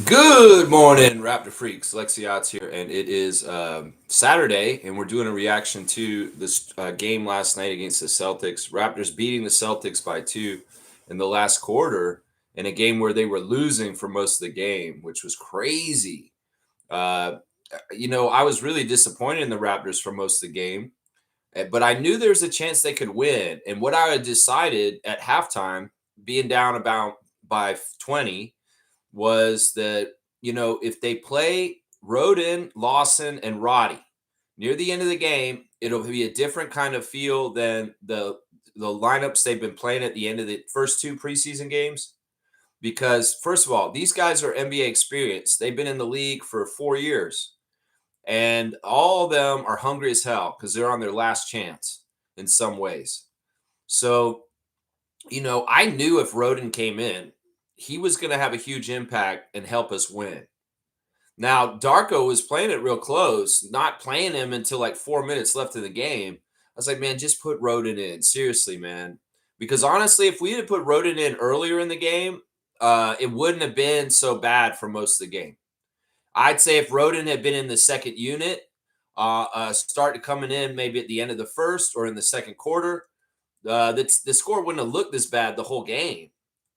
Good morning, Raptor Freaks. Lexiot's here, and it is Saturday, and we're doing a reaction to this game last night against the Celtics. Raptors beating the Celtics by 2 in the last quarter in a game where they were losing for most of the game, which was crazy. Uh, I was really disappointed in the Raptors for most of the game, but I knew there was a chance they could win. And what I had decided at halftime, being down about by 20, was that if they play Roden, Lawson, and Roddy near the end of the game, it'll be a different kind of feel than the lineups they've been playing at the end of the first two preseason games. Because first of all, these guys are NBA experienced. They've been in the league for 4 years, and all of them are hungry as hell because they're on their last chance in some ways. So, I knew if Roden came in, he was going to have a huge impact and help us win. Now, Darko was playing it real close, not playing him until like 4 minutes left in the game. I was like, man, just put Roden in. Seriously, man. Because honestly, if we had put Roden in earlier in the game, it wouldn't have been so bad for most of the game. I'd say if Roden had been in the second unit, start coming in maybe at the end of the first or in the second quarter, the score wouldn't have looked this bad the whole game.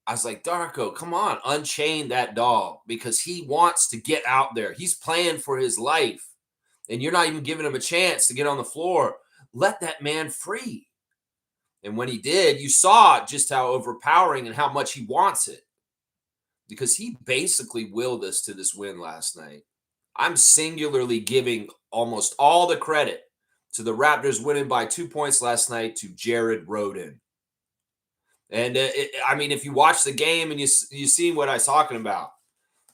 I was like, Darko, come on, unchain that dog because he wants to get out there. He's playing for his life, and you're not even giving him a chance to get on the floor. Let that man free. And when he did, you saw just how overpowering and how much he wants it because he basically willed us to this win last night. I'm singularly giving almost all the credit to the Raptors winning by 2 points last night to Jared Roden. And I mean, if you watch the game and you see what I was talking about,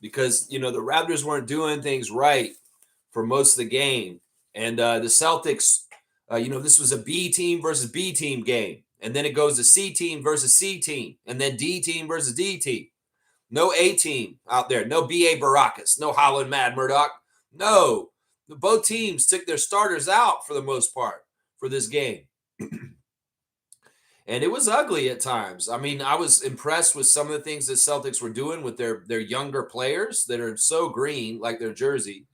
because the Raptors weren't doing things right for most of the game, and the Celtics, this was a B team versus B team game, and then it goes to C team versus C team, and then D team versus D team. No A team out there, no BA Baracus, no Holland Mad Murdoch. No, both teams took their starters out for the most part for this game. And it was ugly at times. I mean, I was impressed with some of the things the Celtics were doing with their younger players that are so green, like their jersey.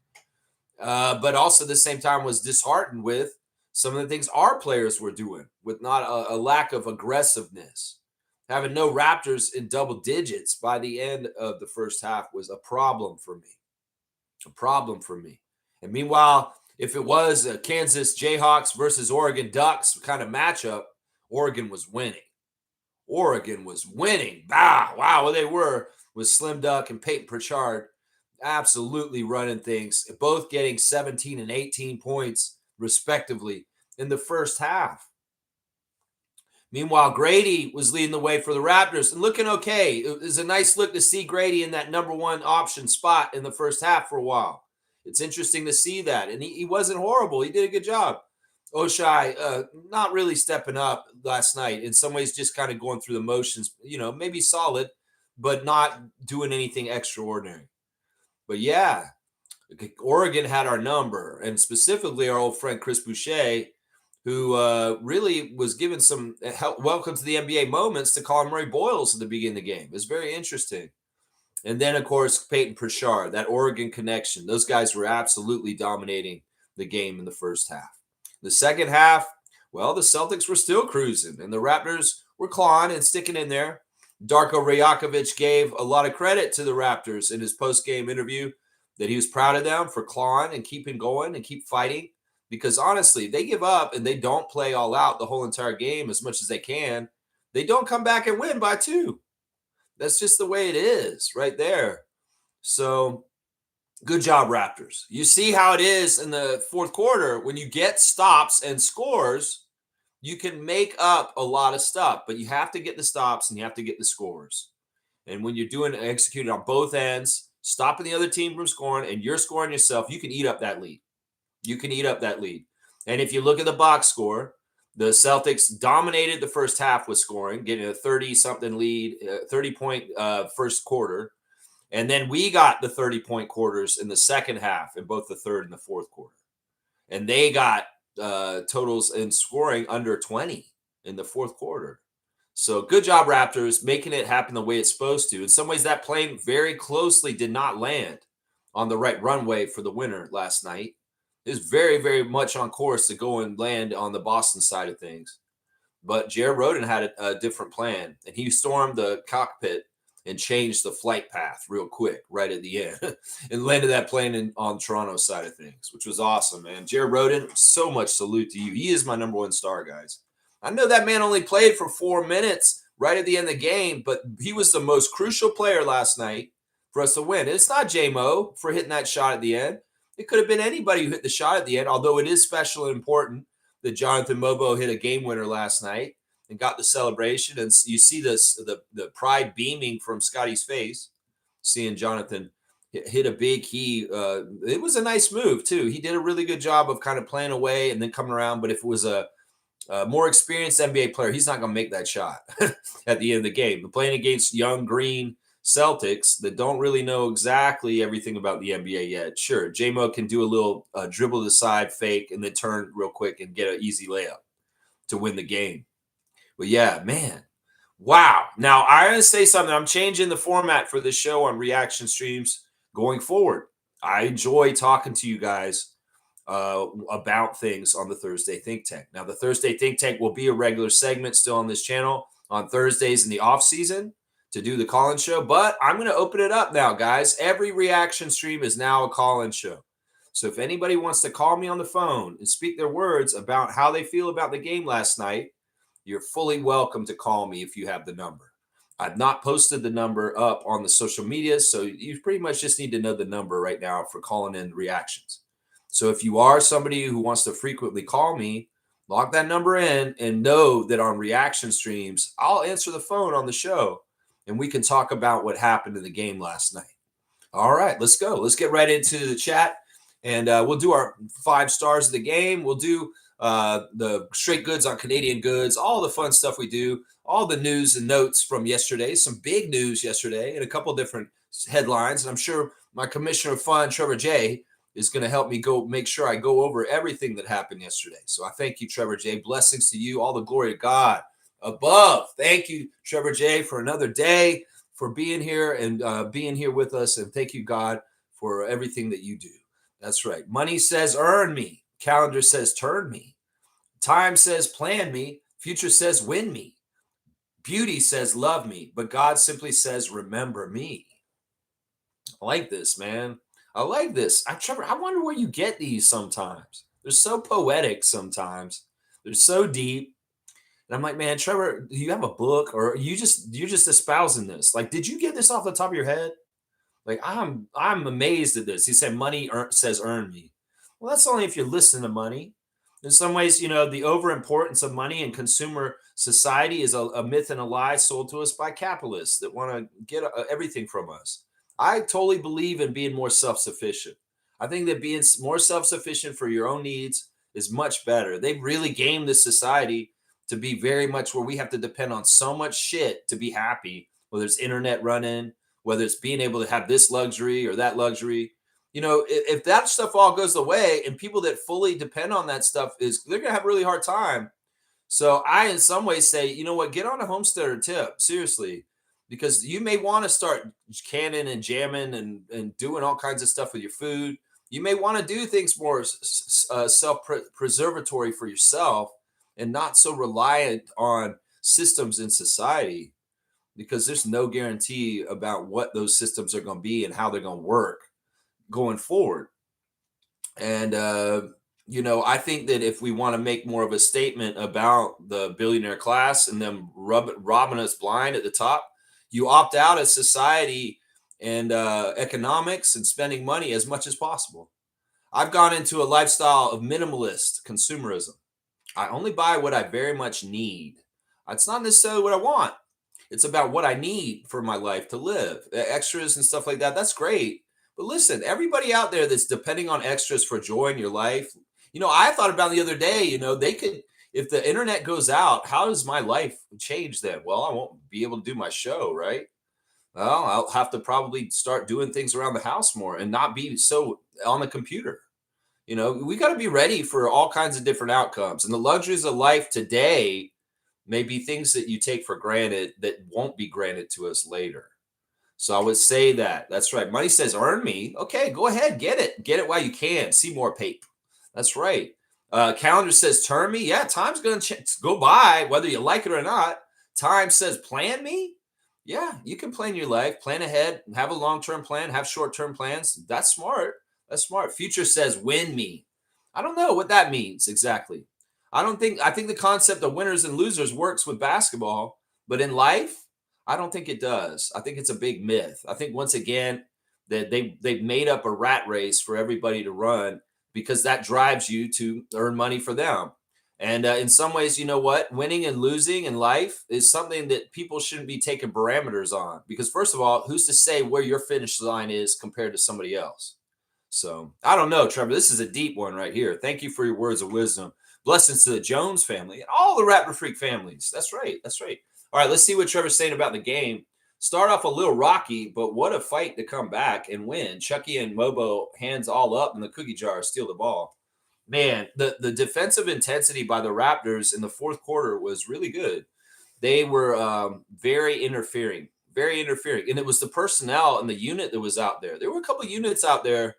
But also at the same time was disheartened with some of the things our players were doing with not a lack of aggressiveness. Having no Raptors in double digits by the end of the first half was a problem for me. A problem for me. And meanwhile, if it was a Kansas Jayhawks versus Oregon Ducks kind of matchup, Oregon was winning. Oregon was winning. Wow, what they were was Slim Duck and Peyton Pritchard absolutely running things, both getting 17 and 18 points respectively in the first half. Meanwhile, Grady was leading the way for the Raptors and looking okay. It was a nice look to see Grady in that number one option spot in the first half for a while. It's interesting to see that. And he wasn't horrible. He did a good job. Oshai, not really stepping up last night. In some ways, just kind of going through the motions, maybe solid, but not doing anything extraordinary. But yeah, Oregon had our number, and specifically our old friend Chris Boucher, who really was given some welcome to the NBA moments to Colin Murray Boyles at the beginning of the game. It was very interesting. And then, of course, Peyton Pritchard, that Oregon connection. Those guys were absolutely dominating the game in the first half. The second half, well, the Celtics were still cruising, and the Raptors were clawing and sticking in there. Darko Rajakovic gave a lot of credit to the Raptors in his post-game interview that he was proud of them for clawing and keeping going and keep fighting. Because honestly, they give up and they don't play all out the whole entire game as much as they can. They don't come back and win by 2. That's just the way it is right there. So good job, Raptors. You see how it is in the fourth quarter. When you get stops and scores, you can make up a lot of stuff, but you have to get the stops and you have to get the scores. And when you're doing executing on both ends, stopping the other team from scoring and you're scoring yourself, you can eat up that lead. You can eat up that lead. And if you look at the box score, the Celtics dominated the first half with scoring, getting a 30-something lead, 30-point first quarter. And then we got the 30-point quarters in the second half in both the third and the fourth quarter. And they got totals in scoring under 20 in the fourth quarter. So good job, Raptors, making it happen the way it's supposed to. In some ways, that plane very closely did not land on the right runway for the winner last night. It was very, very much on course to go and land on the Boston side of things. But Jared Roden had a different plan, and he stormed the cockpit and changed the flight path real quick right at the end and landed that plane on Toronto side of things, which was awesome, man. Jared Roden, so much salute to you. He is my number one star, guys. I know that man only played for 4 minutes right at the end of the game, but he was the most crucial player last night for us to win. And it's not J-Mo for hitting that shot at the end. It could have been anybody who hit the shot at the end, although it is special and important that Jonathan Mobo hit a game winner last night and got the celebration. And you see the pride beaming from Scotty's face, seeing Jonathan hit a big it was a nice move too. He did a really good job of kind of playing away and then coming around. But if it was a more experienced NBA player, he's not going to make that shot at the end of the game. But playing against young green Celtics that don't really know exactly everything about the NBA yet. Sure, J-Mo can do a little dribble to the side fake and then turn real quick and get an easy layup to win the game. But yeah, man, wow. Now, I'm going to say something. I'm changing the format for this show on reaction streams going forward. I enjoy talking to you guys about things on the Thursday Think Tank. Now, the Thursday Think Tank will be a regular segment still on this channel on Thursdays in the off season to do the call-in show, but I'm going to open it up now, guys. Every reaction stream is now a call-in show. So if anybody wants to call me on the phone and speak their words about how they feel about the game last night, you're fully welcome to call me if you have the number. I've not posted the number up on the social media, so you pretty much just need to know the number right now for calling in reactions. So if you are somebody who wants to frequently call me, lock that number in and know that on reaction streams, I'll answer the phone on the show and we can talk about what happened in the game last night. All right, let's go. Let's get right into the chat and we'll do our 5 stars of the game. We'll do the straight goods on Canadian goods, all the fun stuff we do, all the news and notes from yesterday, some big news yesterday and a couple different headlines. And I'm sure my commissioner of fun, Trevor J., is going to help me make sure I go over everything that happened yesterday. So I thank you, Trevor J. Blessings to you. All the glory to God above. Thank you, Trevor J., for another day, for being here and being here with us. And thank you, God, for everything that you do. That's right. Money says earn me. Calendar says turn me. Time says plan me. Future says win me. Beauty says love me. But God simply says remember me. I like this, man. I like this. Trevor, I wonder where you get these sometimes. They're so poetic sometimes. They're so deep. And I'm like, man, Trevor, do you have a book or you're just espousing this? Like, did you get this off the top of your head? Like, I'm amazed at this. He said money says earn me. Well, that's only if you listen to money. In some ways, the overimportance of money in consumer society is a myth and a lie sold to us by capitalists that want to get everything from us. I totally believe in being more self-sufficient. I think that being more self-sufficient for your own needs is much better. They've really gamed this society to be very much where we have to depend on so much shit to be happy, whether it's internet running, whether it's being able to have this luxury or that luxury. If that stuff all goes away and people that fully depend on that stuff they're going to have a really hard time. So I, in some ways, say, you know what, get on a homesteader tip, seriously. Because you may want to start canning and jamming and doing all kinds of stuff with your food. You may want to do things more self-preservatory for yourself and not so reliant on systems in society, because there's no guarantee about what those systems are going to be and how they're going to work going forward. And, I think that if we want to make more of a statement about the billionaire class and them robbing us blind at the top, you opt out of society and economics and spending money as much as possible. I've gone into a lifestyle of minimalist consumerism. I only buy what I very much need. It's not necessarily what I want. It's about what I need for my life to live. Extras and stuff like that, that's great. But listen, everybody out there that's depending on extras for joy in your life, I thought about the other day, they could, if the internet goes out, how does my life change then? Well, I won't be able to do my show, right? Well, I'll have to probably start doing things around the house more and not be so on the computer. We got to be ready for all kinds of different outcomes. And the luxuries of life today may be things that you take for granted that won't be granted to us later. So I would say that. That's right. Money says, earn me. Okay, go ahead, get it. Get it while you can. See more paper. That's right. Calendar says, turn me. Yeah, time's going to go by, whether you like it or not. Time says, plan me. Yeah, you can plan your life, plan ahead, have a long term plan, have short term plans. That's smart. That's smart. Future says, win me. I don't know what that means exactly. I think the concept of winners and losers works with basketball, but in life, I don't think it does. I think it's a big myth. I think once again that they've made up a rat race for everybody to run because that drives you to earn money for them. And in some ways, you know what? Winning and losing in life is something that people shouldn't be taking parameters on. Because first of all, who's to say where your finish line is compared to somebody else? So I don't know, Trevor. This is a deep one right here. Thank you for your words of wisdom. Blessings to the Jones family and all the Raptor Freak families. That's right. That's right. All right, let's see what Trevor's saying about the game. Start off a little rocky, but what a fight to come back and win. Chucky and Mobo hands all up in the cookie jar, steal the ball. Man, the defensive intensity by the Raptors in the fourth quarter was really good. They were very interfering, and it was the personnel and the unit that was out there. There were a couple of units out there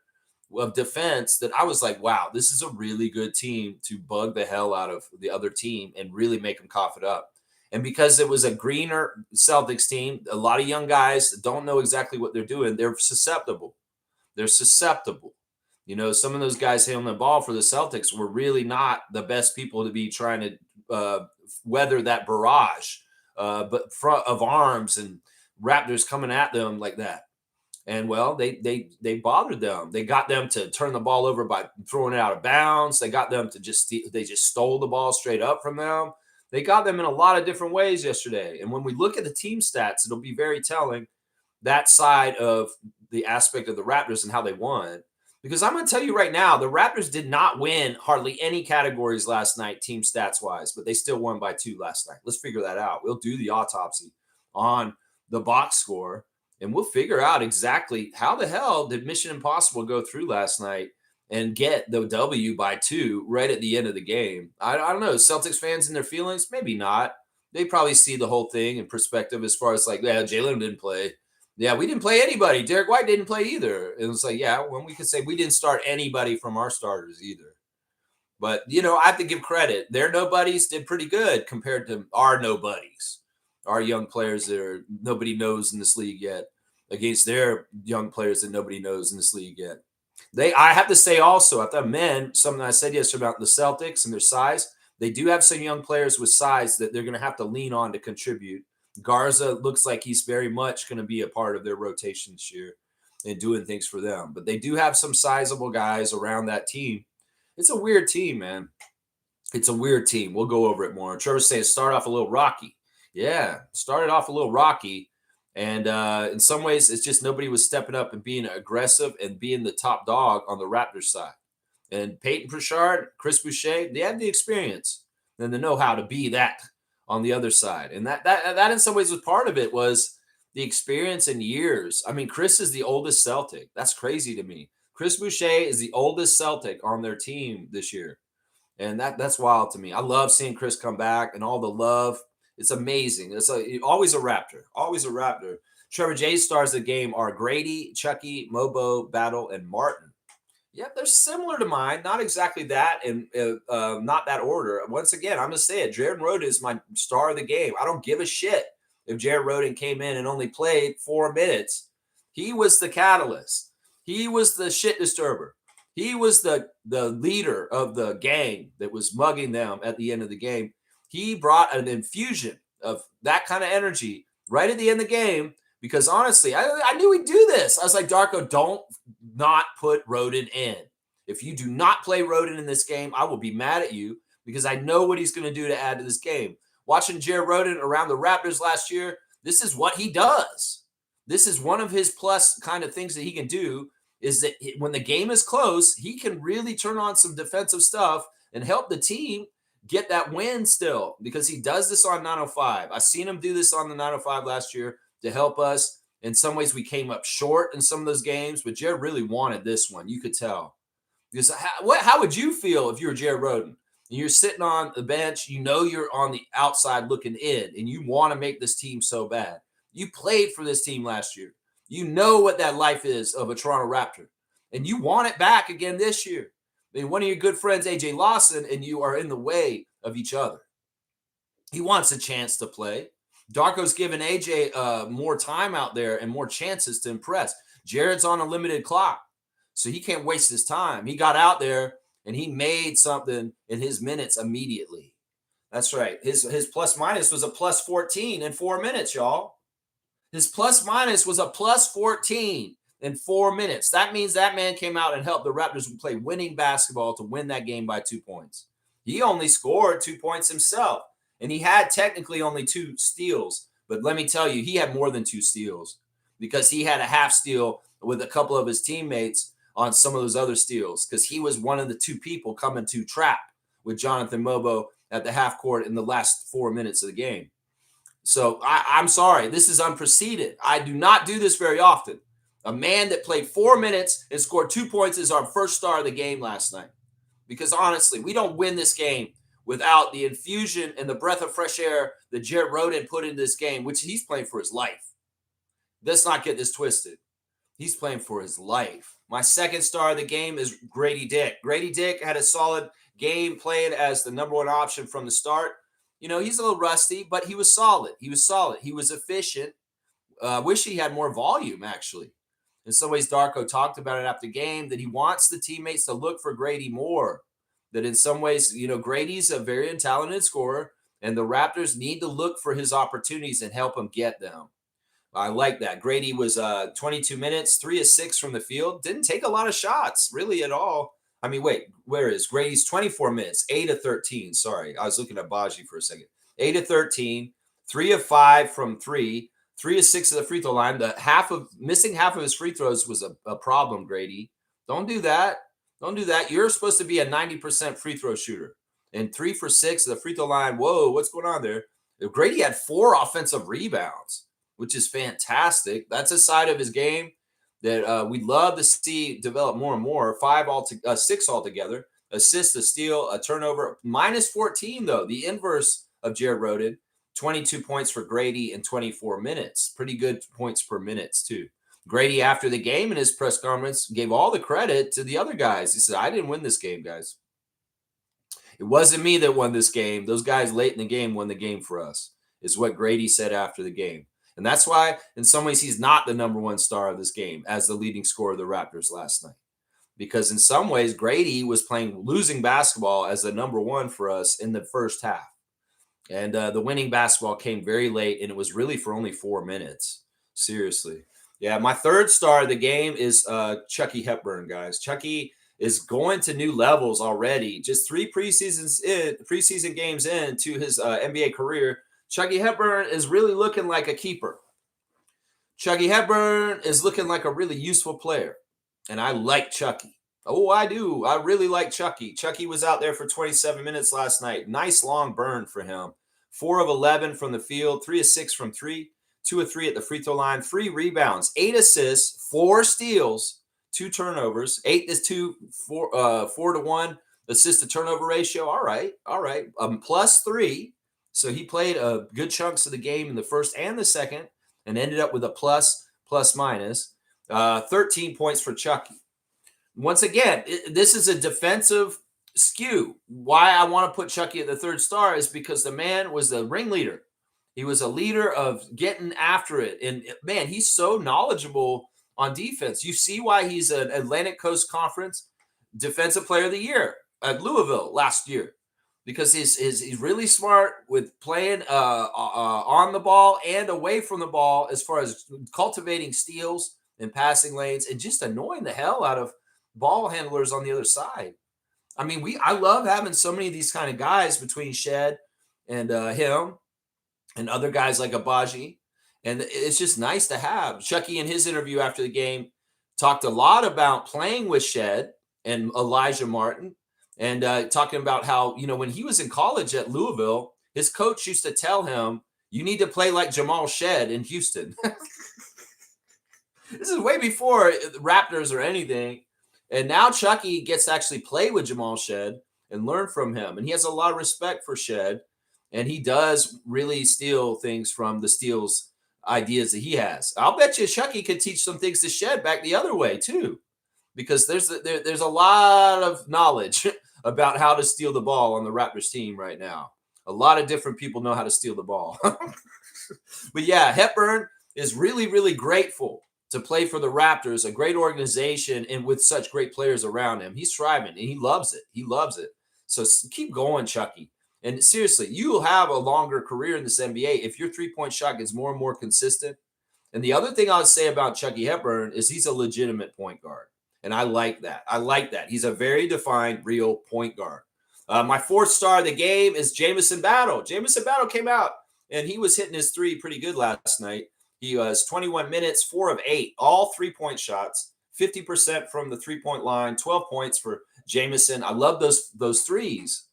of defense that I was like, wow, this is a really good team to bug the hell out of the other team and really make them cough it up. And because it was a greener Celtics team, a lot of young guys don't know exactly what they're doing. They're susceptible. They're susceptible. You know, some of those guys hitting the ball for the Celtics were really not the best people to be trying to weather that barrage, but front of arms and Raptors coming at them like that. And well, they bothered them. They got them to turn the ball over by throwing it out of bounds. They got them to they just stole the ball straight up from them. They got them in a lot of different ways yesterday. And when we look at the team stats, it'll be very telling that side of the aspect of the Raptors and how they won. Because I'm going to tell you right now, the Raptors did not win hardly any categories last night, team stats wise, but they still won by 2 last night. Let's figure that out. We'll do the autopsy on the box score, and we'll figure out exactly how the hell did Mission Impossible go through last night and get the W by 2 right at the end of the game. I don't know. Celtics fans and their feelings? Maybe not. They probably see the whole thing in perspective as far as like, yeah, Jalen didn't play. Yeah, we didn't play anybody. Derek White didn't play either. And it's like, yeah, when we could say we didn't start anybody from our starters either. But, you know, I have to give credit. Their nobodies did pretty good compared to our nobodies, our young players that are nobody knows in this league yet against their young players that nobody knows in this league yet. I have to say also, at the men, something I said yesterday about the Celtics and their size, they do have some young players with size that they're going to have to lean on to contribute. Garza looks like he's very much going to be a part of their rotation this year and doing things for them. But they do have some sizable guys around that team. It's a weird team, man. It's a weird team. We'll go over it more. Trevor's saying start off a little rocky. Yeah, started off a little rocky. And in some ways, it's just nobody was stepping up and being aggressive and being the top dog on the Raptors side. And Peyton Pritchard, Chris Boucher, they had the experience and the know-how to be that on the other side. And that in some ways was part of it was the experience and years. I mean, Chris is the oldest Celtic. That's crazy to me. Chris Boucher is the oldest Celtic on their team this year. And that's wild to me. I love seeing Chris come back and all the love. It's amazing. It's always a Raptor. Always a Raptor. Trevor J's stars of the game are Grady, Chucky, Mobo, Battle, and Martin. Yeah, they're similar to mine. Not exactly that, and not that order. Once again, I'm going to say it. Jared Rhoden is my star of the game. I don't give a shit if Jared Rhoden came in and only played 4 minutes. He was the catalyst. He was the shit disturber. He was the leader of the gang that was mugging them at the end of the game. He brought an infusion of that kind of energy right at the end of the game because honestly, I knew he'd do this. I was like, Darko, don't not put Rhoden in. If you do not play Rhoden in this game, I will be mad at you because I know what he's going to do to add to this game. Watching Jared Rhoden around the Raptors last year, this is what he does. This is one of his plus kind of things that he can do is that when the game is close, he can really turn on some defensive stuff and help the team get that win still because he does this on 905. I've seen him do this on the 905 last year to help us. In some ways, we came up short in some of those games, but Jared really wanted this one. You could tell. Because how would you feel if you were Jared Rhoden and you're sitting on the bench, you know you're on the outside looking in, and you want to make this team so bad. You played for this team last year. You know what that life is of a Toronto Raptor, and you want it back again this year. I mean, one of your good friends, AJ Lawson, and you are in the way of each other. He wants a chance to play. Darko's given AJ more time out there and more chances to impress. Jared's on a limited clock, so he can't waste his time. He got out there and he made something in his minutes immediately. That's right. His plus minus was a plus 14 in 4 minutes, y'all. His plus minus was a plus 14 in 4 minutes. That means that man came out and helped the Raptors play winning basketball to win that game by 2 points. He only scored 2 points himself, and he had technically only 2 steals. But let me tell you, he had more than 2 steals because he had a half steal with a couple of his teammates on some of those other steals because he was one of the 2 people coming to trap with Jonathan Mobo at the half court in the last 4 minutes of the game. So I'm sorry, this is unprecedented. I do not do this very often. A man that played 4 minutes and scored 2 points is our first star of the game last night. Because honestly, we don't win this game without the infusion and the breath of fresh air that Jared Rhoden put into this game, which he's playing for his life. Let's not get this twisted. He's playing for his life. My second star of the game is Grady Dick. Grady Dick had a solid game playing as the number 1 option from the start. You know, he's a little rusty, but he was solid. He was efficient. Wish he had more volume, actually. In some ways, Darko talked about it after the game, that he wants the teammates to look for Grady more. That in some ways, you know, Grady's a very talented scorer, and the Raptors need to look for his opportunities and help him get them. I like that. Grady was 22 minutes, 3 of 6 from the field. Didn't take a lot of shots, really, at all. I mean, wait, where is Grady's 24 minutes, 8 of 13. Sorry, I was looking at Baji for a second. 8 of 13, 3 of 5 from 3, 3 of 6 of the free throw line. Missing half of his free throws was a problem, Grady. Don't do that. Don't do that. You're supposed to be a 90% free throw shooter. And 3 for 6 of the free throw line. Whoa, what's going on there? Grady had 4 offensive rebounds, which is fantastic. That's a side of his game that we'd love to see develop more and more. 6 altogether. Assist, a steal, a turnover. Minus 14, though, the inverse of Jared Rhoden. 22 points for Grady in 24 minutes. Pretty good points per minute, too. Grady, after the game in his press conference, gave all the credit to the other guys. He said, I didn't win this game, guys. It wasn't me that won this game. Those guys late in the game won the game for us, is what Grady said after the game. And that's why, in some ways, he's not the number 1 star of this game as the leading scorer of the Raptors last night. Because in some ways, Grady was playing losing basketball as the number 1 for us in the first half. And the winning basketball came very late, and it was really for only 4 minutes. Seriously. Yeah, my third star of the game is Chucky Hepburn, guys. Chucky is going to new levels already. Just 3 preseason games into his NBA career. Chucky Hepburn is really looking like a keeper. Chucky Hepburn is looking like a really useful player. And I like Chucky. Oh, I do. I really like Chucky. Chucky was out there for 27 minutes last night. Nice long burn for him. 4 of 11 from the field, 3 of 6 from 3, 2 of 3 at the free throw line, 3 rebounds, 8 assists, 4 steals, 2 turnovers, 8 is 2, 4 to 1 assist to turnover ratio. All right. Plus 3. So he played a good chunks of the game in the first and the second and ended up with a plus minus. 13 points for Chucky. Once again, this is a defensive skew. Why I want to put Chucky at the 3rd star is because the man was the ringleader. He was a leader of getting after it. And man, he's so knowledgeable on defense. You see why he's an Atlantic Coast Conference Defensive Player of the Year at Louisville last year. Because he's really smart with playing on the ball and away from the ball as far as cultivating steals and passing lanes and just annoying the hell out of ball handlers on the other side. I mean, I love having so many of these kind of guys between Shed and him and other guys like Abaji. And it's just nice to have. Chucky, in his interview after the game, talked a lot about playing with Shed and Elijah Martin. And talking about how, you know, when he was in college at Louisville, his coach used to tell him, you need to play like Jamal Shed in Houston. This is way before the Raptors or anything. And now Chucky gets to actually play with Jamal Shed. and learn from him. And he has a lot of respect for Shed, and he does really steal things from the Steel's ideas that he has. I'll bet you Chucky could teach some things to Shed back the other way too, because there's a lot of knowledge about how to steal the ball on the Raptors team right now. A lot of different people know how to steal the ball. But yeah, Hepburn is really, really grateful to play for the Raptors, a great organization, and with such great players around him. He's thriving, and he loves it. He loves it. So keep going, Chucky. And seriously, you will have a longer career in this NBA if your three-point shot gets more and more consistent. And the other thing I would say about Chucky Hepburn is he's a legitimate point guard. And I like that. I like that. He's a very defined, real point guard. My fourth star of the game is Jamison Battle. Jamison Battle came out, and he was hitting his three pretty good last night. He was 21 minutes, 4 of 8, all three-point shots, 50% from the three-point line, 12 points for Jamison. I love those threes.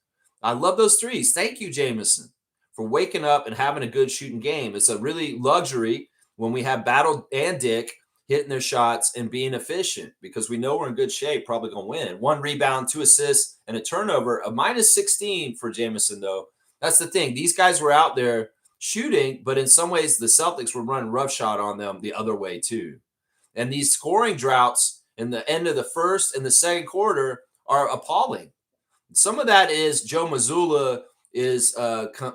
I love those threes. Thank you, Jamison, for waking up and having a good shooting game. It's a really luxury when we have Battle and Dick hitting their shots and being efficient, because we know we're in good shape, probably going to win. 1 rebound, 2 assists, and a turnover. A minus 16 for Jamison, though. That's the thing. These guys were out there shooting, but in some ways the Celtics were running roughshod on them the other way too. And these scoring droughts in the end of the first and the second quarter are appalling. Some of that is Joe Mazzulla is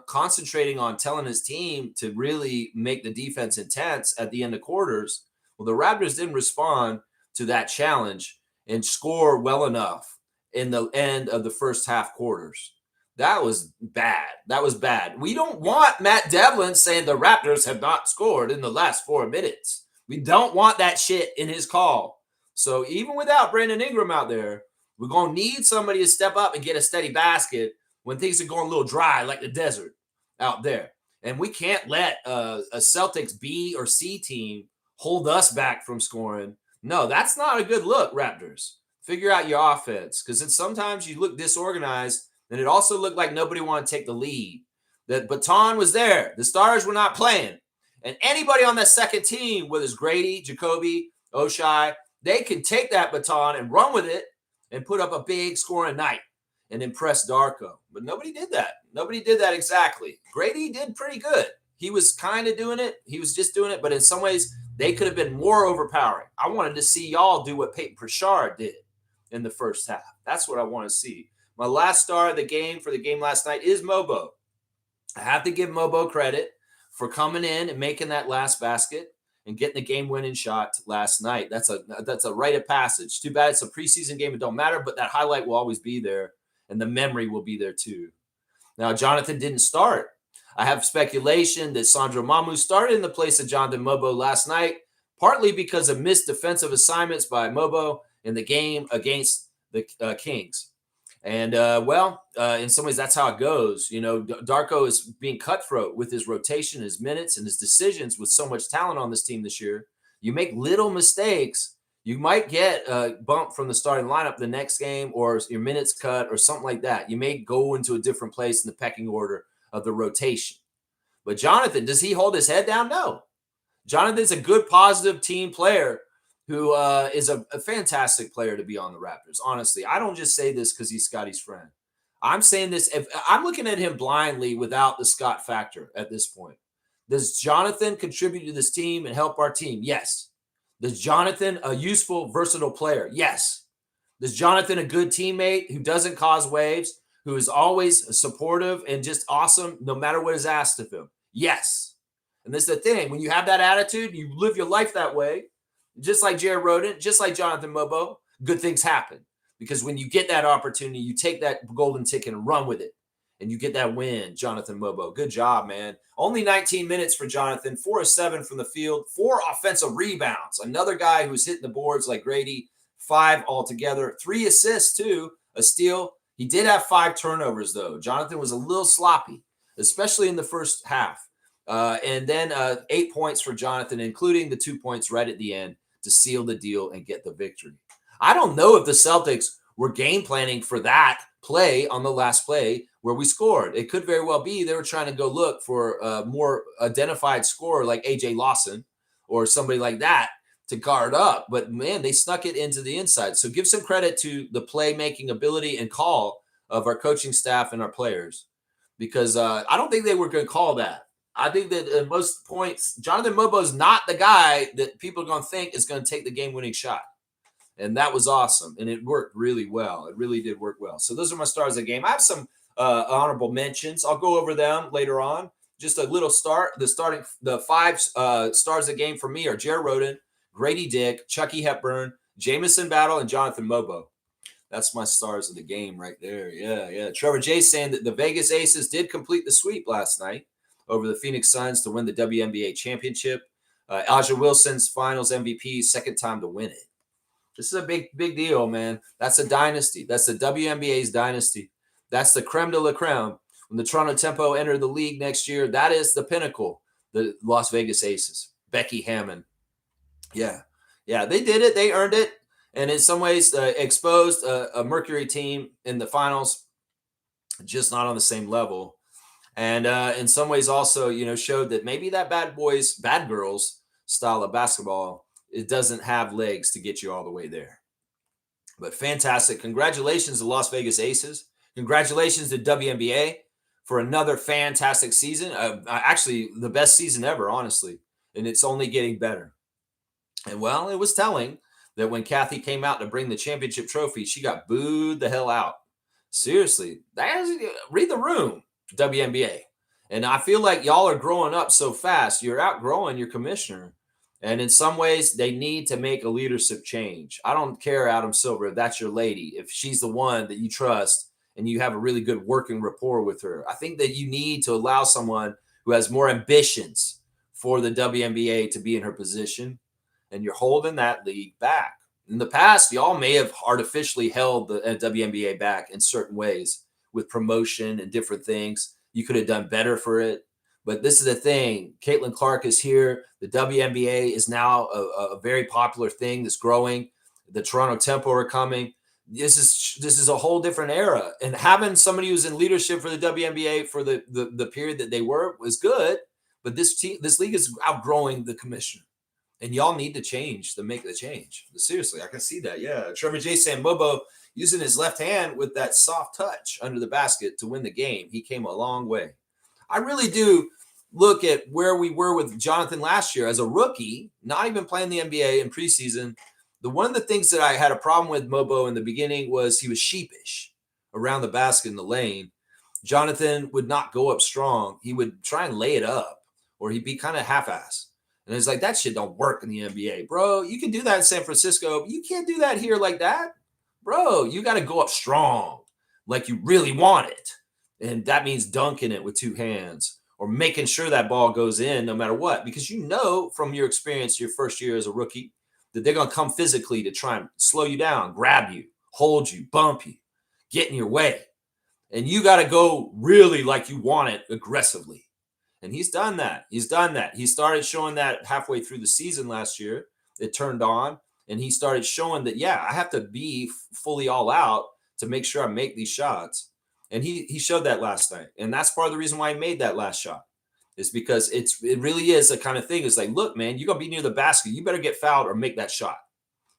concentrating on telling his team to really make the defense intense at the end of quarters. Well, the Raptors didn't respond to that challenge and score well enough in the end of the first half quarters. That was bad. That was bad. We don't want Matt Devlin saying the Raptors have not scored in the last 4 minutes. We don't want that shit in his call. So even without Brandon Ingram out there, we're going to need somebody to step up and get a steady basket when things are going a little dry like the desert out there. And we can't let a Celtics B or C team hold us back from scoring. No, that's not a good look, Raptors. Figure out your offense, because sometimes you look disorganized, and it also looked like nobody wanted to take the lead. The baton was there. The stars were not playing. And anybody on that second team, whether it's Grady, Jacoby, Oshai, they can take that baton and run with it and put up a big scoring night and impress Darko. But nobody did that. Nobody did that exactly. Grady did pretty good. He was kind of doing it. He was just doing it. But in some ways, they could have been more overpowering. I wanted to see y'all do what Peyton Pritchard did in the first half. That's what I want to see. My last star of the game for the game last night is Mobo. I have to give Mobo credit for coming in and making that last basket and getting the game-winning shot last night. That's a rite of passage. Too bad it's a preseason game. It don't matter, but that highlight will always be there, and the memory will be there too. Now, Jonathan didn't start. I have speculation that Sandro Mamu started in the place of Jonathan Mobo last night, partly because of missed defensive assignments by Mobo in the game against the Kings. And, in some ways, that's how it goes. You know, Darko is being cutthroat with his rotation, his minutes, and his decisions with so much talent on this team this year. You make little mistakes, you might get a bump from the starting lineup the next game, or your minutes cut or something like that. You may go into a different place in the pecking order of the rotation. But Jonathan, does he hold his head down? No. Jonathan's a good, positive team player who is a fantastic player to be on the Raptors. Honestly, I don't just say this because he's Scotty's friend. I'm saying this, if I'm looking at him blindly without the Scott factor at this point. Does Jonathan contribute to this team and help our team? Yes. Does Jonathan a useful, versatile player? Yes. Does Jonathan a good teammate who doesn't cause waves, who is always supportive and just awesome no matter what is asked of him? Yes. And this is the thing. When you have that attitude, you live your life that way, just like Jared Rhoden, just like Jonathan Mobo, good things happen. Because when you get that opportunity, you take that golden ticket and run with it. And you get that win, Jonathan Mobo. Good job, man. Only 19 minutes for Jonathan, 4 of 7 from the field, 4 offensive rebounds. Another guy who's hitting the boards like Grady, 5 altogether, 3 assists too, a steal. He did have 5 turnovers, though. Jonathan was a little sloppy, especially in the first half. And then 8 points for Jonathan, including the 2 points right at the end to seal the deal and get the victory. I don't know if the Celtics were game planning for that play on the last play where we scored. It could very well be they were trying to go look for a more identified scorer like A.J. Lawson or somebody like that to guard up. But, man, they snuck it into the inside. So give some credit to the playmaking ability and call of our coaching staff and our players, because I don't think they were going to call that. I think that at most points, Jonathan Mobo is not the guy that people are going to think is going to take the game-winning shot. And that was awesome. And it worked really well. It really did work well. So those are my stars of the game. I have some honorable mentions. I'll go over them later on. Just a little start. The five stars of the game for me are Jared Rhoden, Grady Dick, Chucky Hepburn, Jamison Battle, and Jonathan Mobo. That's my stars of the game right there. Yeah. Trevor J saying that the Vegas Aces did complete the sweep last night over the Phoenix Suns to win the WNBA championship. Aja Wilson's finals MVP, second time to win it. This is a big deal, man. That's a dynasty. That's the WNBA's dynasty. That's the creme de la creme. When the Toronto Tempo enter the league next year, that is the pinnacle, the Las Vegas Aces. Becky Hammond. Yeah, they did it. They earned it. And in some ways, exposed a Mercury team in the finals, just not on the same level. And in some ways also, showed that maybe that bad girls style of basketball, it doesn't have legs to get you all the way there. But fantastic. Congratulations to Las Vegas Aces. Congratulations to WNBA for another fantastic season. Actually, the best season ever, honestly. And it's only getting better. And, well, it was telling that when Kathy came out to bring the championship trophy, she got booed the hell out. Seriously. Read the room, WNBA. And I feel like y'all are growing up so fast. You're outgrowing your commissioner. And in some ways, they need to make a leadership change. I don't care, Adam Silver, if that's your lady, if she's the one that you trust and you have a really good working rapport with her. I think that you need to allow someone who has more ambitions for the WNBA to be in her position, and you're holding that league back. In the past, y'all may have artificially held the WNBA back in certain ways with promotion and different things. You could have done better for it. But this is the thing. Caitlin Clark is here. The WNBA is now a very popular thing that's growing. The Toronto Tempo are coming. This is a whole different era. And having somebody who's in leadership for the WNBA for the period that they were was good. But this league is outgrowing the commissioner. And y'all need to change to make the change. Seriously, I can see that. Yeah. Trevor J. saying Mobo using his left hand with that soft touch under the basket to win the game. He came a long way. I really do look at where we were with Jonathan last year as a rookie, not even playing the NBA in preseason. One of the things that I had a problem with Mobo in the beginning was he was sheepish around the basket in the lane. Jonathan would not go up strong. He would try and lay it up, or he'd be kind of half-ass. And it's like, that shit don't work in the NBA. Bro, you can do that in San Francisco, but you can't do that here like that. Bro, you got to go up strong like you really want it. And that means dunking it with two hands or making sure that ball goes in no matter what. Because you know from your experience your first year as a rookie that they're going to come physically to try and slow you down, grab you, hold you, bump you, get in your way. And you got to go really like you want it aggressively. And he's done that. He started showing that halfway through the season last year. It turned on. And he started showing that, yeah, I have to be fully all out to make sure I make these shots. And he showed that last night. And that's part of the reason why he made that last shot is because it really is a kind of thing. It's like, look, man, you're going to be near the basket. You better get fouled or make that shot.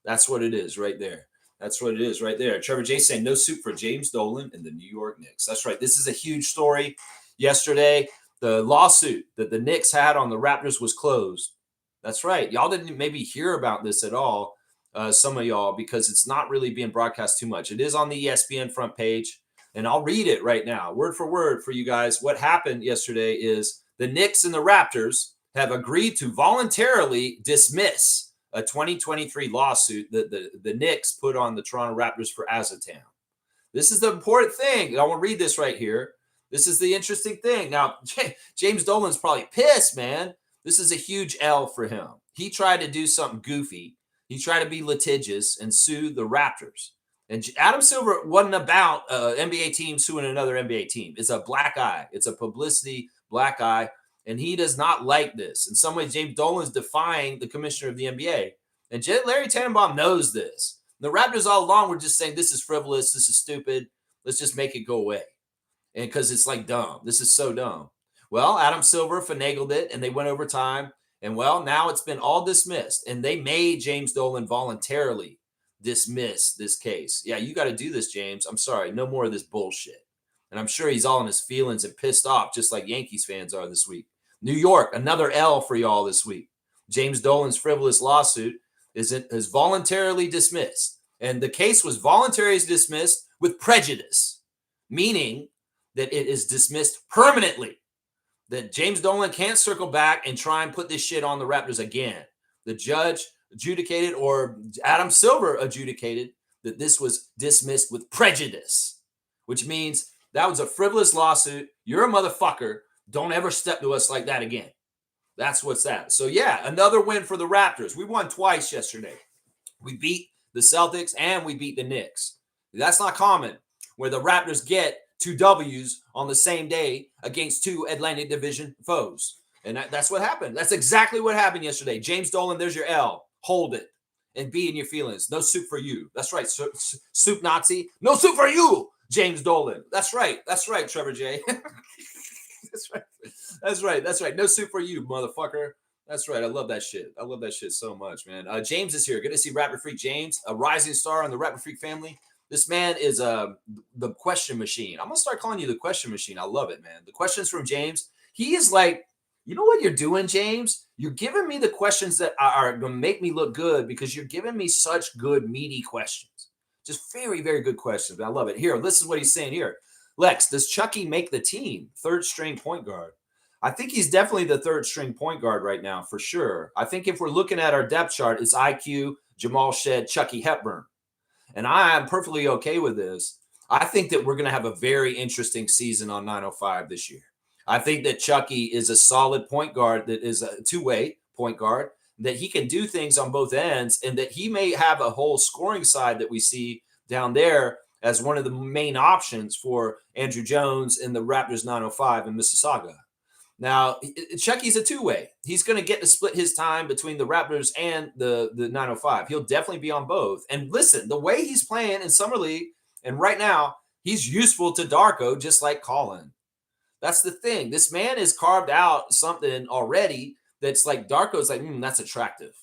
That's what it is right there. Trevor J. saying no soup for James Dolan and the New York Knicks. That's right. This is a huge story. Yesterday, the lawsuit that the Knicks had on the Raptors was closed. That's right. Y'all didn't maybe hear about this at all, some of y'all, because it's not really being broadcast too much. It is on the ESPN front page. And I'll read it right now, word for word for you guys. What happened yesterday is the Knicks and the Raptors have agreed to voluntarily dismiss a 2023 lawsuit that the Knicks put on the Toronto Raptors for Azatown. This is the important thing. I want to read this right here. This is the interesting thing. Now, James Dolan's probably pissed, man. This is a huge L for him. He tried to do something goofy. He tried to be litigious and sue the Raptors. And Adam Silver wasn't about NBA team suing another NBA team. It's a black eye. It's a publicity black eye. And he does not like this. In some ways, James Dolan is defying the commissioner of the NBA. And Larry Tannenbaum knows this. The Raptors all along were just saying, this is frivolous. This is stupid. Let's just make it go away. And because it's like dumb. This is so dumb. Well, Adam Silver finagled it and they went overtime. And well, now it's been all dismissed. And they made James Dolan voluntarily dismiss this case. Yeah, you got to do this, James. I'm sorry. No more of this bullshit. And I'm sure he's all in his feelings and pissed off, just like Yankees fans are this week. New York, another L for y'all this week. James Dolan's frivolous lawsuit is voluntarily dismissed. And the case was voluntarily dismissed with prejudice, meaning that it is dismissed permanently, that James Dolan can't circle back and try and put this shit on the Raptors again. The judge adjudicated, or Adam Silver adjudicated, that this was dismissed with prejudice, which means that was a frivolous lawsuit. You're a motherfucker. Don't ever step to us like that again. That's what's that. So, yeah, another win for the Raptors. We won twice yesterday. We beat the Celtics and we beat the Knicks. That's not common, where the Raptors get 2 W's on the same day against 2 Atlantic Division foes. And that's what happened. That's exactly what happened yesterday. James Dolan, there's your L. Hold it and be in your feelings. No soup for you. That's right, soup Nazi. No soup for you, James Dolan. That's right. That's right, Trevor J. That's right. That's right. That's right. No soup for you, motherfucker. That's right. I love that shit. I love that shit so much, man. James is here. Good to see Raptor Freak James, a rising star in the Raptor Freak family. This man is the question machine. I'm going to start calling you the question machine. I love it, man. The questions from James. He is like, you know what you're doing, James? You're giving me the questions that are going to make me look good because you're giving me such good, meaty questions. Just very, very good questions. I love it. Here, this is what he's saying here. Lex, does Chucky make the team? 3rd string point guard. I think he's definitely the 3rd string point guard right now, for sure. I think if we're looking at our depth chart, it's IQ, Jamal Shed, Chucky Hepburn. And I am perfectly okay with this. I think that we're going to have a very interesting season on 905 this year. I think that Chucky is a solid point guard that is a two-way point guard, that he can do things on both ends, and that he may have a whole scoring side that we see down there as one of the main options for Andrew Jones in the Raptors 905 in Mississauga. Now, Chucky's a two-way. He's going to get to split his time between the Raptors and the 905. He'll definitely be on both. And listen, the way he's playing in Summer League and right now, he's useful to Darko just like Colin. That's the thing. This man has carved out something already that's like Darko's like, that's attractive.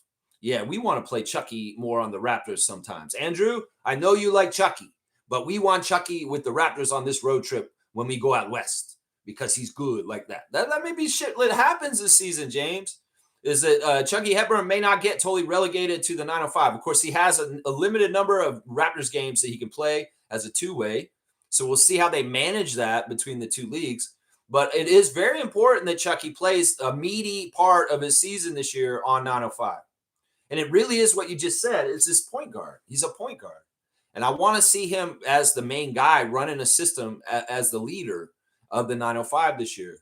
Yeah, we want to play Chucky more on the Raptors sometimes. Andrew, I know you like Chucky, but we want Chucky with the Raptors on this road trip when we go out west because he's good like that. That may be shit that happens this season, James, is that Chucky Hepburn may not get totally relegated to the 905. Of course, he has a limited number of Raptors games that he can play as a two-way. So we'll see how they manage that between the two leagues. But it is very important that Chucky plays a meaty part of his season this year on 905. And it really is what you just said. It's this point guard. He's a point guard. And I want to see him as the main guy running a system as the leader of the 905 this year.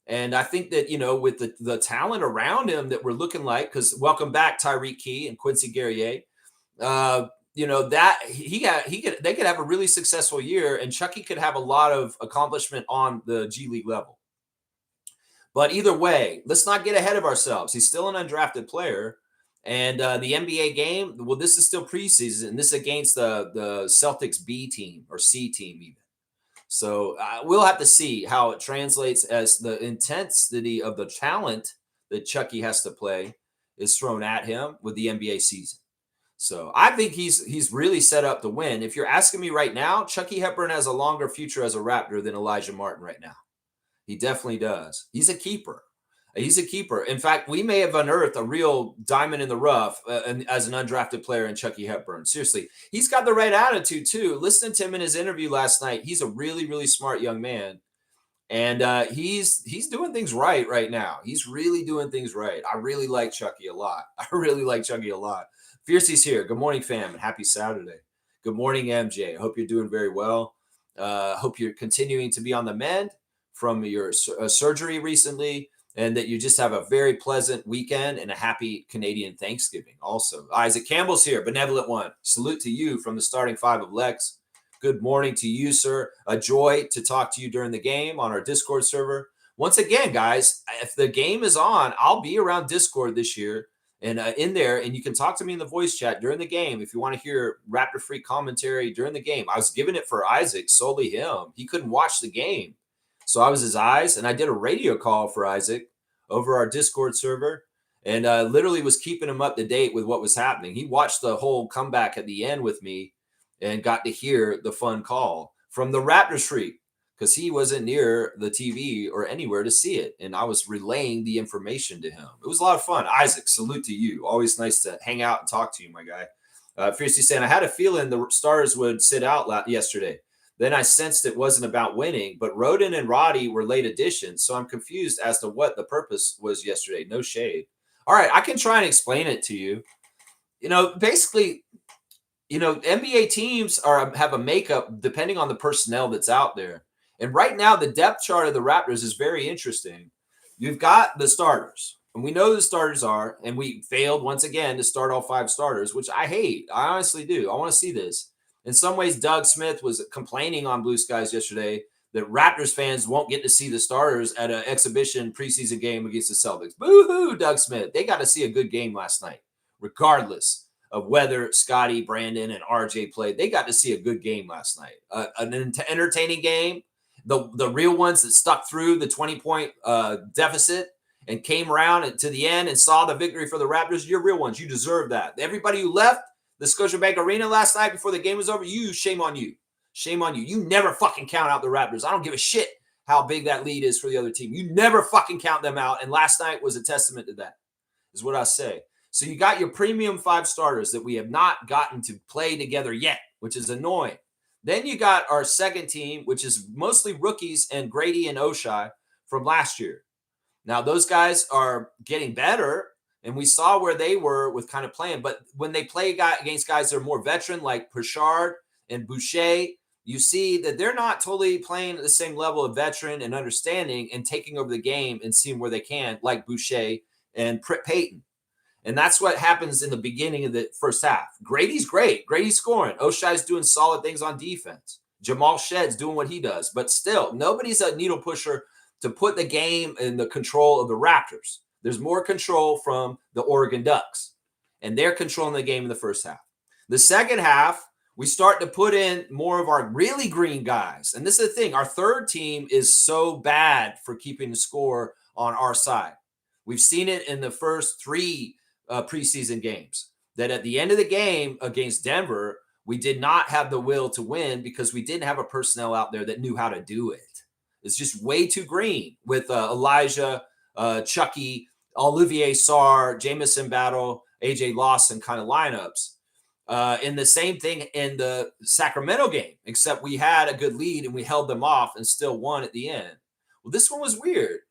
And I think that, with the talent around him that we're looking like, because welcome back Tyreek Key and Quincy Guerrier, that they could have a really successful year, and Chucky could have a lot of accomplishment on the G League level. But either way, let's not get ahead of ourselves. He's still an undrafted player, and the NBA game, well, this is still preseason, and this is against the Celtics B team or C team even. So we'll have to see how it translates as the intensity of the talent that Chucky has to play is thrown at him with the NBA season. So I think he's really set up to win. If you're asking me right now, Chucky Hepburn has a longer future as a Raptor than Elijah Martin right now. He definitely does. He's a keeper. He's a keeper. In fact, we may have unearthed a real diamond in the rough as an undrafted player in Chucky Hepburn. Seriously, he's got the right attitude too. Listening to him in his interview last night, he's a really, really smart young man. And he's doing things right now. He's really doing things right. I really like Chucky a lot. Fiercey's here. Good morning, fam, and happy Saturday. Good morning, MJ. I hope you're doing very well. Hope you're continuing to be on the mend from your surgery recently, and that you just have a very pleasant weekend and a happy Canadian Thanksgiving also. Isaac Campbell's here, benevolent one. Salute to you from the starting five of Lex. Good morning to you, sir. A joy to talk to you during the game on our Discord server. Once again, guys, if the game is on, I'll be around Discord this year and in there, and you can talk to me in the voice chat during the game if you want to hear Raptor Freak commentary during the game. I was giving it for Isaac, solely him. He couldn't watch the game. So I was his eyes, and I did a radio call for Isaac over our Discord server. and literally was keeping him up to date with what was happening. He watched the whole comeback at the end with me and got to hear the fun call from the Raptors freak because he wasn't near the TV or anywhere to see it. And I was relaying the information to him. It was a lot of fun. Isaac, salute to you. Always nice to hang out and talk to you, my guy. Fiercely saying, I had a feeling the Stars would sit out yesterday. Then I sensed it wasn't about winning, but Roden and Roddy were late additions. So I'm confused as to what the purpose was yesterday. No shade. All right, I can try and explain it to you. Basically, NBA teams have a makeup depending on the personnel that's out there. And right now, the depth chart of the Raptors is very interesting. You've got the starters, and we know who the starters are, and we failed once again to start all 5 starters, which I hate. I honestly do. I want to see this. In some ways, Doug Smith was complaining on Blue Skies yesterday that Raptors fans won't get to see the starters at an exhibition preseason game against the Celtics. Boo-hoo, Doug Smith. They got to see a good game last night, regardless of whether Scotty, Brandon, and RJ played. They got to see a good game last night. An entertaining game. The real ones that stuck through the 20-point deficit and came around to the end and saw the victory for the Raptors, you're real ones. You deserve that. Everybody who left the Scotiabank Arena last night before the game was over, shame on you. Shame on you. You never fucking count out the Raptors. I don't give a shit how big that lead is for the other team. You never fucking count them out. And last night was a testament to that, is what I say. So you got your premium 5 starters that we have not gotten to play together yet, which is annoying. Then you got our second team, which is mostly rookies and Grady and Oshai from last year. Now, those guys are getting better, and we saw where they were with kind of playing. But when they play against guys that are more veteran, like Pritchard and Boucher, you see that they're not totally playing at the same level of veteran and understanding and taking over the game and seeing where they can, like Boucher and Payton. And that's what happens in the beginning of the first half. Grady's great. Grady's scoring. Oshai's doing solid things on defense. Jamal Shedd's doing what he does. But still, nobody's a needle pusher to put the game in the control of the Raptors. There's more control from the Oregon Ducks. And they're controlling the game in the first half. The second half, we start to put in more of our really green guys. And this is the thing. Our third team is so bad for keeping the score on our side. We've seen it in the first 3 preseason games, that at the end of the game against Denver, we did not have the will to win because we didn't have a personnel out there that knew how to do it. It's just way too green with Elijah, Chucky, Olivier Sarr, Jamison Battle, AJ Lawson kind of lineups. In the same thing in the Sacramento game, except we had a good lead and we held them off and still won at the end. Well, this one was weird.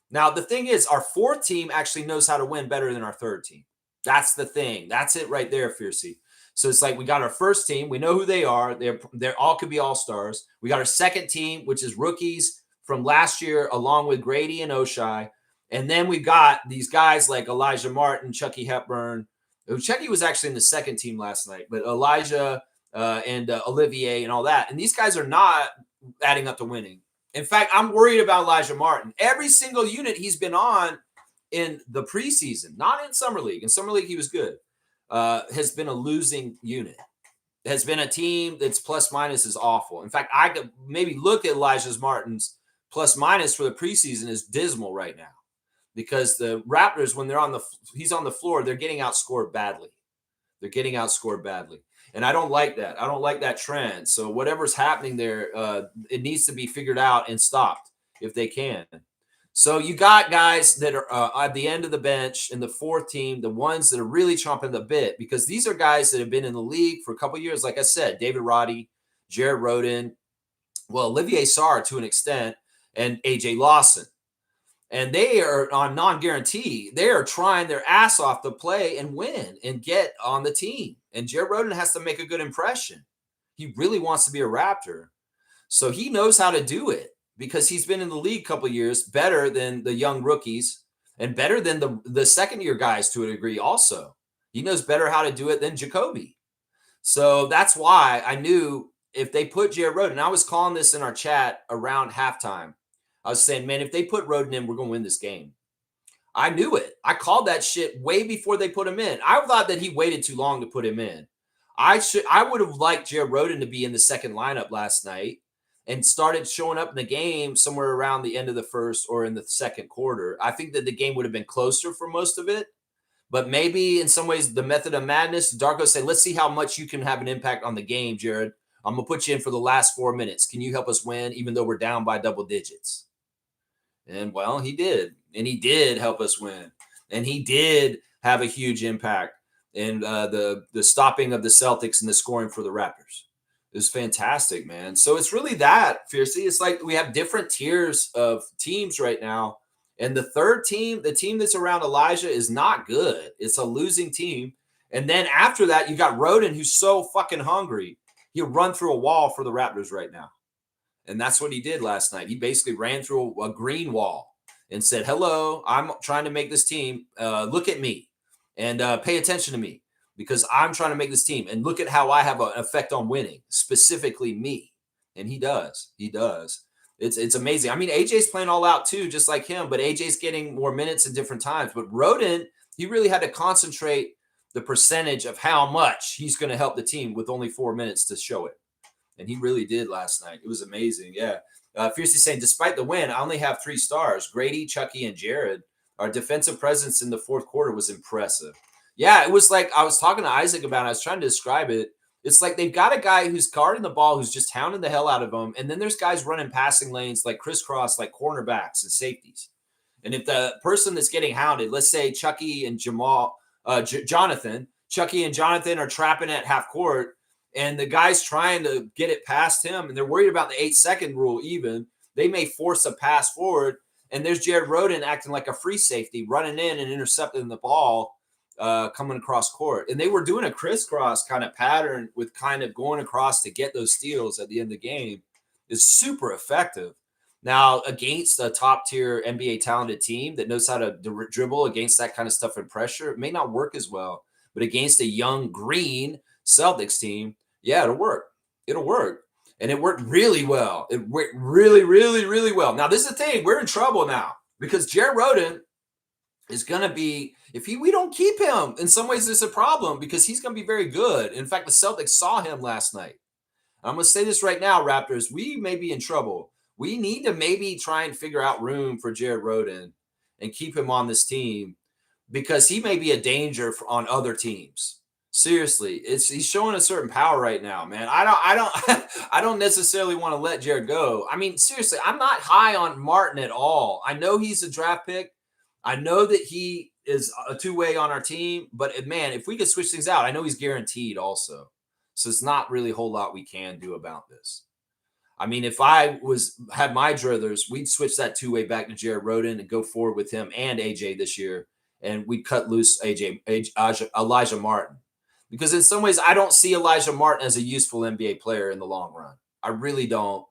Now, the thing is, our fourth team actually knows how to win better than our third team. That's the thing. That's it right there, Fiercey. So it's like we got our first team. We know who they are. They're all could be all-stars. We got our second team, which is rookies from last year, along with Grady and Oshai. And then we got these guys like Elijah Martin, Chucky Hepburn. Chucky was actually in the second team last night, but Elijah and Olivier and all that. And these guys are not adding up to winning. In fact, I'm worried about Elijah Martin. Every single unit he's been on in the preseason, not in Summer League. In Summer League, he was good. Has been a losing unit. Has been a team that's plus minus is awful. In fact, I could maybe look at Elijah Martin's plus minus for the preseason is dismal right now because the Raptors, when he's on the floor, they're getting outscored badly. They're getting outscored badly. And I don't like that. I don't like that trend. So whatever's happening there, it needs to be figured out and stopped if they can. So you got guys that are at the end of the bench in the fourth team, the ones that are really chomping the bit, because these are guys that have been in the league for a couple of years. Like I said, David Roddy, Jared Roden, well, Olivier Sarr to an extent, and AJ Lawson. And they are on non-guarantee. They are trying their ass off to play and win and get on the team. And Jared Roden has to make a good impression. He really wants to be a Raptor. So he knows how to do it because he's been in the league a couple of years, better than the young rookies and better than the second-year guys to a degree also. He knows better how to do it than Jacoby. So that's why I knew if they put Jared Roden, and I was calling this in our chat around halftime, I was saying, man, if they put Roden in, we're going to win this game. I knew it. I called that shit way before they put him in. I thought that he waited too long to put him in. I would have liked Jared Roden to be in the second lineup last night and started showing up in the game somewhere around the end of the first or in the second quarter. I think that the game would have been closer for most of it. But maybe in some ways, the method of madness, Darko said, let's see how much you can have an impact on the game, Jared. I'm going to put you in for the last 4 minutes. Can you help us win, even though we're down by double digits? And well, he did. And he did help us win. And he did have a huge impact in the stopping of the Celtics and the scoring for the Raptors. It was fantastic, man. So it's really that, Fiercely. It's like we have different tiers of teams right now. And the third team, the team that's around Elijah, is not good. It's a losing team. And then after that, you got Roden, who's so fucking hungry. He'll run through a wall for the Raptors right now. And that's what he did last night. He basically ran through a green wall and said, hello, I'm trying to make this team. Look at me and pay attention to me because I'm trying to make this team. And look at how I have an effect on winning, specifically me. And he does. He does. It's amazing. I mean, AJ's playing all out too, just like him, but AJ's getting more minutes at different times. But Roden, he really had to concentrate the percentage of how much he's going to help the team with only 4 minutes to show it. And he really did last night. It was amazing. Yeah. Fiercely saying, despite the win, I only have 3 stars. Grady, Chucky, and Jared. Our defensive presence in the fourth quarter was impressive. Yeah, it was like I was talking to Isaac about it. I was trying to describe it. It's like they've got a guy who's guarding the ball, who's just hounding the hell out of them. And then there's guys running passing lanes like crisscross, like cornerbacks and safeties. And if the person that's getting hounded, let's say Chucky and Jonathan, Chucky and Jonathan are trapping at half court, and the guy's trying to get it past him, and they're worried about the 8-second rule even, they may force a pass forward, and there's Jared Roden acting like a free safety, running in and intercepting the ball coming across court. And they were doing a crisscross kind of pattern with kind of going across to get those steals at the end of the game. Is super effective. Now, against a top-tier NBA talented team that knows how to dribble against that kind of stuff and pressure, it may not work as well. But against a young green Celtics team, yeah, it'll work. It'll work. And it worked really well. It worked really, really, really well. Now, this is the thing. We're in trouble now because Jared Roden is going to be, if we don't keep him, in some ways it's a problem because he's going to be very good. In fact, the Celtics saw him last night. I'm going to say this right now, Raptors, we may be in trouble. We need to maybe try and figure out room for Jared Roden and keep him on this team because he may be a danger on other teams. Seriously, he's showing a certain power right now, man. I don't necessarily want to let Jared go. I mean, seriously, I'm not high on Martin at all. I know he's a draft pick. I know that he is a two-way on our team, but man, if we could switch things out, I know he's guaranteed also. So it's not really a whole lot we can do about this. I mean, if I had my druthers, we'd switch that two-way back to Jared Roden and go forward with him and AJ this year, and we'd cut loose Elijah Martin. Because in some ways, I don't see Elijah Martin as a useful NBA player in the long run. I really don't.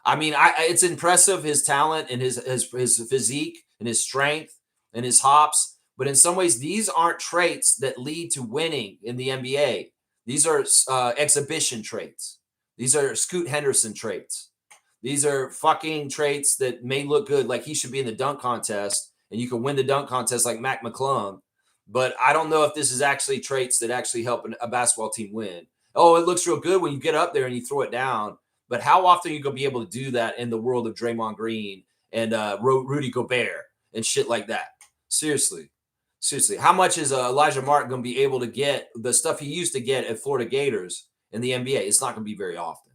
I mean, it's impressive, his talent and his physique and his strength and his hops. But in some ways, these aren't traits that lead to winning in the NBA. These are exhibition traits. These are Scoot Henderson traits. These are fucking traits that may look good, like he should be in the dunk contest, and you can win the dunk contest like Mac McClung. But I don't know if this is actually traits that actually help a basketball team win. Oh, it looks real good when you get up there and you throw it down. But how often are you going to be able to do that in the world of Draymond Green and Rudy Gobert and shit like that? Seriously. How much is Elijah Martin going to be able to get the stuff he used to get at Florida Gators in the NBA? It's not going to be very often.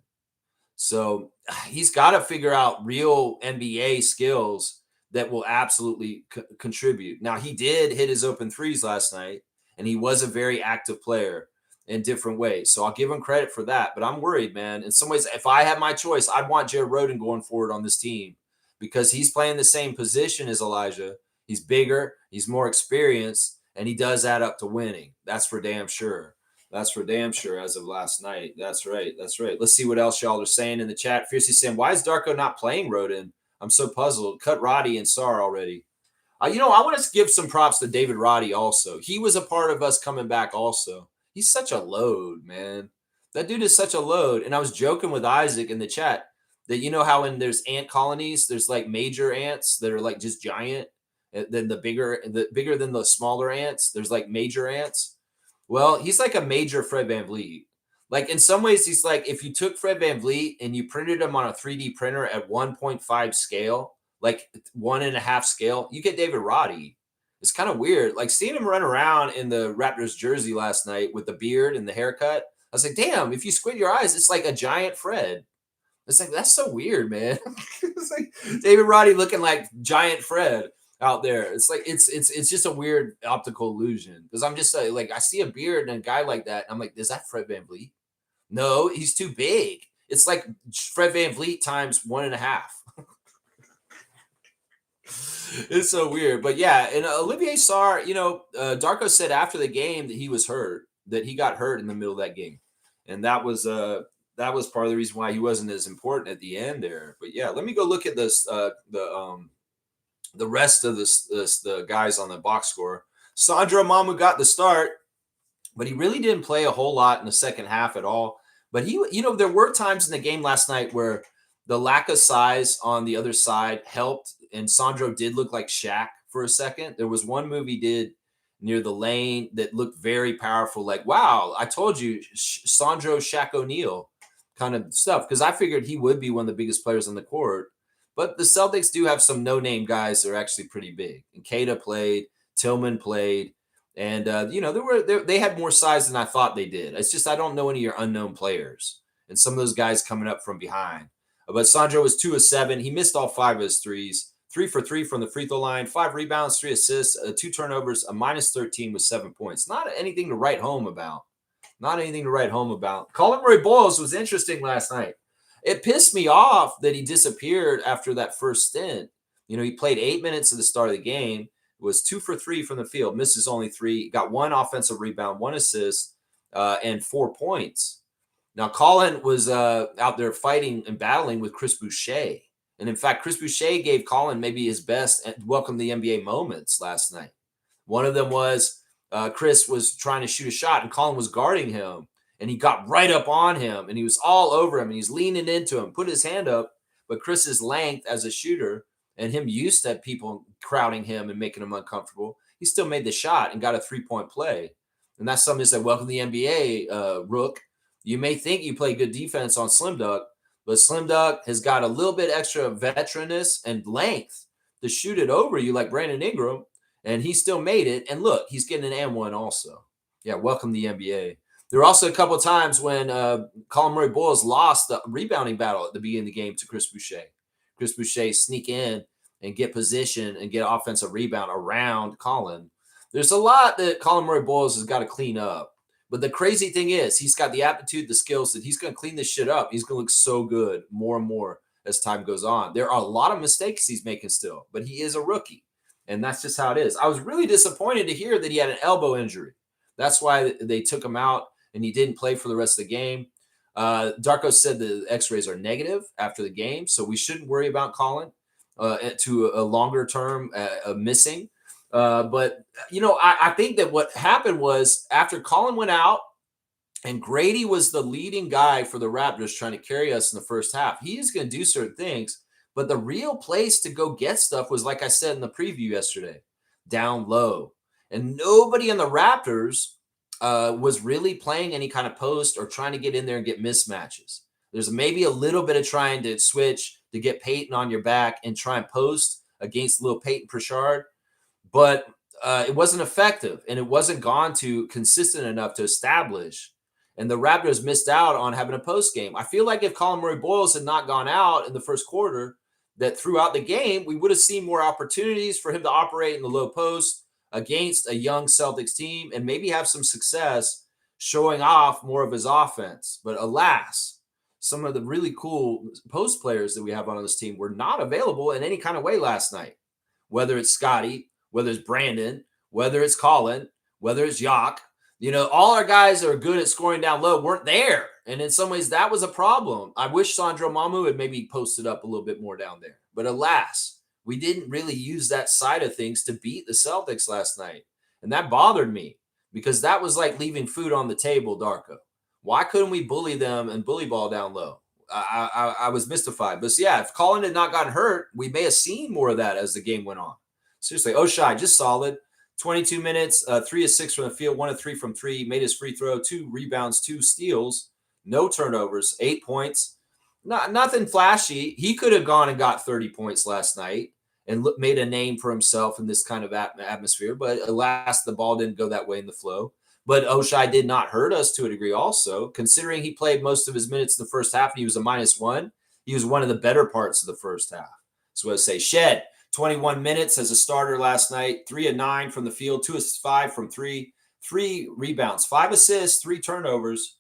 So he's got to figure out real NBA skills that will absolutely contribute. Now, he did hit his open threes last night, and he was a very active player in different ways. So I'll give him credit for that. But I'm worried, man. In some ways, if I had my choice, I'd want Jared Roden going forward on this team because he's playing the same position as Elijah. He's bigger, he's more experienced, and he does add up to winning. That's for damn sure. That's for damn sure as of last night. That's right. Let's see what else y'all are saying in the chat. Fiercely saying, why is Darko not playing Roden? I'm so puzzled. Cut Roddy and Sar already. I want to give some props to David Roddy also. He was a part of us coming back also. He's such a load, man. That dude is such a load. And I was joking with Isaac in the chat that you know how when there's ant colonies, there's like major ants that are like just giant. Then the bigger than the smaller ants, there's like major ants. Well, he's like a major Fred VanVleet. Like in some ways, he's like if you took Fred VanVleet and you printed him on a 3D printer at 1.5 scale, like 1.5 scale, you get David Roddy. It's kind of weird. Like seeing him run around in the Raptors jersey last night with the beard and the haircut. I was like, damn, if you squint your eyes, it's like a giant Fred. It's like, that's so weird, man. It's like David Roddy looking like giant Fred out there. It's like it's just a weird optical illusion. Because I'm just like I see a beard and a guy like that. And I'm like, is that Fred VanVleet? No, he's too big. It's like Fred VanVleet times 1.5. It's so weird. But yeah, and Olivier Sarr, Darko said after the game that he was hurt, that he got hurt in the middle of that game. And that was part of the reason why he wasn't as important at the end there. But yeah, let me go look at this the rest of the guys on the box score. Sandro Mamu got the start, but he really didn't play a whole lot in the second half at all. But there were times in the game last night where the lack of size on the other side helped, and Sandro did look like Shaq for a second. There was one move he did near the lane that looked very powerful, like, wow, I told you, Sandro Shaq O'Neal kind of stuff, because I figured he would be one of the biggest players on the court. But the Celtics do have some no-name guys that are actually pretty big. And Keita played, Tillman played, and they had more size than I thought they did. It's just I don't know any of your unknown players, and some of those guys coming up from behind. But Sandro was 2 of 7. He missed all 5 of his threes. 3 for 3 from the free throw line, 5 rebounds, 3 assists, 2 turnovers, a minus 13 with 7 points. Not anything to write home about. Not anything to write home about. Colin Murray-Boyles was interesting last night. It pissed me off that he disappeared after that first stint. He played 8 minutes at the start of the game. It was 2 for 3 from the field, misses only 3, got 1 offensive rebound, 1 assist, and 4 points. Now, Colin was out there fighting and battling with Chris Boucher. And in fact, Chris Boucher gave Colin maybe his best welcome to the NBA moments last night. One of them was Chris was trying to shoot a shot and Colin was guarding him. And he got right up on him and he was all over him and he's leaning into him, put his hand up. But Chris's length as a shooter and him used to people crowding him and making him uncomfortable, he still made the shot and got a 3-point play. And that's something that said, welcome to the NBA, Rook. You may think you play good defense on Slim Duck, but Slim Duck has got a little bit extra veteranness and length to shoot it over you like Brandon Ingram, and he still made it. And look, he's getting an M1 also. Yeah, welcome to the NBA. There were also a couple of times when Colin Murray-Boyles lost the rebounding battle at the beginning of the game to Chris Boucher. Chris Boucher sneak in and get position and get offensive rebound around Colin. There's a lot that Colin Murray-Boyles has got to clean up. But the crazy thing is he's got the aptitude, the skills that he's going to clean this shit up. He's going to look so good more and more as time goes on. There are a lot of mistakes he's making still, but he is a rookie. And that's just how it is. I was really disappointed to hear that he had an elbow injury. That's why they took him out and he didn't play for the rest of the game. Darko said the x-rays are negative after the game, so we shouldn't worry about Colin to a longer term missing. But I think that what happened was after Colin went out and Grady was the leading guy for the Raptors trying to carry us in the first half, he's going to do certain things. But the real place to go get stuff was, like I said in the preview yesterday, down low. And nobody in the Raptors was really playing any kind of post or trying to get in there and get mismatches. There's maybe a little bit of trying to switch to get Peyton on your back and try and post against little Peyton Pritchard. But it wasn't effective, and it wasn't gone to consistent enough to establish. And the Raptors missed out on having a post game. I feel like if Colin Murray-Boyles had not gone out in the first quarter, that throughout the game, we would have seen more opportunities for him to operate in the low post against a young Celtics team and maybe have some success showing off more of his offense. But alas, some of the really cool post players that we have on this team were not available in any kind of way last night, whether it's Scotty, whether it's Brandon, whether it's Colin, whether it's Yak. All our guys that are good at scoring down low weren't there. And in some ways, that was a problem. I wish Sandro Mamu had maybe posted up a little bit more down there. But alas, we didn't really use that side of things to beat the Celtics last night. And that bothered me because that was like leaving food on the table, Darko. Why couldn't we bully them and bully ball down low? I was mystified. But yeah, if Colin had not gotten hurt, we may have seen more of that as the game went on. Seriously, Oshai, just solid. 22 minutes, 3 of 6 from the field, 1 of 3 from 3, made his free throw, 2 rebounds, 2 steals, no turnovers, 8 points. Nothing flashy. He could have gone and got 30 points last night and made a name for himself in this kind of atmosphere. But alas, the ball didn't go that way in the flow. But Oshai did not hurt us to a degree also, considering he played most of his minutes in the first half and he was a -1. He was one of the better parts of the first half. So I say Shed, 21 minutes as a starter last night, 3 of 9 from the field, 2 of 5 from 3, 3 rebounds, 5 assists, 3 turnovers,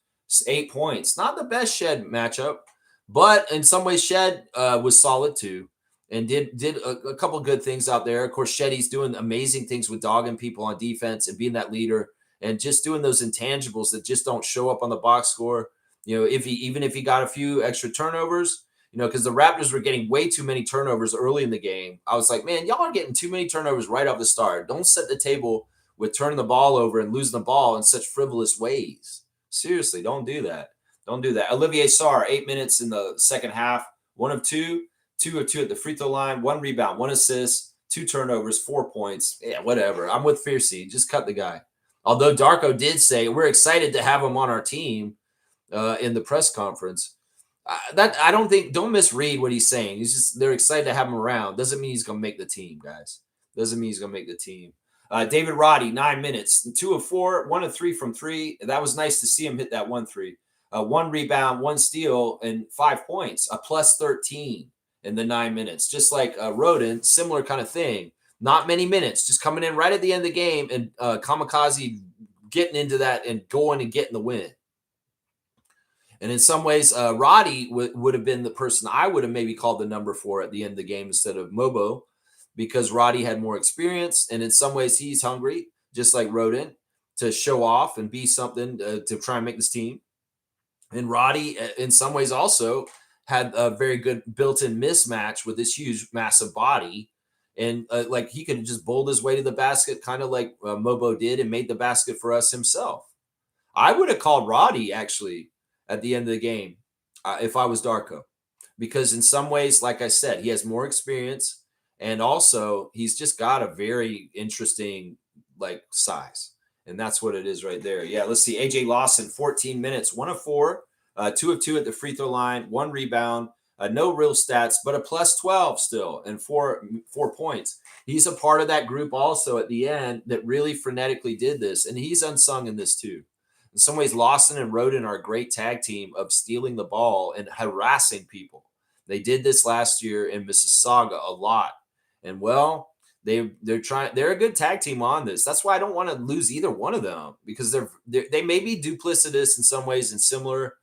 8 points. Not the best Shed matchup, but in some ways Shed was solid too and did a couple good things out there. Of course, Shetty's doing amazing things with dogging people on defense and being that leader and just doing those intangibles that just don't show up on the box score. Even if he got a few extra turnovers, because the Raptors were getting way too many turnovers early in the game. I was like, man, y'all are getting too many turnovers right off the start. Don't set the table with turning the ball over and losing the ball in such frivolous ways. Seriously, don't do that. Don't do that. Olivier Sarr, 8 minutes in the second half, 1 of 2, 2 of 2 at the free throw line, 1 rebound, 1 assist, 2 turnovers, 4 points. Yeah, whatever. I'm with Fiercey. Just cut the guy. Although Darko did say we're excited to have him on our team in the press conference. Don't misread what he's saying. He's just they're excited to have him around. Doesn't mean he's gonna make the team, guys. Doesn't mean he's gonna make the team. David Roddy, 9 minutes, 2 of 4, 1 of 3 from 3. That was nice to see him hit that 1-3. 1 rebound, 1 steal, and 5 points. A plus 13 in the 9 minutes. Just like Rodin, similar kind of thing. Not many minutes, just coming in right at the end of the game and Kamikaze getting into that and going and getting the win. And in some ways, Roddy would have been the person I would have maybe called the number 4 at the end of the game instead of Mobo, because Roddy had more experience. And in some ways, he's hungry, just like Rodin, to show off and be something to try and make this team. And Roddy, in some ways, also had a very good built-in mismatch with this huge, massive body. And like he could have just bowled his way to the basket, kind of like Mobo did, and made the basket for us himself. I would have called Roddy, actually, at the end of the game if I was Darko, because in some ways, like I said, he has more experience, and also he's just got a very interesting size, and that's what it is right there. Yeah, let's see. AJ Lawson, 14 minutes, 1 of 4, 2 of 2 at the free throw line, 1 rebound, no real stats, but a plus 12 still, and 4 points. He's a part of that group also at the end that really frenetically did this, and he's unsung in this too. In some ways, Lawson and Rodin are a great tag team of stealing the ball and harassing people. They did this last year in Mississauga a lot. And well, they're a good tag team on this. That's why I don't want to lose either one of them, because they may be duplicitous in some ways and similar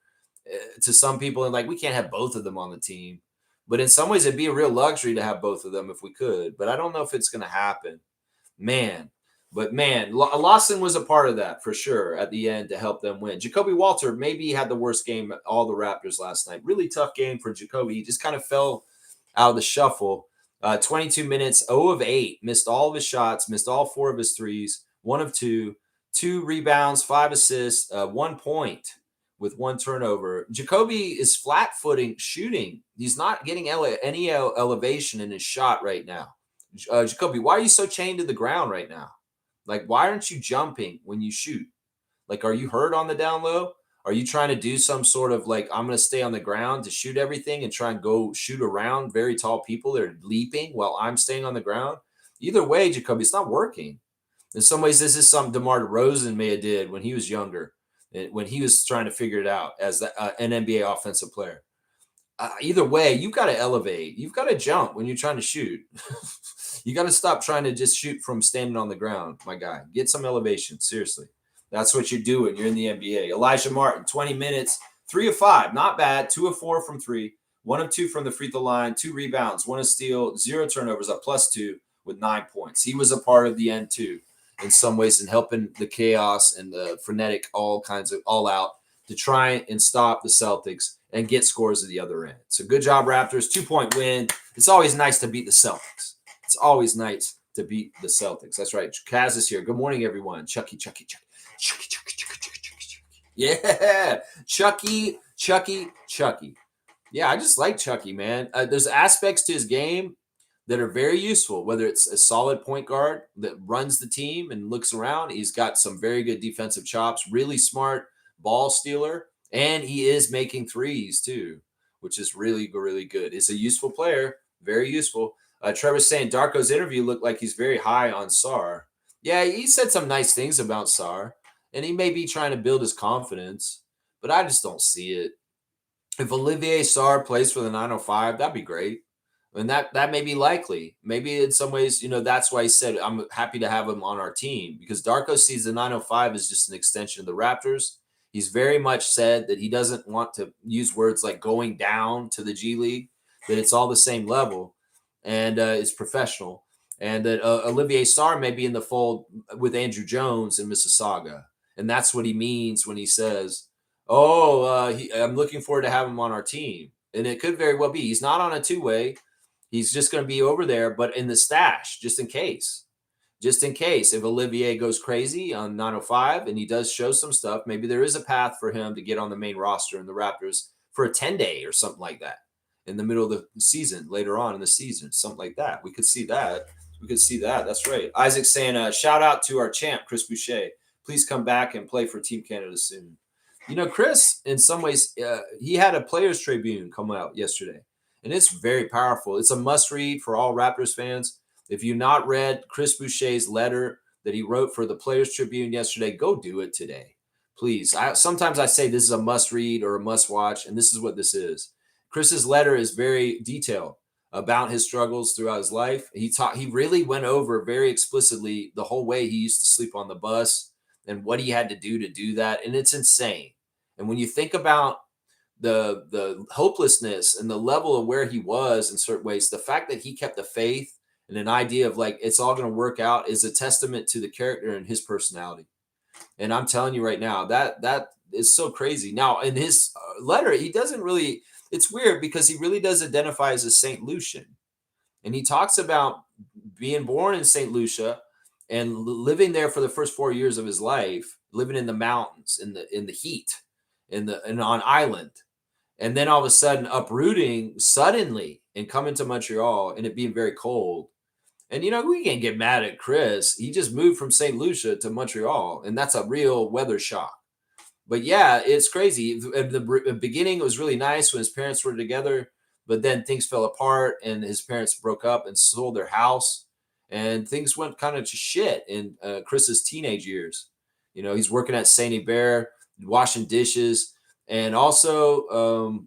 to some people, and we can't have both of them on the team. But in some ways, it'd be a real luxury to have both of them if we could. But I don't know if it's going to happen. But Lawson was a part of that for sure at the end to help them win. Jacoby Walter maybe had the worst game at all the Raptors last night. Really tough game for Jacoby. He just kind of fell out of the shuffle. 22 minutes, 0 of 8, missed all of his shots, missed all 4 of his threes, 1 of 2, 2 rebounds, 5 assists, 1 point with 1 turnover. Jacoby is flat-footing shooting. He's not getting any elevation in his shot right now. Jacoby, why are you so chained to the ground right now? Why aren't you jumping when you shoot? Are you hurt on the down low? Are you trying to do some sort of I'm going to stay on the ground to shoot everything and try and go shoot around very tall people that are leaping while I'm staying on the ground? Either way, Jacoby, it's not working. In some ways, this is something DeMar DeRozan may have did when he was younger, when he was trying to figure it out as an NBA offensive player. Either way, you've got to elevate. You've got to jump when you're trying to shoot. You got to stop trying to just shoot from standing on the ground, my guy. Get some elevation, seriously. That's what you're doing. You're in the NBA. Elijah Martin, 20 minutes, 3 of 5. Not bad. 2 of 4 from 3. 1 of 2 from the free throw line. 2 rebounds. 1 a steal. 0 turnovers. A plus 2 with 9 points. He was a part of the end, too, in some ways, in helping the chaos and the frenetic all out to try and stop the Celtics and get scores at the other end. So good job, Raptors. 2-point win. It's always nice to beat the Celtics. It's always nice to beat the Celtics. That's right. Kaz is here. Good morning, everyone. Chucky. Yeah. Chucky. Yeah, I just like Chucky, man. There's aspects to his game that are very useful, whether it's a solid point guard that runs the team and looks around. He's got some very good defensive chops, really smart ball stealer, and he is making threes too, which is really, really good. He's a useful player, very useful. Trevor's saying Darko's interview looked like he's very high on Sarr. Yeah, he said some nice things about Sarr, and he may be trying to build his confidence, but I just don't see it. If Olivier Sarr plays for the 905, that'd be great. And that may be likely. Maybe in some ways, that's why he said, I'm happy to have him on our team, because Darko sees the 905 as just an extension of the Raptors. He's very much said that he doesn't want to use words like going down to the G League, that it's all the same level and it's professional. And that Olivier Sarr may be in the fold with Andrew Jones in Mississauga. And that's what he means when he says, I'm looking forward to having him on our team. And it could very well be. He's not on a two-way. He's just going to be over there, but in the stash, just in case. Just in case if Olivier goes crazy on 905 and he does show some stuff, maybe there is a path for him to get on the main roster in the Raptors for a 10-day or something like that in the middle of the season, later on in the season, something like that. We could see that. That's right. Isaac's saying, shout out to our champ, Chris Boucher. Please come back and play for Team Canada soon. Chris, in some ways, he had a Players Tribune come out yesterday, and it's very powerful. It's a must read for all Raptors fans. If you've not read Chris Boucher's letter that he wrote for the Players Tribune yesterday, go do it today, please. Sometimes I say this is a must read or a must watch, and this is what this is. Chris's letter is very detailed about his struggles throughout his life. He really went over very explicitly the whole way he used to sleep on the bus and what he had to do that, and it's insane. And when you think about the hopelessness and the level of where he was in certain ways, the fact that he kept the faith and an idea of like it's all going to work out is a testament to the character and his personality. And I'm telling you right now, that is so crazy. Now, in his letter, he doesn't really, it's weird because he really does identify as a St. Lucian. And he talks about being born in St. Lucia and living there for the first 4 years of his life, living in the mountains, in the heat, and on island. And then all of a sudden uprooting suddenly and coming to Montreal and it being very cold. And, we can't get mad at Chris. He just moved from St. Lucia to Montreal, and that's a real weather shock. But, yeah, it's crazy. At the beginning, it was really nice when his parents were together, but then things fell apart, and his parents broke up and sold their house, and things went kind of to shit in Chris's teenage years. He's working at St. Hubert, washing dishes, and also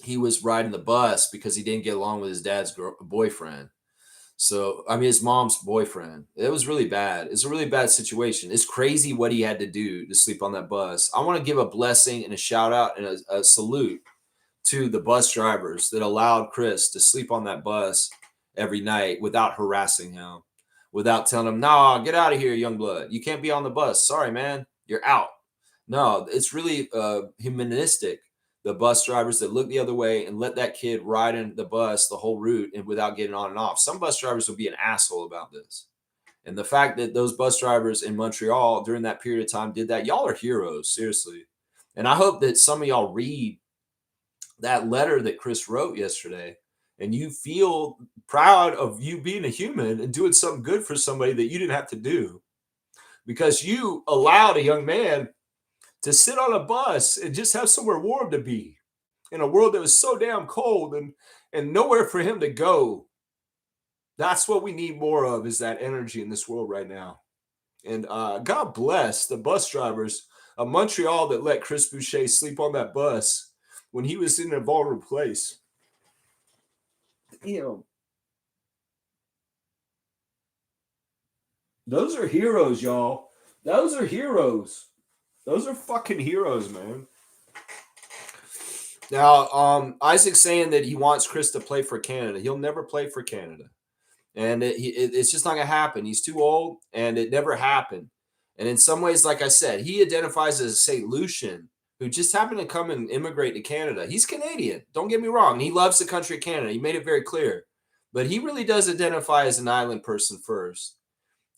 he was riding the bus because he didn't get along with his dad's boyfriend. So, his mom's boyfriend. It was really bad. It's a really bad situation. It's crazy what he had to do to sleep on that bus. I want to give a blessing and a shout out and a salute to the bus drivers that allowed Chris to sleep on that bus every night without harassing him, without telling him, "No, get out of here, young blood. You can't be on the bus. Sorry, man. You're out." No, it's really humanistic. The bus drivers that look the other way and let that kid ride in the bus the whole route and without getting on and off. Some bus drivers will be an asshole about this. And the fact that those bus drivers in Montreal during that period of time did that, y'all are heroes, seriously. And I hope that some of y'all read that letter that Chris wrote yesterday and you feel proud of you being a human and doing something good for somebody that you didn't have to do, because you allowed a young man to sit on a bus and just have somewhere warm to be in a world that was so damn cold and nowhere for him to go. That's what we need more of, is that energy in this world right now. And God bless the bus drivers of Montreal that let Chris Boucher sleep on that bus when he was in a vulnerable place. Those are heroes, y'all. Those are heroes. Those are fucking heroes, man. Now, Isaac's saying that he wants Chris to play for Canada. He'll never play for Canada. And it's just not going to happen. He's too old, and it never happened. And in some ways, like I said, he identifies as a St. Lucian who just happened to come and immigrate to Canada. He's Canadian. Don't get me wrong. And he loves the country of Canada. He made it very clear. But he really does identify as an island person first.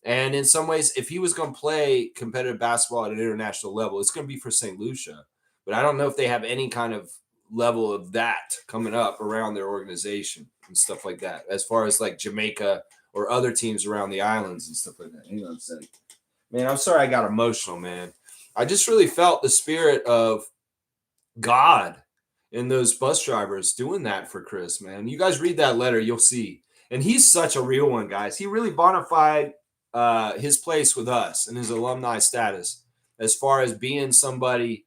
And in some ways, if he was going to play competitive basketball at an international level, it's going to be for St. Lucia. But I don't know if they have any kind of level of that coming up around their organization and stuff like that, as far as like Jamaica or other teams around the islands and stuff like that. You know what I'm saying? Man, I'm sorry I got emotional, man. I just really felt the spirit of God and those bus drivers doing that for Chris, man. You guys read that letter, you'll see. And he's such a real one, guys. He really bona fide his place with us and his alumni status as far as being somebody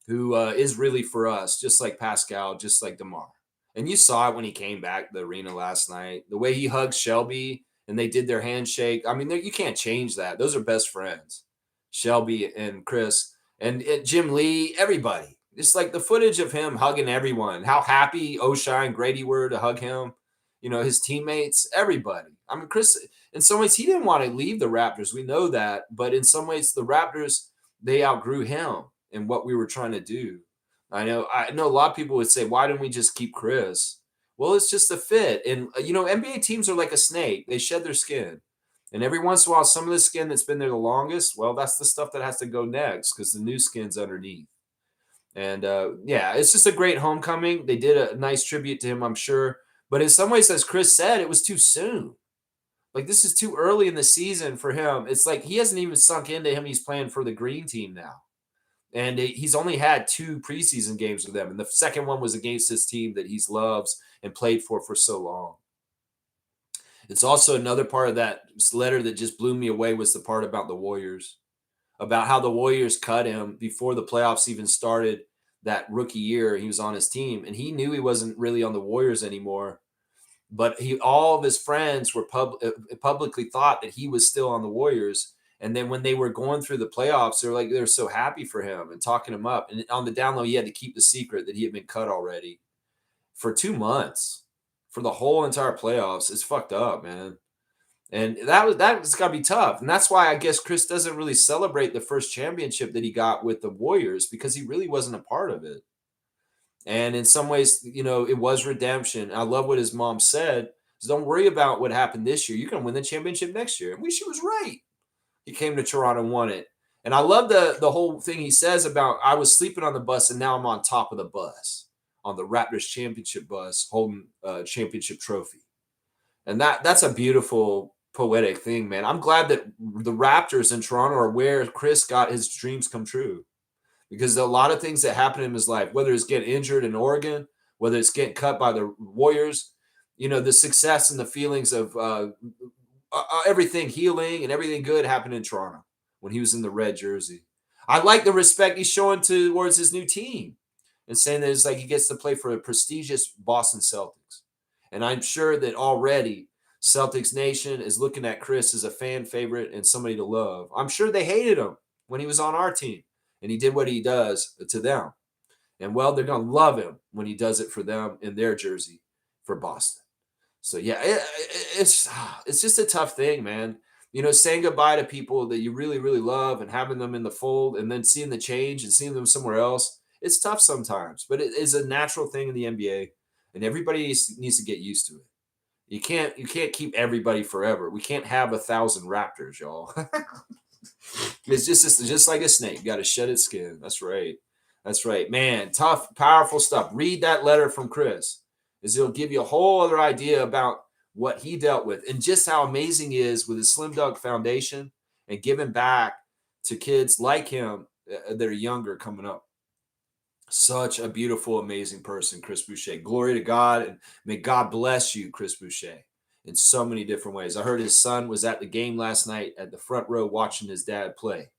who is really for us, just like Pascal, just like DeMar. And you saw it when he came back to the arena last night. The way he hugged Shelby and they did their handshake. I mean, you can't change that. Those are best friends, Shelby and Chris and Jim Lee, everybody. It's like the footage of him hugging everyone, how happy O'Shea and Grady were to hug him, his teammates, everybody. I mean, Chris, in some ways, he didn't want to leave the Raptors. We know that. But in some ways, the Raptors, they outgrew him and what we were trying to do. I know a lot of people would say, why didn't we just keep Chris? Well, it's just a fit. And, NBA teams are like a snake. They shed their skin. And every once in a while, some of the skin that's been there the longest, well, that's the stuff that has to go next because the new skin's underneath. And, it's just a great homecoming. They did a nice tribute to him, I'm sure. But in some ways, as Chris said, it was too soon. Like, this is too early in the season for him. It's like he hasn't even sunk into him. He's playing for the green team now. And he's only had 2 preseason games with them. And the second one was against this team that he loves and played for so long. It's also another part of that letter that just blew me away was the part about the Warriors, about how the Warriors cut him before the playoffs even started that rookie year. He was on his team, and he knew he wasn't really on the Warriors anymore. But all of his friends were publicly thought that he was still on the Warriors. And then when they were going through the playoffs, they're so happy for him and talking him up. And on the down low, he had to keep the secret that he had been cut already for 2 months for the whole entire playoffs. It's fucked up, man. And that's got to be tough. And that's why I guess Chris doesn't really celebrate the first championship that he got with the Warriors because he really wasn't a part of it. And in some ways, it was redemption. I love what his mom said. Don't worry about what happened this year. You're going to win the championship next year. And she was right. He came to Toronto and won it. And I love the whole thing he says about I was sleeping on the bus and now I'm on top of the bus, on the Raptors championship bus, holding a championship trophy. And that's a beautiful poetic thing, man. I'm glad that the Raptors in Toronto are where Chris got his dreams come true. Because a lot of things that happen in his life, whether it's getting injured in Oregon, whether it's getting cut by the Warriors, the success and the feelings of everything healing and everything good happened in Toronto when he was in the red jersey. I like the respect he's showing towards his new team and saying that it's like he gets to play for a prestigious Boston Celtics. And I'm sure that already Celtics Nation is looking at Chris as a fan favorite and somebody to love. I'm sure they hated him when he was on our team and he did what he does to them. And well, they're going to love him when he does it for them in their jersey for Boston. So yeah, it's just a tough thing, man. Saying goodbye to people that you really, really love and having them in the fold and then seeing the change and seeing them somewhere else. It's tough sometimes, but it is a natural thing in the NBA, and everybody needs to get used to it. You can't keep everybody forever. We can't have 1,000 Raptors, y'all. It's just like a snake. You got to shed its skin. That's right. That's right, man. Tough, powerful stuff. Read that letter from Chris. It'll give you a whole other idea about what he dealt with and just how amazing he is with his Slim Dunk Foundation and giving back to kids like him that are younger coming up. Such a beautiful, amazing person, Chris Boucher. Glory to God, and may God bless you, Chris Boucher, in so many different ways. I heard his son was at the game last night at the front row watching his dad play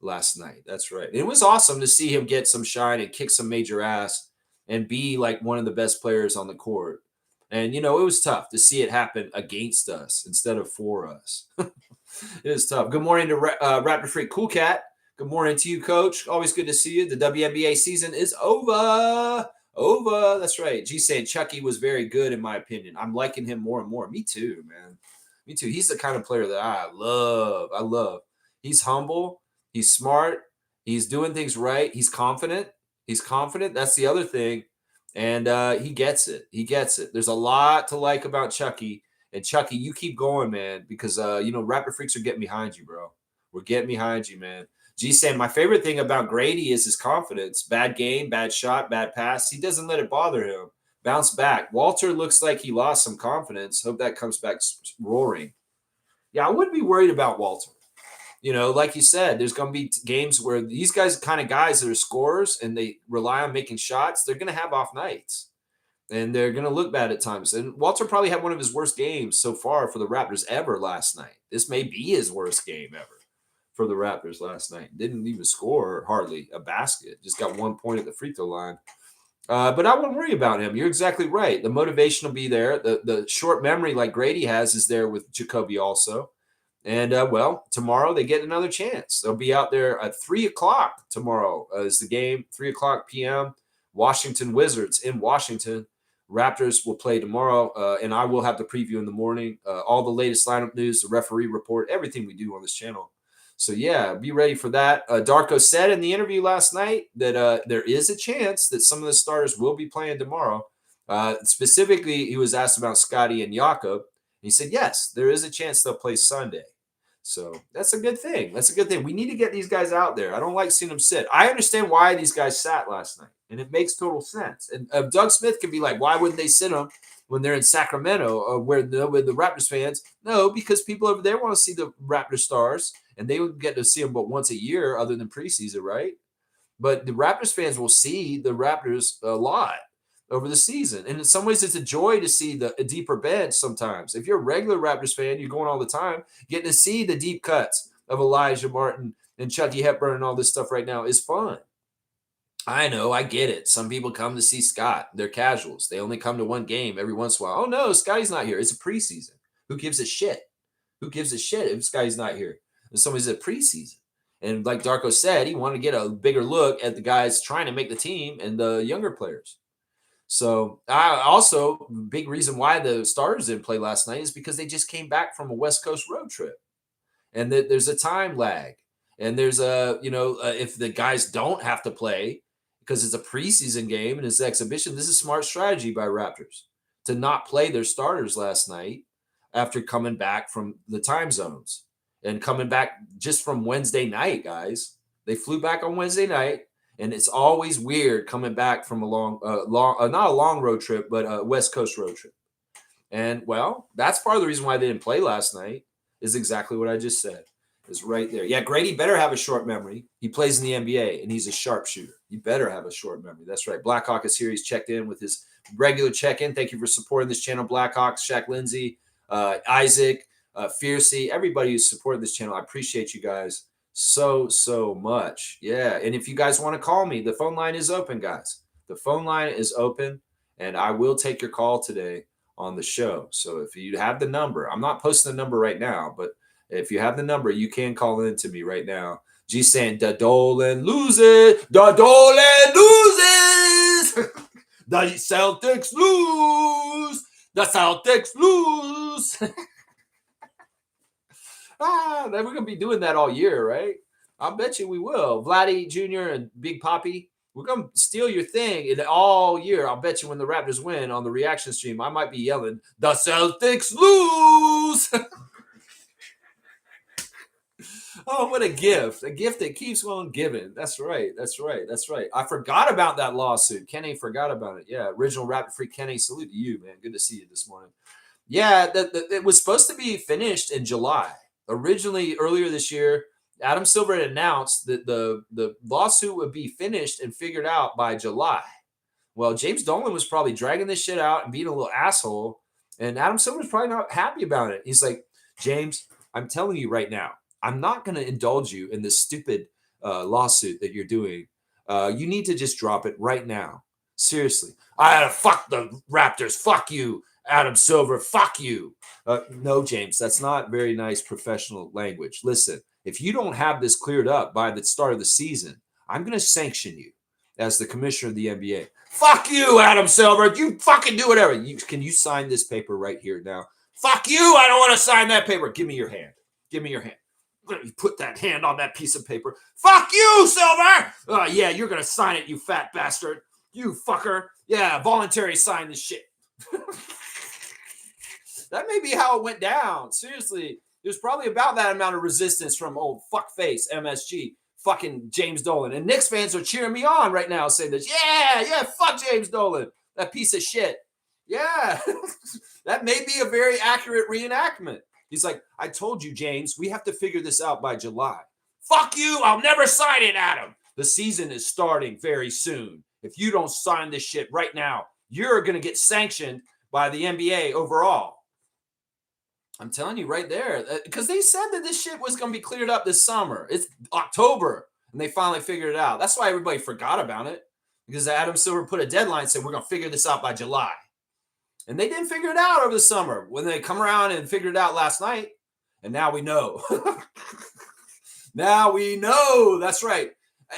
last night. That's right. And it was awesome to see him get some shine and kick some major ass and be like one of the best players on the court. And, it was tough to see it happen against us instead of for us. It is tough. Good morning to Raptor Freak Cool Cat. Good morning to you, Coach. Always good to see you. The WNBA season is over. Over. That's right. G saying Chucky was very good, in my opinion. I'm liking him more and more. Me too, man. Me too. He's the kind of player that I love. I love. He's humble. He's smart. He's doing things right. He's confident. That's the other thing. And he gets it. There's a lot to like about Chucky. And Chucky, you keep going, man, because, Raptor Freaks are getting behind you, bro. We're getting behind you, man. G saying, my favorite thing about Grady is his confidence. Bad game, bad shot, bad pass. He doesn't let it bother him. Bounce back. Walter looks like he lost some confidence. Hope that comes back roaring. Yeah, I wouldn't be worried about Walter. like you said, there's going to be games where these guys, kind of guys that are scorers and they rely on making shots, they're going to have off nights and they're going to look bad at times. And Walter probably had one of his worst games so far for the Raptors ever last night. This may be his worst game ever for the Raptors last night. Didn't even score hardly a basket. Just got 1 point at the free throw line. But I wouldn't worry about him. You're exactly right. The motivation will be there. The short memory like Grady has is there with Jacoby also. And, tomorrow they get another chance. They'll be out there at 3 o'clock tomorrow is the game, 3 o'clock p.m. Washington Wizards in Washington. Raptors will play tomorrow, and I will have the preview in the morning. All the latest lineup news, the referee report, everything we do on this channel. So, yeah, be ready for that. Darko said in the interview last night that there is a chance that some of the starters will be playing tomorrow. Specifically, he was asked about Scotty and Jakob. He said, yes, there is a chance they'll play Sunday. So that's a good thing. That's a good thing. We need to get these guys out there. I don't like seeing them sit. I understand why these guys sat last night, and it makes total sense. And Doug Smith can be like, why wouldn't they sit them when they're in Sacramento with the Raptors fans? No, because people over there want to see the Raptor stars, and they would get to see them but once a year other than preseason, right? But the Raptors fans will see the Raptors a lot over the season. And in some ways, it's a joy to see a deeper bench sometimes. If you're a regular Raptors fan, you're going all the time, getting to see the deep cuts of Elijah Martin and Chucky Hepburn and all this stuff right now is fun. I know, I get it. Some people come to see Scott. They're casuals. They only come to one game every once in a while. Oh, no, Scotty's not here. It's a preseason. Who gives a shit? Who gives a shit if Scotty's not here? And somebody's at preseason. And like Darko said, he wanted to get a bigger look at the guys trying to make the team and the younger players. So I also, big reason why the starters didn't play last night is because they just came back from a West Coast road trip, and there's a time lag, and there's if the guys don't have to play because it's a preseason game and it's an exhibition, this is smart strategy by Raptors to not play their starters last night after coming back from the time zones and coming back just from Wednesday night, guys. They flew back on Wednesday night. And it's always weird coming back from a not a long road trip, but a West Coast road trip. And, well, that's part of the reason why they didn't play last night is exactly what I just said. It's right there. Yeah, Grady better have a short memory. He plays in the NBA, and he's a sharpshooter. You better have a short memory. That's right. Blackhawk is here. He's checked in with his regular check-in. Thank you for supporting this channel, Blackhawk, Shaq Lindsay, Isaac, Fiercey, everybody who's supported this channel. I appreciate you guys so much. Yeah. And if you guys want to call me, the phone line is open, guys. The phone line is open, and I will take your call today on the show. So if you have the number, I'm not posting the number right now, but if you have the number, you can call in to me right now. G saying, the Dolan loses. The Dolan loses. The Celtics lose. The Celtics lose. Then we're going to be doing that all year, right? I'll bet you we will. Vladdy Jr. and Big Poppy, we're going to steal your thing all year. I'll bet you when the Raptors win on the reaction stream, I might be yelling, the Celtics lose. Oh, what a gift that keeps on giving. That's right. I forgot about that lawsuit. Kenny forgot about it. Yeah, original Raptor Freak Kenny, salute to you, man. Good to see you this morning. Yeah, it was supposed to be finished in July. Originally, earlier this year, Adam Silver had announced that the lawsuit would be finished and figured out by July. Well, James Dolan was probably dragging this shit out and being a little asshole, and Adam Silver's probably not happy about it. He's like, James, I'm telling you right now, I'm not going to indulge you in this stupid lawsuit that you're doing. You need to just drop it right now. Seriously. Fuck the Raptors. Fuck you, Adam Silver. Fuck you. No, James, that's not very nice professional language. Listen, if you don't have this cleared up by the start of the season, I'm going to sanction you as the commissioner of the NBA. Fuck you, Adam Silver. You fucking do whatever. Can you sign this paper right here now? Fuck you. I don't want to sign that paper. Give me your hand. Give me your hand. You put that hand on that piece of paper. Fuck you, Silver. Yeah, you're going to sign it, you fat bastard. You fucker. Yeah, voluntary sign this shit. That may be how it went down. Seriously, there's probably about that amount of resistance from old fuckface MSG, fucking James Dolan. And Knicks fans are cheering me on right now, saying this. Yeah, fuck James Dolan, that piece of shit. Yeah, that may be a very accurate reenactment. He's like, I told you, James, we have to figure this out by July. Fuck you. I'll never sign it, Adam. The season is starting very soon. If you don't sign this shit right now, you're going to get sanctioned by the NBA overall. I'm telling you right there, because they said that this shit was going to be cleared up this summer. It's October, and they finally figured it out. That's why everybody forgot about it, because Adam Silver put a deadline, said we're going to figure this out by July. And they didn't figure it out over the summer when they come around and figured it out last night. And now we know. Now we know. That's right.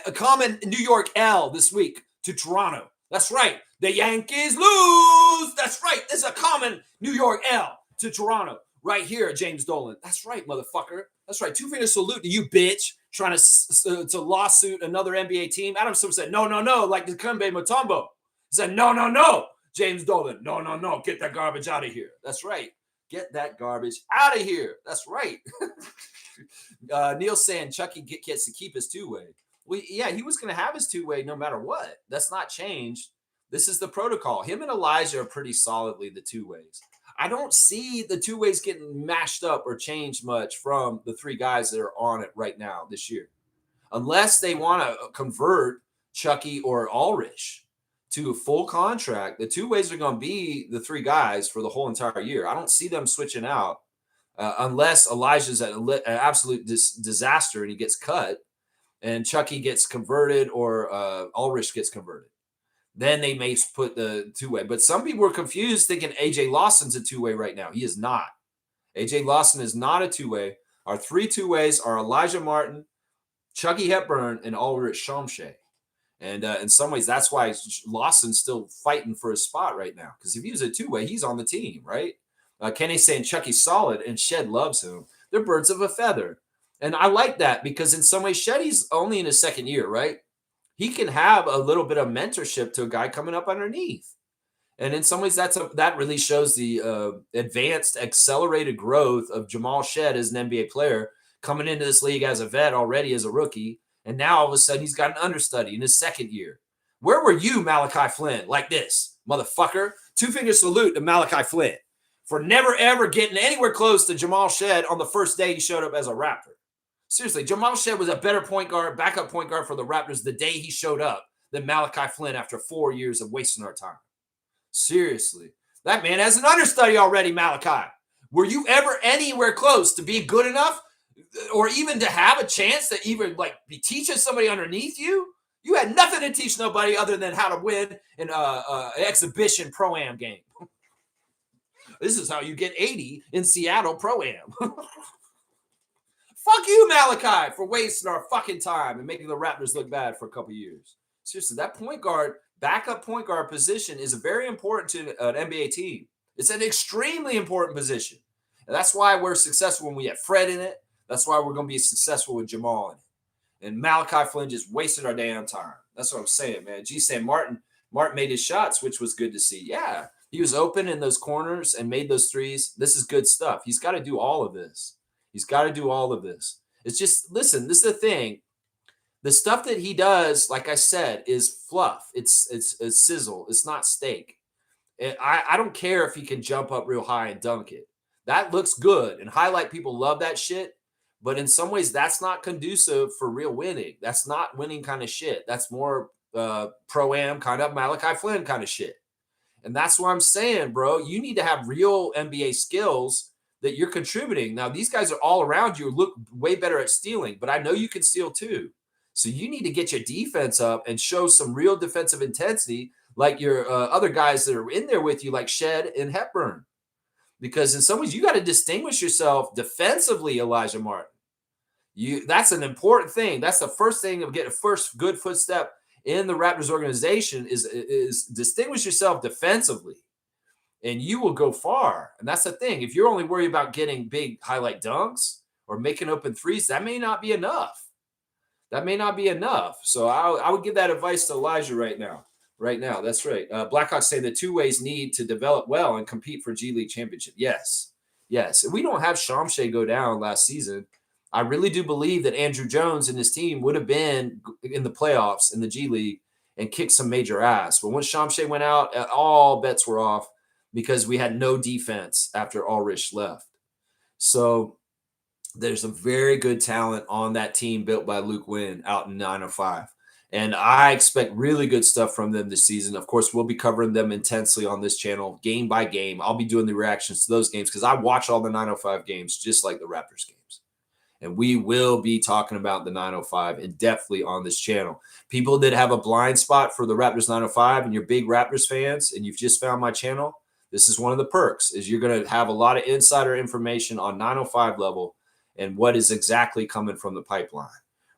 A common New York L this week to Toronto. That's right. The Yankees lose. That's right. It's a common New York L to Toronto. Right here, James Dolan. That's right, motherfucker. That's right. Two-finger salute to you, bitch, trying to lawsuit another NBA team. Adam Silver said, no, like the Dikembe Mutombo. He said, no, James Dolan. No, get that garbage out of here. That's right. Get that garbage out of here. That's right. Neil saying Chucky gets to keep his two-way. Well, yeah, he was going to have his two-way no matter what. That's not changed. This is the protocol. Him and Elijah are pretty solidly the two-ways. I don't see the two ways getting mashed up or changed much from the three guys that are on it right now this year, unless they want to convert Chucky or Ulrich to a full contract. The two ways are going to be the three guys for the whole entire year. I don't see them switching out unless Elijah's an absolute disaster and he gets cut and Chucky gets converted or Ulrich gets converted. Then they may put the two-way. But some people are confused thinking A.J. Lawson's a two-way right now. He is not. A.J. Lawson is not a two-way. Our three two-ways are Elijah Martin, Chucky Hepburn, and Ulrich Shamshay. And in some ways, that's why Lawson's still fighting for his spot right now. Because if he was a two-way, he's on the team, right? Kenny's saying Chucky's solid, and Shed loves him. They're birds of a feather. And I like that because in some ways, Sheddy's only in his second year, right? He can have a little bit of mentorship to a guy coming up underneath. And in some ways, that really shows the advanced, accelerated growth of Jamal Shed as an NBA player coming into this league as a vet already as a rookie. And now all of a sudden, he's got an understudy in his second year. Where were you, Malachi Flynn? Like this, motherfucker. Two-finger salute to Malachi Flynn for never, ever getting anywhere close to Jamal Shed on the first day he showed up as a Raptor. Seriously, Jamal Shed was a better point guard, backup point guard for the Raptors the day he showed up than Malachi Flynn after 4 years of wasting our time. Seriously. That man has an understudy already, Malachi. Were you ever anywhere close to being good enough or even to have a chance to even be teaching somebody underneath you? You had nothing to teach nobody other than how to win an exhibition Pro-Am game. This is how you get 80 in Seattle Pro-Am. Fuck you, Malachi, for wasting our fucking time and making the Raptors look bad for a couple years. Seriously, that point guard, backup point guard position is very important to an NBA team. It's an extremely important position. And that's why we're successful when we have Fred in it. That's why we're going to be successful with Jamal in it. And Malachi Flynn just wasted our damn time. That's what I'm saying, man. G saying Martin made his shots, which was good to see. Yeah, he was open in those corners and made those threes. This is good stuff. He's got to do all of this. He's got to do all of this. It's just, listen, this is the thing. The stuff that he does, like I said, is fluff. It's sizzle. It's not steak. I don't care if he can jump up real high and dunk it. That looks good. And highlight people love that shit. But in some ways, that's not conducive for real winning. That's not winning kind of shit. That's more Pro-Am kind of Malachi Flynn kind of shit. And that's what I'm saying, bro. You need to have real NBA skills that you're contributing. Now, these guys are all around you, look way better at stealing, but I know you can steal too. So you need to get your defense up and show some real defensive intensity like your other guys that are in there with you, like Shed and Hepburn. Because in some ways, you got to distinguish yourself defensively, Elijah Martin. That's an important thing. That's the first thing of getting a first good footstep in the Raptors organization is distinguish yourself defensively. And you will go far. And that's the thing. If you're only worried about getting big highlight dunks or making open threes, that may not be enough. That may not be enough. So I would give that advice to Elijah right now. Right now, that's right. Blackhawks say the two ways need to develop well and compete for G League championship. Yes. If we don't have Shamshay go down last season, I really do believe that Andrew Jones and his team would have been in the playoffs in the G League and kicked some major ass. But once Shamshay went out, all bets were off, because we had no defense after Ulrich left. So there's a very good talent on that team built by Luke Wynn out in 905. And I expect really good stuff from them this season. Of course, we'll be covering them intensely on this channel, game by game. I'll be doing the reactions to those games because I watch all the 905 games just like the Raptors games. And we will be talking about the 905 and definitely on this channel. People that have a blind spot for the Raptors 905 and you're big Raptors fans and you've just found my channel, this is one of the perks is you're going to have a lot of insider information on 905 level and what is exactly coming from the pipeline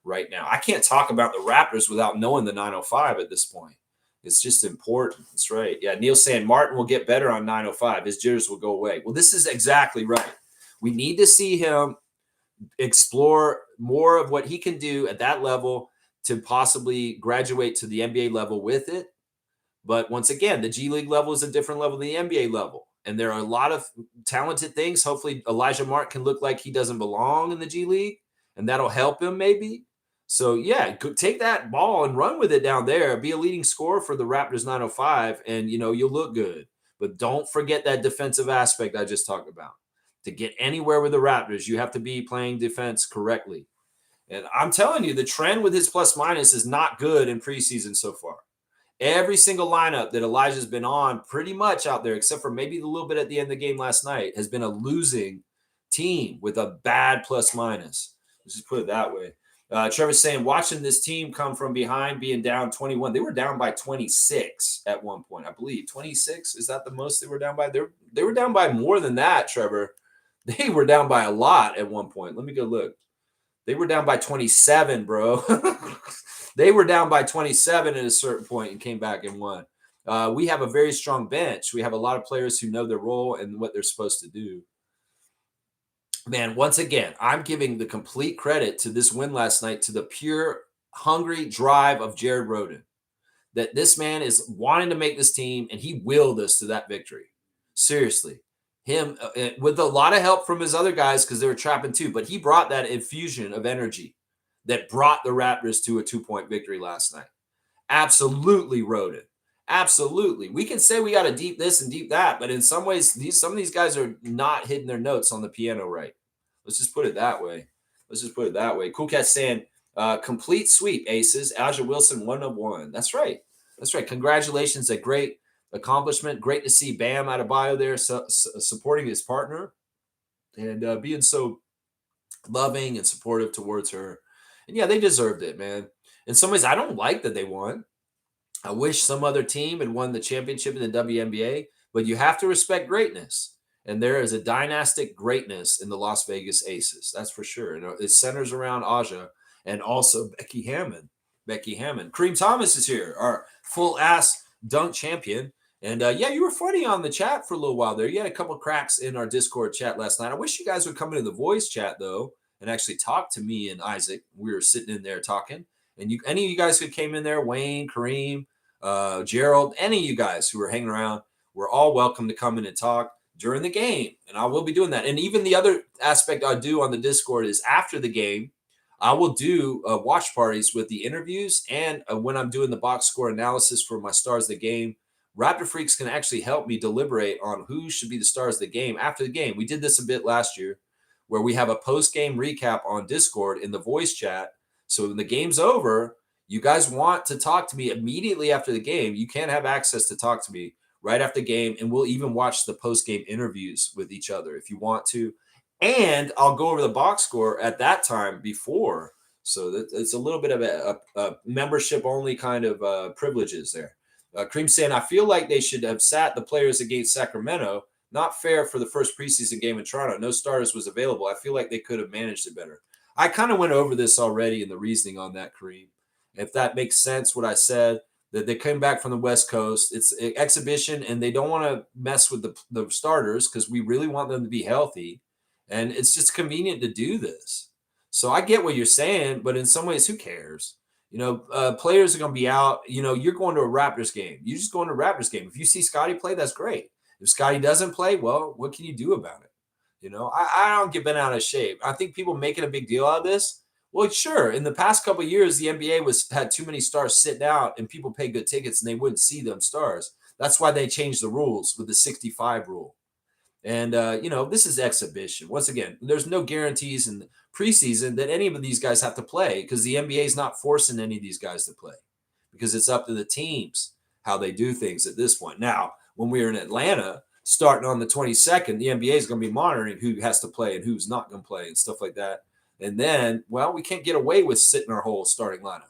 right now. I can't talk about the Raptors without knowing the 905 at this point. It's just important. That's right. Yeah, Neil's saying Martin will get better on 905. His jitters will go away. Well, this is exactly right. We need to see him explore more of what he can do at that level to possibly graduate to the NBA level with it. But once again, the G League level is a different level than the NBA level. And there are a lot of talented things. Hopefully, Elijah Mark can look like he doesn't belong in the G League, and that'll help him maybe. So, yeah, take that ball and run with it down there. Be a leading scorer for the Raptors 905, and, you'll look good. But don't forget that defensive aspect I just talked about. To get anywhere with the Raptors, you have to be playing defense correctly. And I'm telling you, the trend with his plus minus is not good in preseason so far. Every single lineup that Elijah's been on pretty much out there, except for maybe a little bit at the end of the game last night, has been a losing team with a bad plus minus. Let's just put it that way. Trevor's saying, watching this team come from behind, being down 21. They were down by 26 at one point, I believe. 26? Is that the most they were down by? They were down by more than that, Trevor. They were down by a lot at one point. Let me go look. They were down by 27, bro. They were down by 27 at a certain point and came back and won. We have a very strong bench. We have a lot of players who know their role and what they're supposed to do. Man, once again, I'm giving the complete credit to this win last night to the pure hungry drive of Jared Rhoden. That this man is wanting to make this team, and he willed us to that victory. Seriously. Him with a lot of help from his other guys because they were trapping too, but he brought that infusion of energy that brought the Raptors to a 2-point victory last night. Absolutely wrote it. Absolutely. We can say we got to deep this and deep that, but in some ways, some of these guys are not hitting their notes on the piano right. Let's just put it that way. Cool Cat saying, complete sweep, Aces. Aja Wilson, 1-of-1. That's right. Congratulations. A great accomplishment. Great to see Bam Adebayo there supporting his partner and being so loving and supportive towards her. And yeah, they deserved it, man. In some ways, I don't like that they won. I wish some other team had won the championship in the WNBA, but you have to respect greatness. And there is a dynastic greatness in the Las Vegas Aces. That's for sure. And it centers around Aja and also Becky Hammond. Kareem Thomas is here, our full-ass dunk champion. And yeah, you were funny on the chat for a little while there. You had a couple of cracks in our Discord chat last night. I wish you guys would come into the voice chat, though, and actually talk to me and Isaac. We were sitting in there talking. And any of you guys who came in there, Wayne, Kareem, Gerald, any of you guys who were hanging around, we're all welcome to come in and talk during the game. And I will be doing that. And even the other aspect I do on the Discord is after the game, I will do watch parties with the interviews. And when I'm doing the box score analysis for my stars of the game, Raptor Freaks can actually help me deliberate on who should be the stars of the game after the game. We did this a bit last year where we have a post-game recap on Discord in the voice chat. So when the game's over, you guys want to talk to me immediately after the game. You can have access to talk to me right after the game, and we'll even watch the post-game interviews with each other if you want to. And I'll go over the box score at that time before. So that it's a little bit of a membership-only kind of privileges there. Cream saying, I feel like they should have sat the players against Sacramento. Not fair for the first preseason game in Toronto. No starters was available. I feel like they could have managed it better. I kind of went over this already in the reasoning on that, Kareem. If that makes sense, what I said, that they came back from the West Coast. It's an exhibition, and they don't want to mess with the starters because we really want them to be healthy. And it's just convenient to do this. So I get what you're saying, but in some ways, who cares? Players are going to be out. You're going to a Raptors game. You're just going to a Raptors game. If you see Scotty play, that's great. If Scotty doesn't play, well, what can you do about it? I don't get bent out of shape. I think people making a big deal out of this. Well, sure. In the past couple of years, the NBA had too many stars sitting out, and people pay good tickets, and they wouldn't see them stars. That's why they changed the rules with the 65 rule. And, this is exhibition. Once again, there's no guarantees in the preseason that any of these guys have to play because the NBA is not forcing any of these guys to play because it's up to the teams how they do things at this point. Now, when we're in Atlanta, starting on the 22nd, the NBA is going to be monitoring who has to play and who's not going to play and stuff like that. And then, well, we can't get away with sitting our whole starting lineup.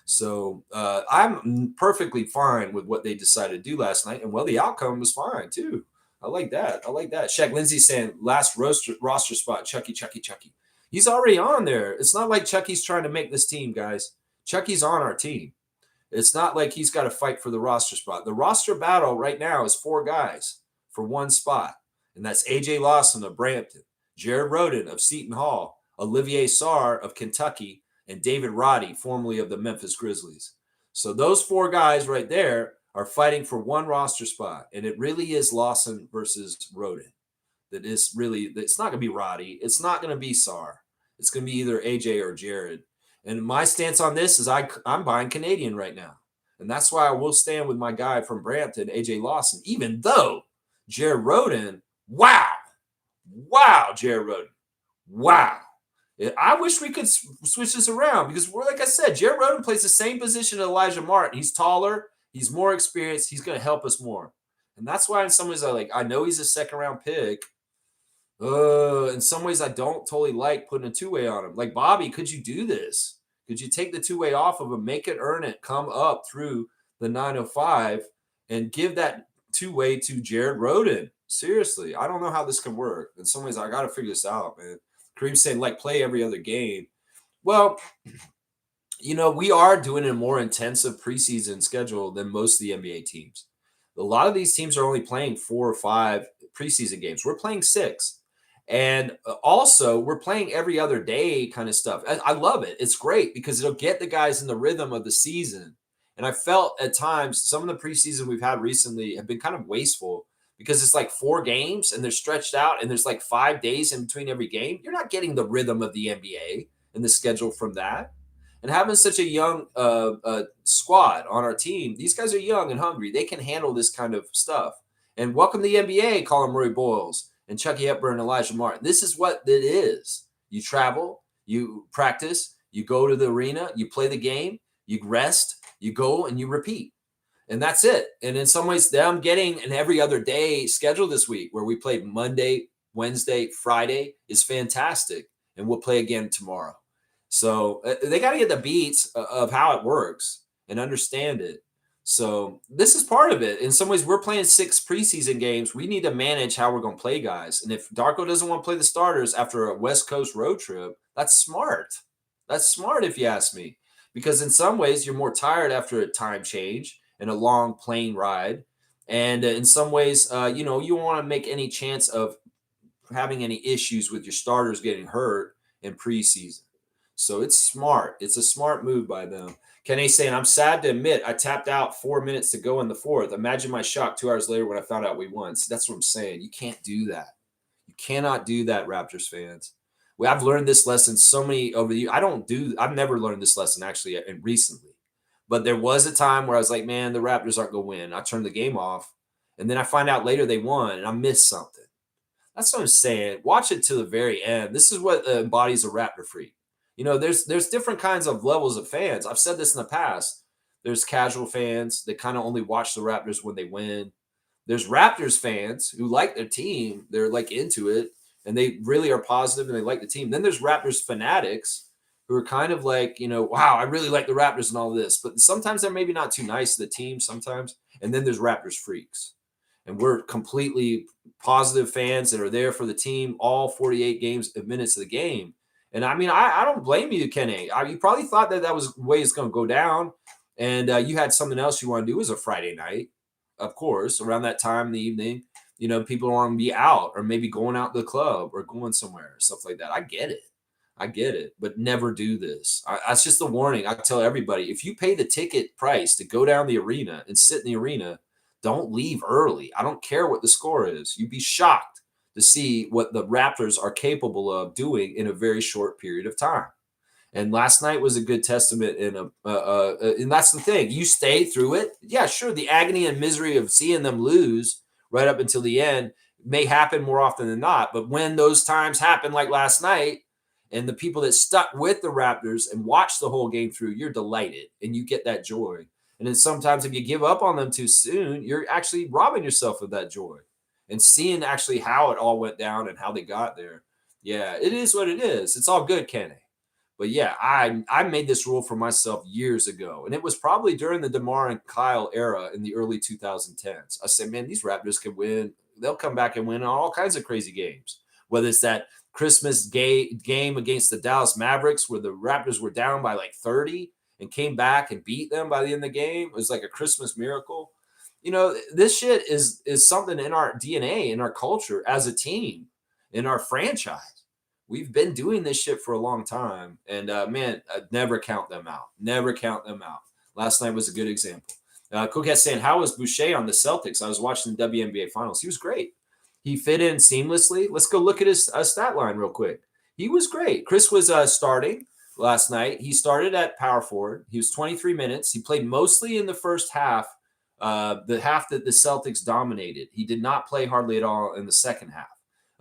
So I'm perfectly fine with what they decided to do last night. And, well, the outcome was fine, too. I like that. Shaq Lindsay saying last roster spot, Chucky. He's already on there. It's not like Chucky's trying to make this team, guys. Chucky's on our team. It's not like he's got to fight for the roster spot. The roster battle right now is 4 guys for 1 spot. And that's A.J. Lawson of Brampton, Jared Rhoden of Seton Hall, Olivier Sarr of Kentucky, and David Roddy, formerly of the Memphis Grizzlies. So those 4 guys right there are fighting for 1 roster spot. And it really is Lawson versus Rhoden. It's not going to be Roddy. It's not going to be Sarr. It's going to be either AJ or Jared. And my stance on this is I'm buying Canadian right now. And that's why I will stand with my guy from Brampton, AJ Lawson, even though Jared Rhoden, wow, Jared Rhoden, wow. I wish we could switch this around because like I said, Jared Rhoden plays the same position as Elijah Martin. He's taller. He's more experienced. He's going to help us more. And that's why in some ways I know he's a second-round pick. In some ways I don't totally like putting a 2-way on him. Like, Bobby, could you do this? Could you take the 2-way off of him, make it earn it, come up through the 905 and give that 2-way to Jared Rhoden? Seriously, I don't know how this can work. In some ways, I got to figure this out, man. Kareem's saying, play every other game. Well, we are doing a more intensive preseason schedule than most of the NBA teams. A lot of these teams are only playing 4 or 5 preseason games. We're playing 6. And also, we're playing every other day kind of stuff. I love it. It's great because it'll get the guys in the rhythm of the season. And I felt at times some of the preseason we've had recently have been kind of wasteful because it's 4 games and they're stretched out and there's 5 days in between every game. You're not getting the rhythm of the NBA and the schedule from that. And having such a young squad on our team, these guys are young and hungry. They can handle this kind of stuff. And welcome to the NBA, Colin Murray Boyles and Chucky Hepburn and Elijah Martin. This is what it is. You travel, you practice, you go to the arena, you play the game, you rest, you go and you repeat. And that's it. And in some ways, I'm getting an every other day schedule this week where we played Monday, Wednesday, Friday is fantastic. And we'll play again tomorrow. So they got to get the beats of how it works and understand it. So this is part of it. In some ways, we're playing 6 preseason games. We need to manage how we're going to play guys. And if Darko doesn't want to play the starters after a West Coast road trip, that's smart. That's smart if you ask me. Because in some ways, you're more tired after a time change and a long plane ride. And in some ways, you don't want to make any chance of having any issues with your starters getting hurt in preseason. So it's smart. It's a smart move by them. Kenny's saying, I'm sad to admit I tapped out 4 minutes to go in the 4th. Imagine my shock 2 hours later when I found out we won. So that's what I'm saying. You can't do that. You cannot do that, Raptors fans. I've learned this lesson so many over the years. I've never learned this lesson actually recently. But there was a time where I was like, man, the Raptors aren't going to win. I turned the game off. And then I find out later they won and I missed something. That's what I'm saying. Watch it to the very end. This is what embodies a Raptor freak. There's different kinds of levels of fans. I've said this in the past. There's casual fans that kind of only watch the Raptors when they win. There's Raptors fans who like their team. They're into it and they really are positive and they like the team. Then there's Raptors fanatics who are kind of wow, I really like the Raptors and all this. But sometimes they're maybe not too nice to the team sometimes. And then there's Raptors freaks. And we're completely positive fans that are there for the team all 48 minutes of the game. And I mean, I don't blame you, Kenny. You probably thought that was the way it's going to go down. And you had something else you want to do as a Friday night, of course, around that time in the evening. People want to be out or maybe going out to the club or going somewhere, stuff like that. I get it. But never do this. That's just a warning. I tell everybody, if you pay the ticket price to go down the arena and sit in the arena, don't leave early. I don't care what the score is. You'd be shocked to see what the Raptors are capable of doing in a very short period of time. And last night was a good testament. And that's the thing. You stay through it. Yeah, sure. The agony and misery of seeing them lose right up until the end may happen more often than not. But when those times happen, like last night, and the people that stuck with the Raptors and watched the whole game through, you're delighted and you get that joy. And then sometimes if you give up on them too soon, you're actually robbing yourself of that joy and seeing actually how it all went down and how they got there. Yeah, it is what it is. It's all good, Kenny. But yeah, I made this rule for myself years ago, and it was probably during the DeMar and Kyle era in the early 2010s. I said, man, these Raptors can win. They'll come back and win all kinds of crazy games. Whether it's that Christmas game against the Dallas Mavericks where the Raptors were down by like 30 and came back and beat them by the end of the game. It was like a Christmas miracle. You know, this shit is something in our DNA, in our culture as a team, in our franchise. We've been doing this shit for a long time. And man, never count them out. Never count them out. Last night was a good example. Cookhead saying, how was Boucher on the Celtics? I was watching the WNBA finals. He was great. He fit in seamlessly. Let's go look at his stat line real quick. He was great. Chris was starting last night. He started at power forward. He was 23 minutes. He played mostly in the first half, the half that the Celtics dominated. He did not play hardly at all in the second half.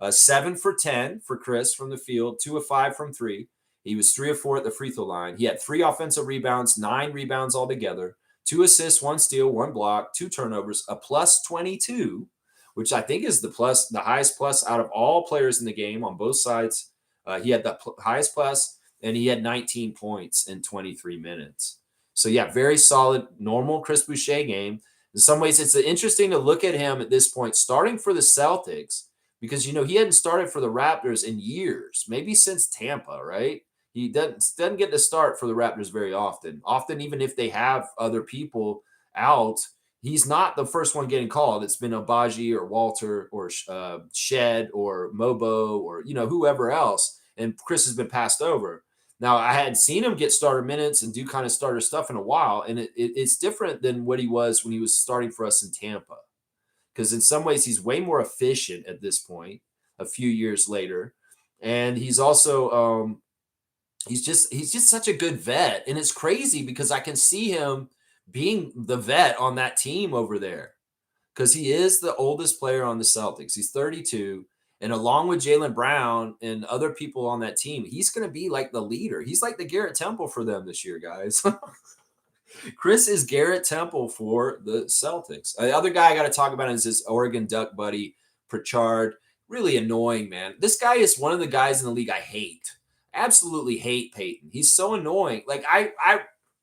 7 for 10 for Chris from the field, 2 of 5 from 3. He was 3 of 4 at the free throw line. He had 3 offensive rebounds, 9 rebounds altogether, 2 assists, 1 steal, 1 block, 2 turnovers, a plus 22, which I think is the highest plus out of all players in the game on both sides. He had the highest plus, and he had 19 points in 23 minutes. So yeah, very solid, normal Chris Boucher game. In some ways, it's interesting to look at him at this point, starting for the Celtics, because, you know, he hadn't started for the Raptors in years, maybe since Tampa, right? He doesn't get to start for the Raptors very often. Often, even if they have other people out, he's not the first one getting called. It's been Abaji or Walter or Shed or Mobo or, you know, whoever else. And Chris has been passed over. Now, I hadn't seen him get starter minutes and do kind of starter stuff in a while. And it's different than what he was when he was starting for us in Tampa. Because in some ways, he's way more efficient at this point, a few years later. And he's also he's just such a good vet. And it's crazy because I can see him being the vet on that team over there, because he is the oldest player on the Celtics. He's 32. And along with Jaylen Brown and other people on that team, he's going to be like the leader. He's like the Garrett Temple for them this year, guys. Chris is Garrett Temple for the Celtics. The other guy I got to talk about is his Oregon Duck buddy, Pritchard. Really annoying, man. This guy is one of the guys in the league I hate. Absolutely hate Peyton. He's so annoying. Like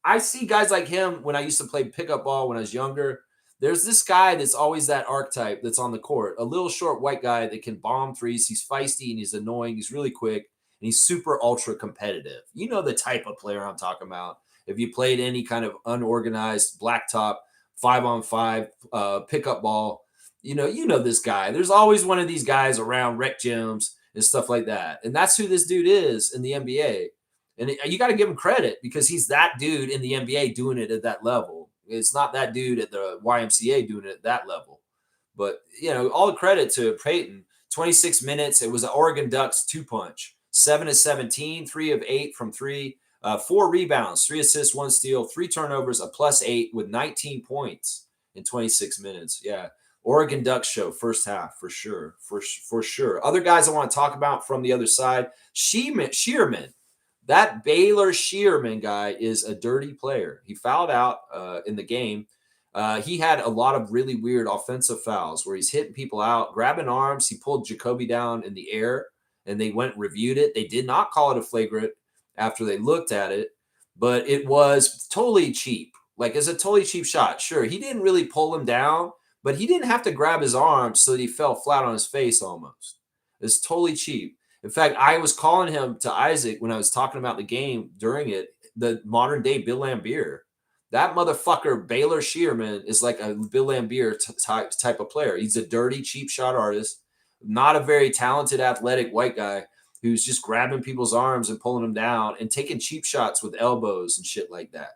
I see guys like him when I used to play pickup ball when I was younger. There's this guy that's always that archetype that's on the court, a little short white guy that can bomb threes. He's feisty and he's annoying. He's really quick and he's super ultra competitive. You know the type of player I'm talking about. If you played any kind of unorganized blacktop 5-on-5 pickup ball, you know this guy. There's always one of these guys around rec gyms and stuff like that. And that's who this dude is in the NBA. And you got to give him credit because he's that dude in the NBA doing it at that level. It's not that dude at the YMCA doing it at that level. But, you know, all the credit to Peyton. 26 minutes. It was an Oregon Ducks 2-punch. 7 of 17, 3 of 8 from 3. 4 rebounds, 3 assists, 1 steal, 3 turnovers, a plus 8 with 19 points in 26 minutes. Yeah. Oregon Ducks show first half for sure. For sure. Other guys I want to talk about from the other side. Shearman. That Baylor Shearman guy is a dirty player. He fouled out in the game. He had a lot of really weird offensive fouls where he's hitting people out, grabbing arms. He pulled Jacoby down in the air and they went and reviewed it. They did not call it a flagrant after they looked at it, but it was totally cheap. Like, it's a totally cheap shot. Sure, he didn't really pull him down, but he didn't have to grab his arm so that he fell flat on his face almost. It's totally cheap. In fact, I was calling him to Isaac when I was talking about the game during it, the modern day Bill Laimbeer. That motherfucker, Baylor Shearman, is like a Bill Laimbeer type of player. He's a dirty, cheap shot artist, not a very talented, athletic white guy who's just grabbing people's arms and pulling them down and taking cheap shots with elbows and shit like that.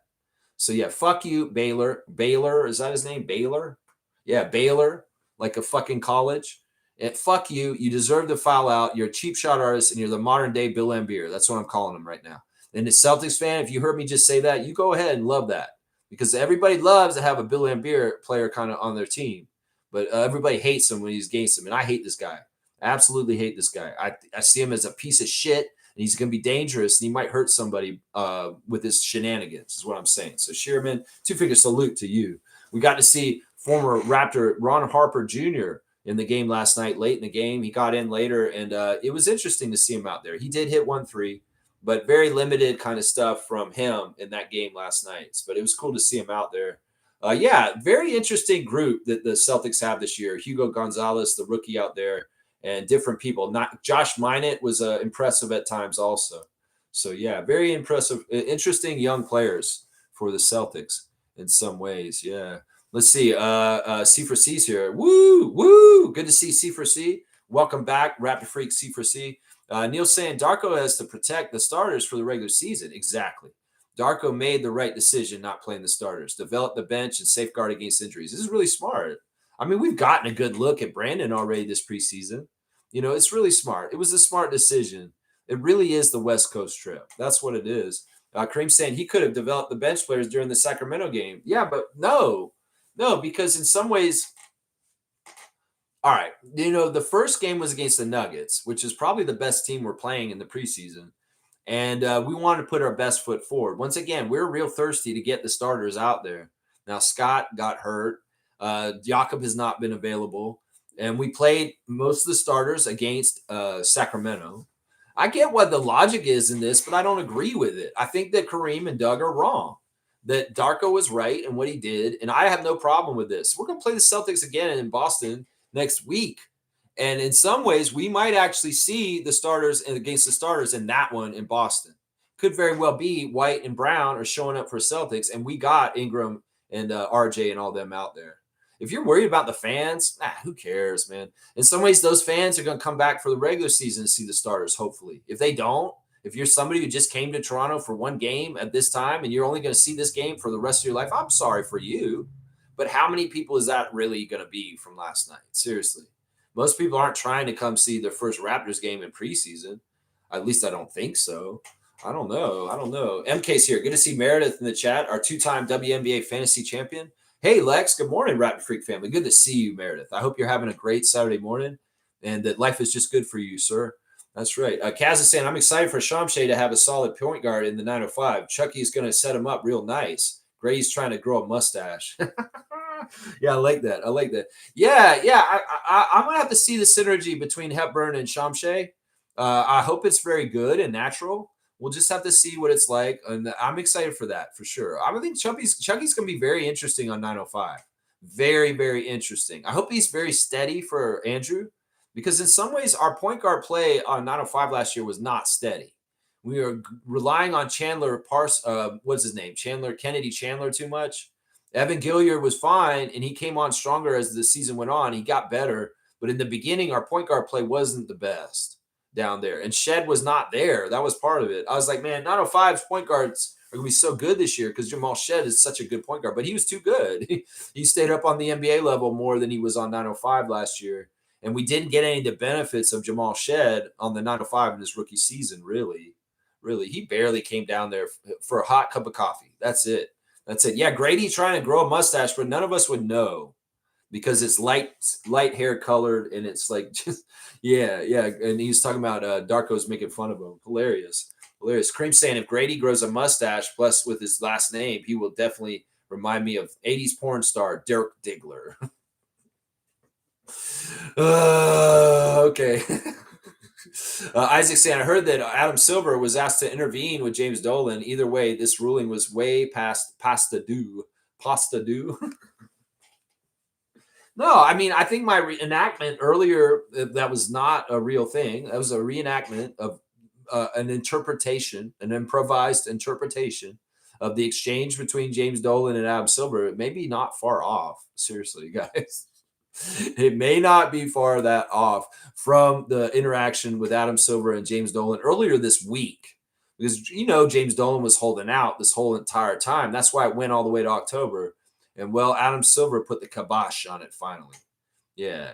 So, yeah, fuck you, Baylor. Baylor, is that his name? Baylor? Yeah, Baylor, like a fucking college. And fuck you. You deserve to foul out. You're a cheap shot artist, and you're the modern-day Bill Laimbeer. That's what I'm calling him right now. And the Celtics fan, if you heard me just say that, you go ahead and love that. Because everybody loves to have a Bill Laimbeer player kind of on their team. but everybody hates him when he's against him, and I hate this guy. I absolutely hate this guy. I see him as a piece of shit, and he's going to be dangerous, and he might hurt somebody with his shenanigans, is what I'm saying. So, Shearman, two-finger salute to you. We got to see former Raptor Ron Harper Jr. in the game last night, late in the game. He got in later, and it was interesting to see him out there. He did hit 1-3, but very limited kind of stuff from him in that game last night. But it was cool to see him out there. Yeah, very interesting group that the Celtics have this year. Hugo Gonzalez, the rookie out there, and different people. Not Josh Minott was impressive at times also. So yeah, very impressive, interesting young players for the Celtics in some ways. Yeah. Let's see. C4C's here. Woo, woo. Good to see C4C. Welcome back, Raptor Freak C4C. Neil saying Darko has to protect the starters for the regular season. Exactly. Darko made the right decision not playing the starters, develop the bench, and safeguard against injuries. This is really smart. I mean, we've gotten a good look at Brandon already this preseason. You know, it's really smart. It was a smart decision. It really is the West Coast trip. That's what it is. Kareem saying he could have developed the bench players during the Sacramento game. Yeah, but no, because in some ways, all right, you know, the first game was against the Nuggets, which is probably the best team we're playing in the preseason. And we wanted to put our best foot forward. Once again, we're real thirsty to get the starters out there. Now, Scott got hurt. Jakob has not been available. And we played most of the starters against Sacramento. I get what the logic is in this, but I don't agree with it. I think that Kareem and Doug are wrong, that Darko was right in what he did. And I have no problem with this. We're going to play the Celtics again in Boston next week. And in some ways, we might actually see the starters against the starters in that one in Boston. Could very well be White and Brown are showing up for Celtics, and we got Ingram and RJ and all them out there. If you're worried about the fans, who cares, man? In some ways, those fans are going to come back for the regular season to see the starters, hopefully. If they don't, if you're somebody who just came to Toronto for one game at this time and you're only going to see this game for the rest of your life, I'm sorry for you. But how many people is that really going to be from last night? Seriously. Most people aren't trying to come see their first Raptors game in preseason. At least I don't think so. I don't know. MK's here. Good to see Meredith in the chat, our two-time WNBA fantasy champion. Hey, Lex. Good morning, Raptor Freak family. Good to see you, Meredith. I hope you're having a great Saturday morning and that life is just good for you, sir. That's right. Kaz is saying, I'm excited for Shamshay to have a solid point guard in the 905. Chucky's going to set him up real nice. Gray's trying to grow a mustache. Yeah, I like that. Yeah. I'm gonna have to see the synergy between Hepburn and Shamshay. I hope it's very good and natural. We'll just have to see what it's like, and I'm excited for that for sure. I think Chucky's gonna be very interesting on 905. Very, very interesting. I hope he's very steady for Andrew, because in some ways our point guard play on 905 last year was not steady. We were relying on what's his name? Kennedy Chandler too much. Evan Gilliard was fine, and he came on stronger as the season went on. He got better, but in the beginning, our point guard play wasn't the best down there, and Shed was not there. That was part of it. I was like, man, 905's point guards are going to be so good this year because Jamal Shed is such a good point guard, but he was too good. He stayed up on the NBA level more than he was on 905 last year, and we didn't get any of the benefits of Jamal Shed on the 905 in his rookie season, really. He barely came down there for a hot cup of coffee. That's it. Yeah, Grady trying to grow a mustache, but none of us would know because it's light hair colored, and it's like just yeah. And he's talking about Darko's making fun of him. Hilarious. Cream saying if Grady grows a mustache plus with his last name, he will definitely remind me of 80s porn star Dirk Diggler. Okay. Isaac saying, I heard that Adam Silver was asked to intervene with James Dolan. Either way, this ruling was way past pasta due. No, I mean, I think my reenactment earlier, that was not a real thing. That was a reenactment of an improvised interpretation of the exchange between James Dolan and Adam Silver. It may be not far off. Seriously, guys. It may not be far that off from the interaction with Adam Silver and James Dolan earlier this week, because James Dolan was holding out this whole entire time. That's why it went all the way to October, and Adam Silver put the kibosh on it finally. Yeah,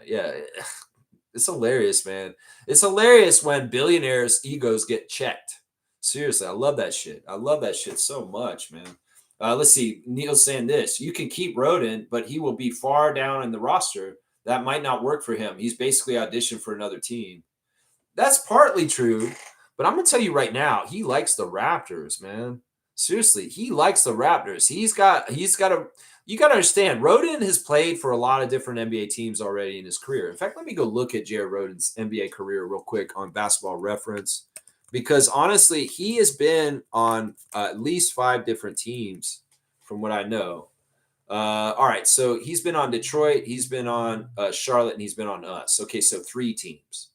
it's hilarious, man. It's hilarious when billionaires' egos get checked. Seriously, I love that shit. So much, man. Let's see. Neil's saying this. You can keep Roden, but he will be far down in the roster that might not work for him. He's basically auditioned for another team. That's partly true, but I'm gonna tell you right now, he likes the Raptors, man. Seriously, he likes the Raptors. He's got a you got to understand, Roden has played for a lot of different NBA teams already in his career. In fact, let me go look at Jared Roden's NBA career real quick on Basketball Reference, because honestly, he has been on at least 5 different teams from what I know. All right, so he's been on Detroit, he's been on Charlotte, and he's been on us. Okay, so 3 teams.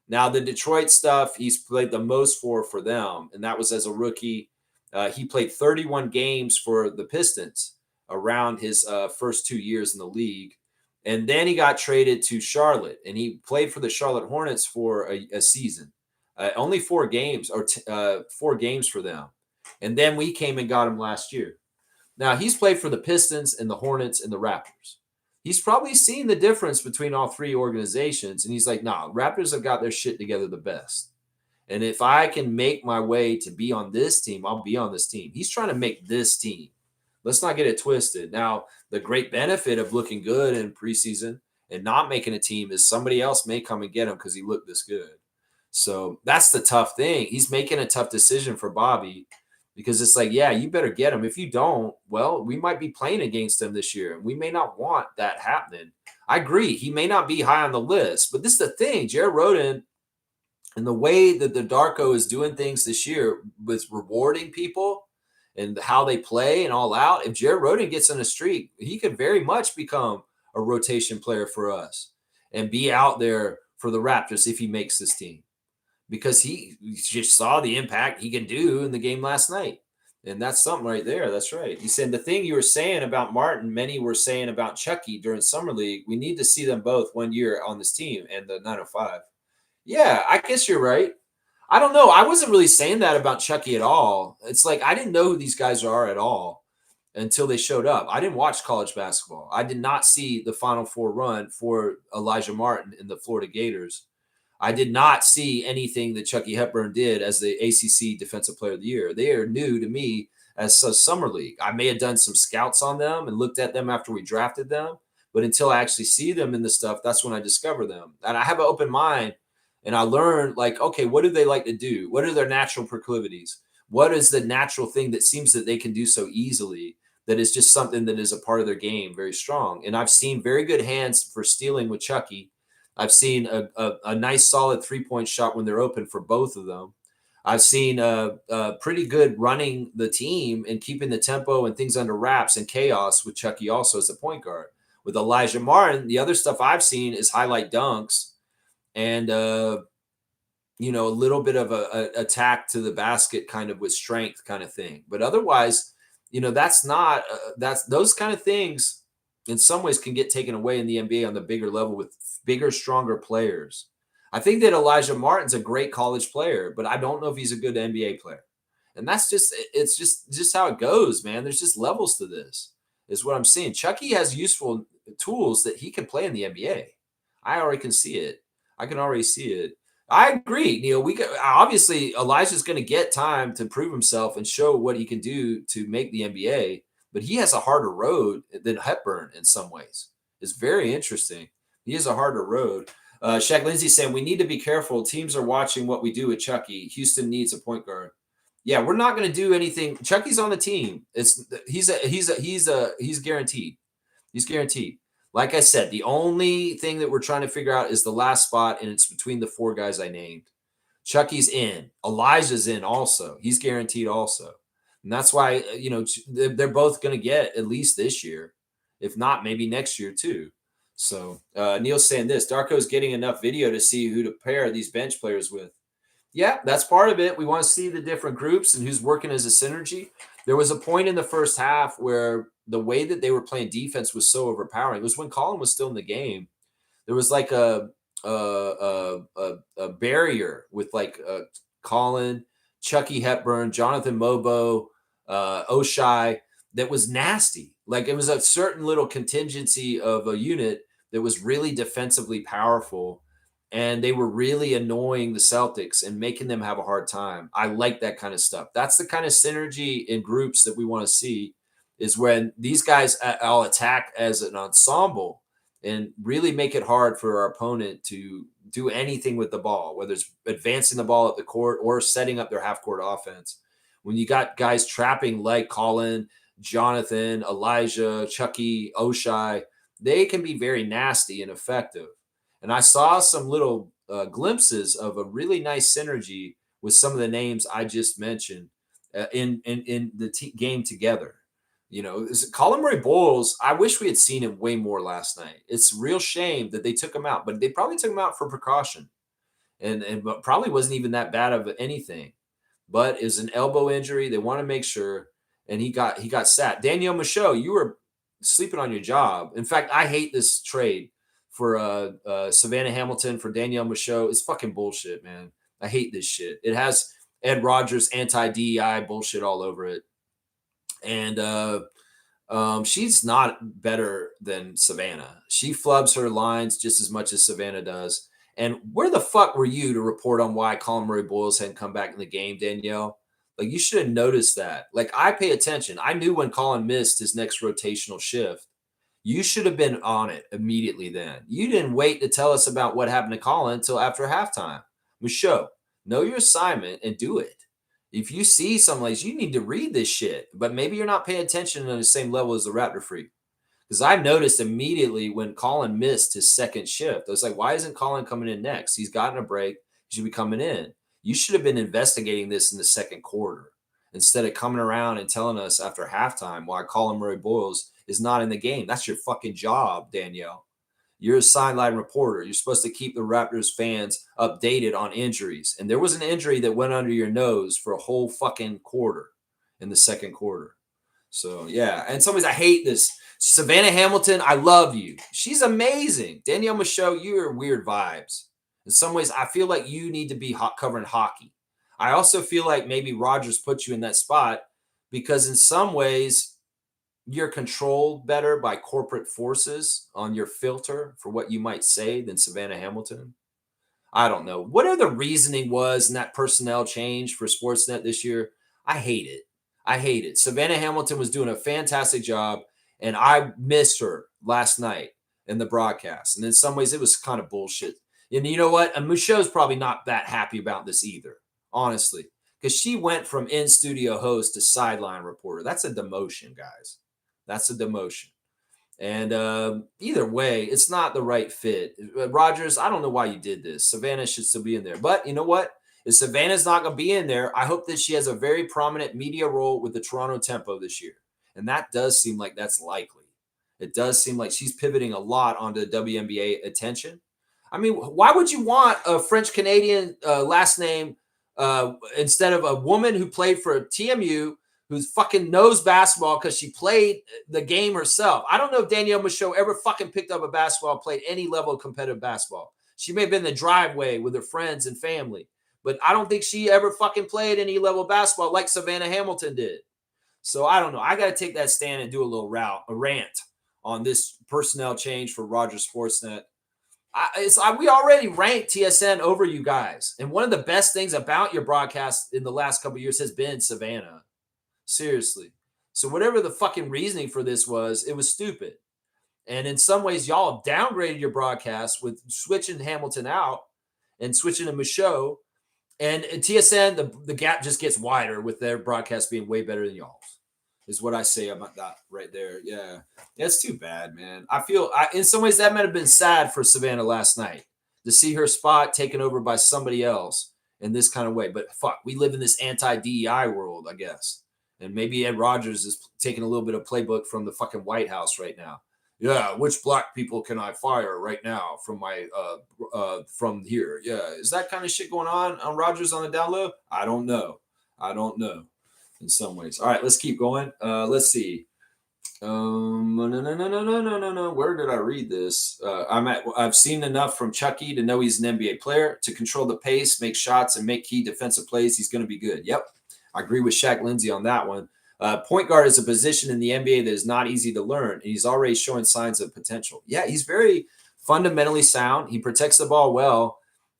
Now, the Detroit stuff, he's played the most for them, and that was as a rookie. He played 31 games for the Pistons around his first 2 years in the league. And then he got traded to Charlotte, and he played for the Charlotte Hornets for a season. Only 4 games, or 4 games for them. And then we came and got him last year. Now, he's played for the Pistons and the Hornets and the Raptors. He's probably seen the difference between all 3 organizations, and he's like, nah, Raptors have got their shit together the best. And if I can make my way to be on this team, I'll be on this team. He's trying to make this team. Let's not get it twisted. Now, the great benefit of looking good in preseason and not making a team is somebody else may come and get him because he looked this good. So that's the tough thing. He's making a tough decision for Bobby, because it's like, yeah, you better get him. If you don't, well, we might be playing against him this year, and we may not want that happening. I agree. He may not be high on the list, but this is the thing. Jared Roden, and the way that the Darko is doing things this year with rewarding people and how they play and all out, if Jared Roden gets in a streak, he could very much become a rotation player for us and be out there for the Raptors if he makes this team, because he just saw the impact he can do in the game last night. And that's something right there. That's right. He said the thing you were saying about Martin, many were saying about Chucky during Summer League. We need to see them both 1 year on this team and the 905. Yeah, I guess you're right. I don't know. I wasn't really saying that about Chucky at all. It's like I didn't know who these guys are at all until they showed up. I didn't watch college basketball. I did not see the Final Four run for Elijah Martin in the Florida Gators. I did not see anything that Chucky Hepburn did as the ACC Defensive Player of the Year. They are new to me as a summer league. I may have done some scouts on them and looked at them after we drafted them, but until I actually see them in the stuff, that's when I discover them. And I have an open mind, and I learn, like, okay, what do they like to do? What are their natural proclivities? What is the natural thing that seems that they can do so easily, that is just something that is a part of their game, very strong? And I've seen very good hands for stealing with Chucky. I've seen a nice solid 3-point shot when they're open for both of them. I've seen a pretty good running the team and keeping the tempo and things under wraps and chaos with Chucky also as a point guard. With Elijah Martin, the other stuff I've seen is highlight dunks and a little bit of a attack to the basket kind of with strength kind of thing. But otherwise, that's not that's those kind of things in some ways can get taken away in the NBA on the bigger level with bigger, stronger players. I think that Elijah Martin's a great college player, but I don't know if he's a good NBA player. And that's just how it goes, man. There's just levels to this, is what I'm seeing. Chucky has useful tools that he can play in the NBA. I already can see it. I can already see it. I agree, Neil. Obviously Elijah's going to get time to prove himself and show what he can do to make the NBA, but he has a harder road than Hepburn in some ways. It's very interesting. He has a harder road. Shaq Lindsay saying we need to be careful. Teams are watching what we do with Chucky. Houston needs a point guard. Yeah, we're not going to do anything. Chucky's on the team. He's guaranteed. He's guaranteed. Like I said, the only thing that we're trying to figure out is the last spot, and it's between the 4 guys I named. Chucky's in. Elijah's in also. He's guaranteed also. And that's why, they're both going to get at least this year, if not maybe next year too. So Neil's saying this, Darko's getting enough video to see who to pair these bench players with. Yeah, that's part of it. We want to see the different groups and who's working as a synergy. There was a point in the first half where the way that they were playing defense was so overpowering. It was when Colin was still in the game. There was like a barrier with like Colin, Chucky Hepburn, Jonathan Mobo, Oshai, that was nasty. Like it was a certain little contingency of a unit that was really defensively powerful, and they were really annoying the Celtics and making them have a hard time. I like that kind of stuff. That's the kind of synergy in groups that we want to see, is when these guys all attack as an ensemble and really make it hard for our opponent to do anything with the ball, whether it's advancing the ball at the court or setting up their half court offense. When you got guys trapping like Colin, Jonathan, Elijah, Chucky, Oshai, they can be very nasty and effective. And I saw some little glimpses of a really nice synergy with some of the names I just mentioned in the game together. Colin Murray Boyles, I wish we had seen him way more last night. It's a real shame that they took him out, but they probably took him out for precaution. And probably wasn't even that bad of anything. But is an elbow injury. They want to make sure. And he got sat. Danielle Michaud, you were sleeping on your job. In fact, I hate this trade for Savannah Hamilton for Danielle Michaud. It's fucking bullshit, man. I hate this shit. It has Ed Rogers anti-DEI bullshit all over it. And she's not better than Savannah. She flubs her lines just as much as Savannah does. And where the fuck were you to report on why Colin Murray Boyles hadn't come back in the game, Danielle? Like, you should have noticed that. Like, I pay attention. I knew when Colin missed his next rotational shift. You should have been on it immediately then. You didn't wait to tell us about what happened to Colin until after halftime. Michaud, know your assignment and do it. If you see something like this, you need to read this shit. But maybe you're not paying attention on the same level as the Raptor Freak. Because I noticed immediately when Colin missed his second shift, I was like, why isn't Colin coming in next? He's gotten a break. He should be coming in. You should have been investigating this in the second quarter instead of coming around and telling us after halftime why Colin Murray Boyles is not in the game. That's your fucking job, Danielle. You're a sideline reporter. You're supposed to keep the Raptors fans updated on injuries. And there was an injury that went under your nose for a whole fucking quarter in the second quarter. So, yeah. And some ways, I hate this. Savannah Hamilton, I love you. She's amazing. Danielle Michaud, you're weird vibes. In some ways, I feel like you need to be covering hockey. I also feel like maybe Rogers put you in that spot because in some ways, you're controlled better by corporate forces on your filter for what you might say than Savannah Hamilton. I don't know. Whatever the reasoning was in that personnel change for Sportsnet this year, I hate it. I hate it. Savannah Hamilton was doing a fantastic job, and I missed her last night in the broadcast. And in some ways, it was kind of bullshit. And you know what? And Michaud's probably not that happy about this either, honestly, because she went from in-studio host to sideline reporter. That's a demotion, guys. That's a demotion. And either way, it's not the right fit. Rogers, I don't know why you did this. Savannah should still be in there. But you know what? If Savannah's not going to be in there, I hope that she has a very prominent media role with the Toronto Tempo this year. And that does seem like that's likely. It does seem like she's pivoting a lot onto WNBA attention. I mean, why would you want a French-Canadian last name instead of a woman who played for TMU who's fucking knows basketball because she played the game herself? I don't know if Danielle Michaud ever fucking picked up a basketball, played any level of competitive basketball. She may have been in the driveway with her friends and family, but I don't think she ever fucking played any level of basketball like Savannah Hamilton did. So I don't know. I got to take that stand and do a rant on this personnel change for Rogers Sportsnet. We already ranked TSN over you guys. And one of the best things about your broadcast in the last couple of years has been Savannah. Seriously. So whatever the fucking reasoning for this was, it was stupid. And in some ways, y'all downgraded your broadcast with switching Hamilton out and switching to Michaud. And at TSN, the gap just gets wider with their broadcast being way better than y'all's, is what I say about that right there. Yeah. It's too bad, man. I feel, in some ways, that might have been sad for Savannah last night to see her spot taken over by somebody else in this kind of way. But fuck, we live in this anti-DEI world, I guess. And maybe Ed Rogers is taking a little bit of playbook from the fucking White House right now. Yeah, which black people can I fire right now from my from here? Yeah, is that kind of shit going on Rogers on the down low? I don't know. In some ways. All right, let's keep going. Let's see. No. Where did I read this? I've seen enough from Chucky to know he's an NBA player to control the pace, make shots, and make key defensive plays. He's going to be good. Yep. I agree with Shaq Lindsay on that one. Point guard is a position in the NBA that is not easy to learn, and he's already showing signs of potential. Yeah, he's very fundamentally sound. He protects the ball well,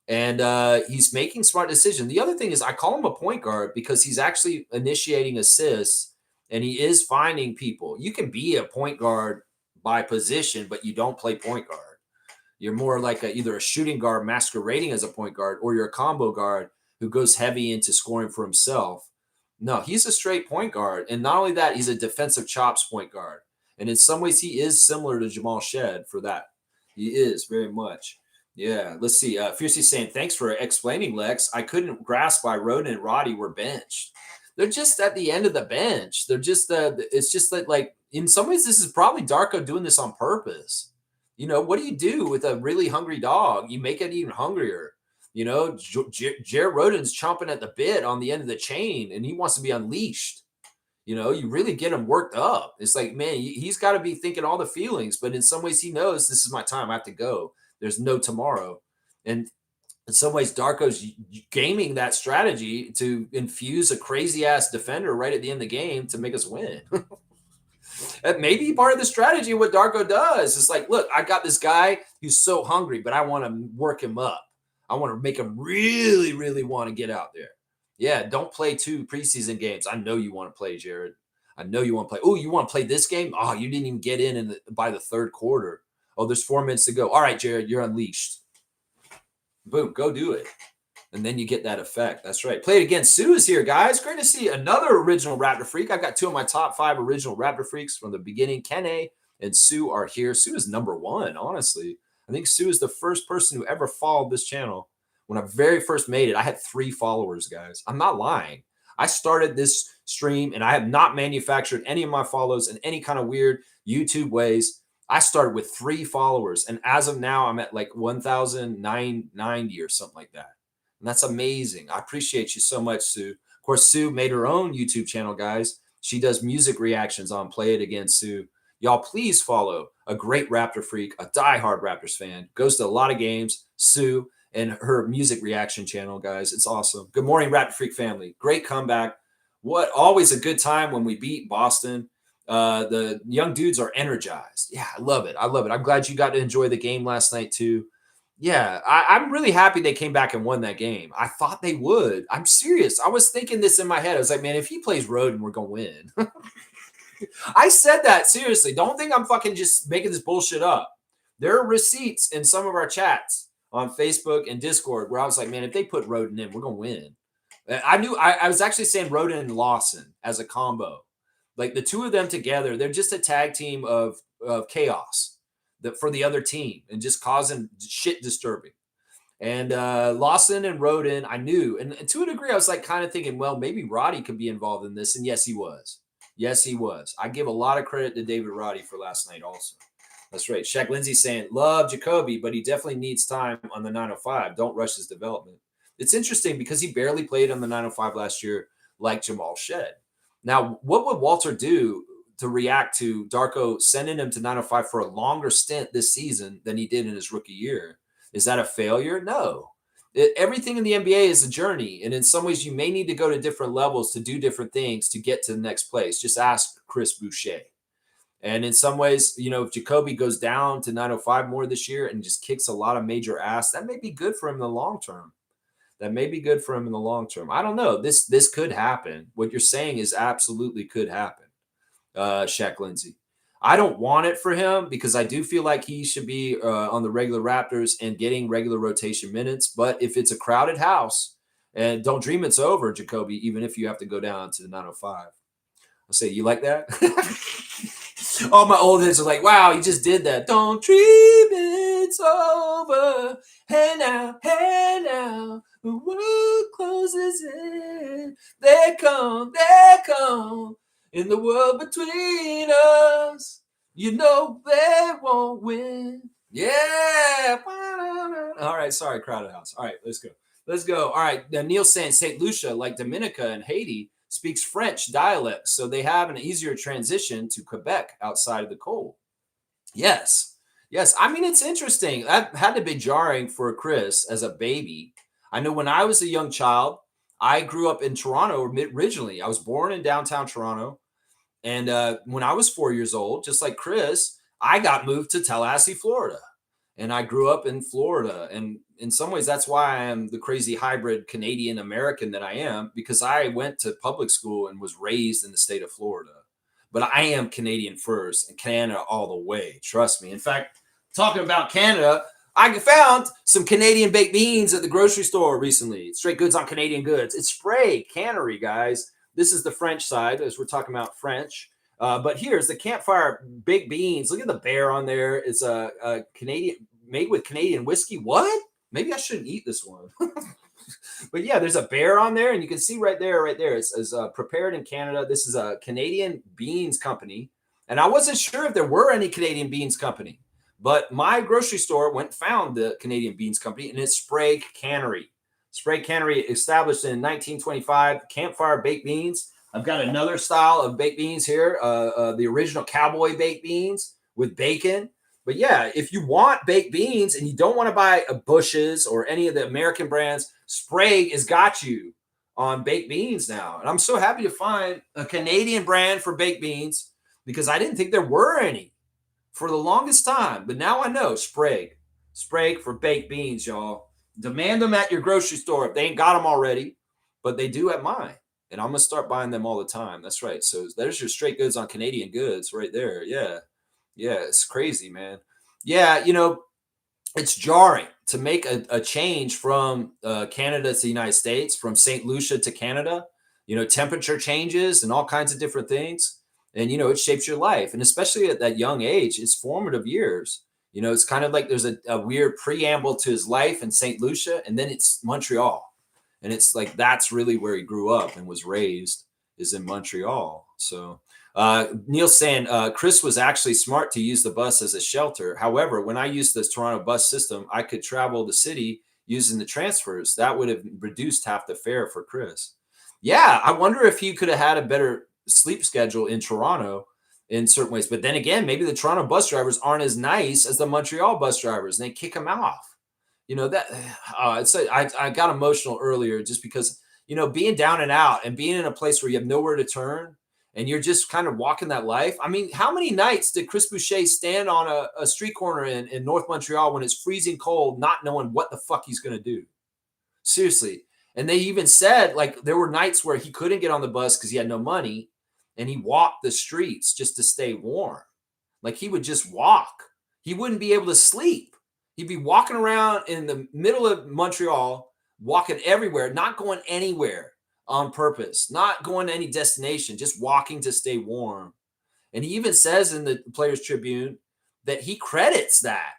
and he's making smart decisions. The other thing is I call him a point guard because he's actually initiating assists, and he is finding people. You can be a point guard by position, but you don't play point guard. You're more like either a shooting guard masquerading as a point guard, or you're a combo guard who goes heavy into scoring for himself. No, he's a straight point guard. And not only that, he's a defensive chops point guard. And in some ways, he is similar to Jamal Shed for that. He is very much. Yeah, let's see. Fiercely saying, thanks for explaining, Lex. I couldn't grasp why Roden and Roddy were benched. They're just at the end of the bench. They're just, it's just that, like, in some ways, this is probably Darko doing this on purpose. What do you do with a really hungry dog? You make it even hungrier. Jared Roden's chomping at the bit on the end of the chain, and he wants to be unleashed. You really get him worked up. It's like, man, he's got to be thinking all the feelings, but in some ways he knows this is my time. I have to go. There's no tomorrow. And in some ways, Darko's gaming that strategy to infuse a crazy ass defender right at the end of the game to make us win. That may be part of the strategy of what Darko does. It's like, look, I got this guy who's so hungry, but I want to work him up. I want to make him really, really want to get out there. Yeah, don't play 2 preseason games. I know you want to play, Jared. I know you want to play. Oh, you want to play this game? Oh, you didn't even get in by the third quarter. Oh, there's 4 minutes to go. All right, Jared, you're unleashed. Boom, go do it. And then you get that effect. That's right. Play it again. Sue is here, guys. Great to see another original Raptor Freak. I've got 2 of my top 5 original Raptor Freaks from the beginning. Kene and Sue are here. Sue is number 1, honestly. I think Sue is the first person who ever followed this channel. When I very first made it, I had 3 followers, guys. I'm not lying. I started this stream, and I have not manufactured any of my follows in any kind of weird YouTube ways. I started with 3 followers, and as of now, I'm at like 1,990 or something like that. And that's amazing. I appreciate you so much, Sue. Of course, Sue made her own YouTube channel, guys. She does music reactions on Play It Again, Sue. Y'all, please follow a great Raptor freak, a diehard Raptors fan, goes to a lot of games, Sue, and her music reaction channel, guys. It's awesome. Good morning, Raptor Freak family. Great comeback. What always a good time when we beat Boston. The young dudes are energized. Yeah, I love it. I love it. I'm glad you got to enjoy the game last night, too. Yeah, I'm really happy they came back and won that game. I thought they would. I'm serious. I was thinking this in my head. I was like, man, if he plays Roden, we're going to win. I said that, seriously. Don't think I'm fucking just making this bullshit up. There are receipts in some of our chats on Facebook and Discord where I was like, man, if they put Roden in, we're going to win. I knew I was actually saying Roden and Lawson as a combo. Like the 2 of them together, they're just a tag team of chaos for the other team and just causing shit disturbing. And Lawson and Roden, I knew. And to a degree, I was like kind of thinking, well, maybe Roddy could be involved in this. And yes, he was. Yes, he was. I give a lot of credit to David Roddy for last night also. That's right. Shaq Lindsay saying, love Jacoby, but he definitely needs time on the 905. Don't rush his development. It's interesting because he barely played on the 905 last year like Jamal Shed. Now, what would Walter do to react to Darko sending him to 905 for a longer stint this season than he did in his rookie year? Is that a failure? No. Everything in the NBA is a journey. And in some ways, you may need to go to different levels to do different things to get to the next place. Just ask Chris Boucher. And in some ways, if Jacoby goes down to 905 more this year and just kicks a lot of major ass, that may be good for him in the long term. I don't know. This could happen. What you're saying is absolutely could happen, Shaq Lindsay. I don't want it for him because I do feel like he should be on the regular Raptors and getting regular rotation minutes. But if it's a crowded house, and don't dream it's over, Jacoby, even if you have to go down to the 905. I'll say, you like that? All my old heads are like, wow, you just did that. Don't dream it's over. Hey now, the world closes in. They come in the world between us. You know they won't win. Yeah. All right, sorry, crowded house. All right, let's go. All right, Neil saying St. Lucia, like Dominica and Haiti, speaks French dialect, so they have an easier transition to Quebec outside of the cold. Yes. I mean, it's interesting. That had to be jarring for Chris as a baby. I know when I was a young child, I grew up in Toronto originally. I was born in downtown Toronto. And when I was 4 years old, just like Chris, I got moved to Tallahassee, Florida. And I grew up in Florida. And in some ways, that's why I am the crazy hybrid Canadian American that I am, because I went to public school and was raised in the state of Florida. but I am Canadian first and Canada all the way. Trust me. In fact, talking about Canada, I found some Canadian baked beans at the grocery store recently. Straight goods on Canadian goods. It's Spray Cannery, guys. This is the French side, as we're talking about French. But here's the campfire baked beans. Look at the bear on there. It's a Canadian, made with Canadian whiskey. What? Maybe I shouldn't eat this one. But yeah, there's a bear on there, and you can see right there. It says prepared in Canada. This is a Canadian beans company, and I wasn't sure if there were any Canadian beans company, but my grocery store went and found the Canadian beans company, and it's Sprague Cannery. Sprague Cannery, established in 1925, campfire baked beans. I've got another style of baked beans here, the original cowboy baked beans with bacon. But yeah, if you want baked beans and you don't want to buy a Bush's or any of the American brands, Sprague has got you on baked beans now. And I'm so happy to find a Canadian brand for baked beans because I didn't think there were any for the longest time. But now I know Sprague. Sprague for baked beans, y'all. Demand them at your grocery store if they ain't got them already, but they do at mine. And I'm going to start buying them all the time. That's right. So there's your straight goods on Canadian goods right there. Yeah. Yeah, it's crazy, man. Yeah, it's jarring to make a change from Canada to the United States, from St. Lucia to Canada. Temperature changes and all kinds of different things. And, it shapes your life. And especially at that young age, it's formative years. It's kind of like there's a weird preamble to his life in St. Lucia, and then it's Montreal. And it's like that's really where he grew up and was raised, is in Montreal. So Neil's saying Chris was actually smart to use the bus as a shelter. However, when I used this Toronto bus system, I could travel the city using the transfers. That would have reduced half the fare for Chris. Yeah, I wonder if he could have had a better sleep schedule in Toronto in certain ways. But then again, maybe the Toronto bus drivers aren't as nice as the Montreal bus drivers, and they kick him off. I got emotional earlier just because, being down and out and being in a place where you have nowhere to turn and you're just kind of walking that life. I mean, how many nights did Chris Boucher stand on a street corner in North Montreal when it's freezing cold, not knowing what the fuck he's going to do? Seriously. And they even said, like, there were nights where he couldn't get on the bus because he had no money, and he walked the streets just to stay warm. Like, he would just walk. He wouldn't be able to sleep. He'd be walking around in the middle of Montreal, walking everywhere, not going anywhere on purpose, not going to any destination, just walking to stay warm. And he even says in the Players Tribune that he credits that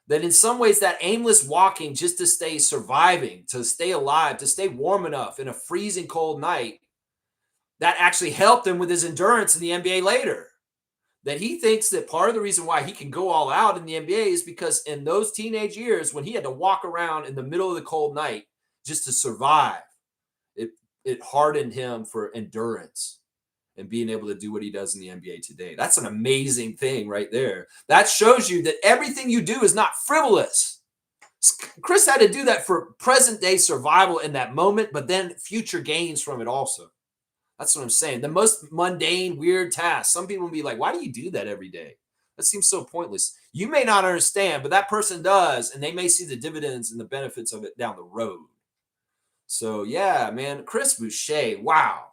in some ways that aimless walking just to stay surviving, to stay alive, to stay warm enough in a freezing cold night, that actually helped him with his endurance in the NBA later. That he thinks that part of the reason why he can go all out in the NBA is because in those teenage years when he had to walk around in the middle of the cold night just to survive, it hardened him for endurance and being able to do what he does in the NBA today. That's an amazing thing right there. That shows you that everything you do is not frivolous. Chris had to do that for present day survival in that moment, but then future gains from it also. That's what I'm saying. The most mundane, weird task. Some people will be like, why do you do that every day? That seems so pointless. You may not understand, but that person does, and they may see the dividends and the benefits of it down the road. So, yeah, man, Chris Boucher, wow.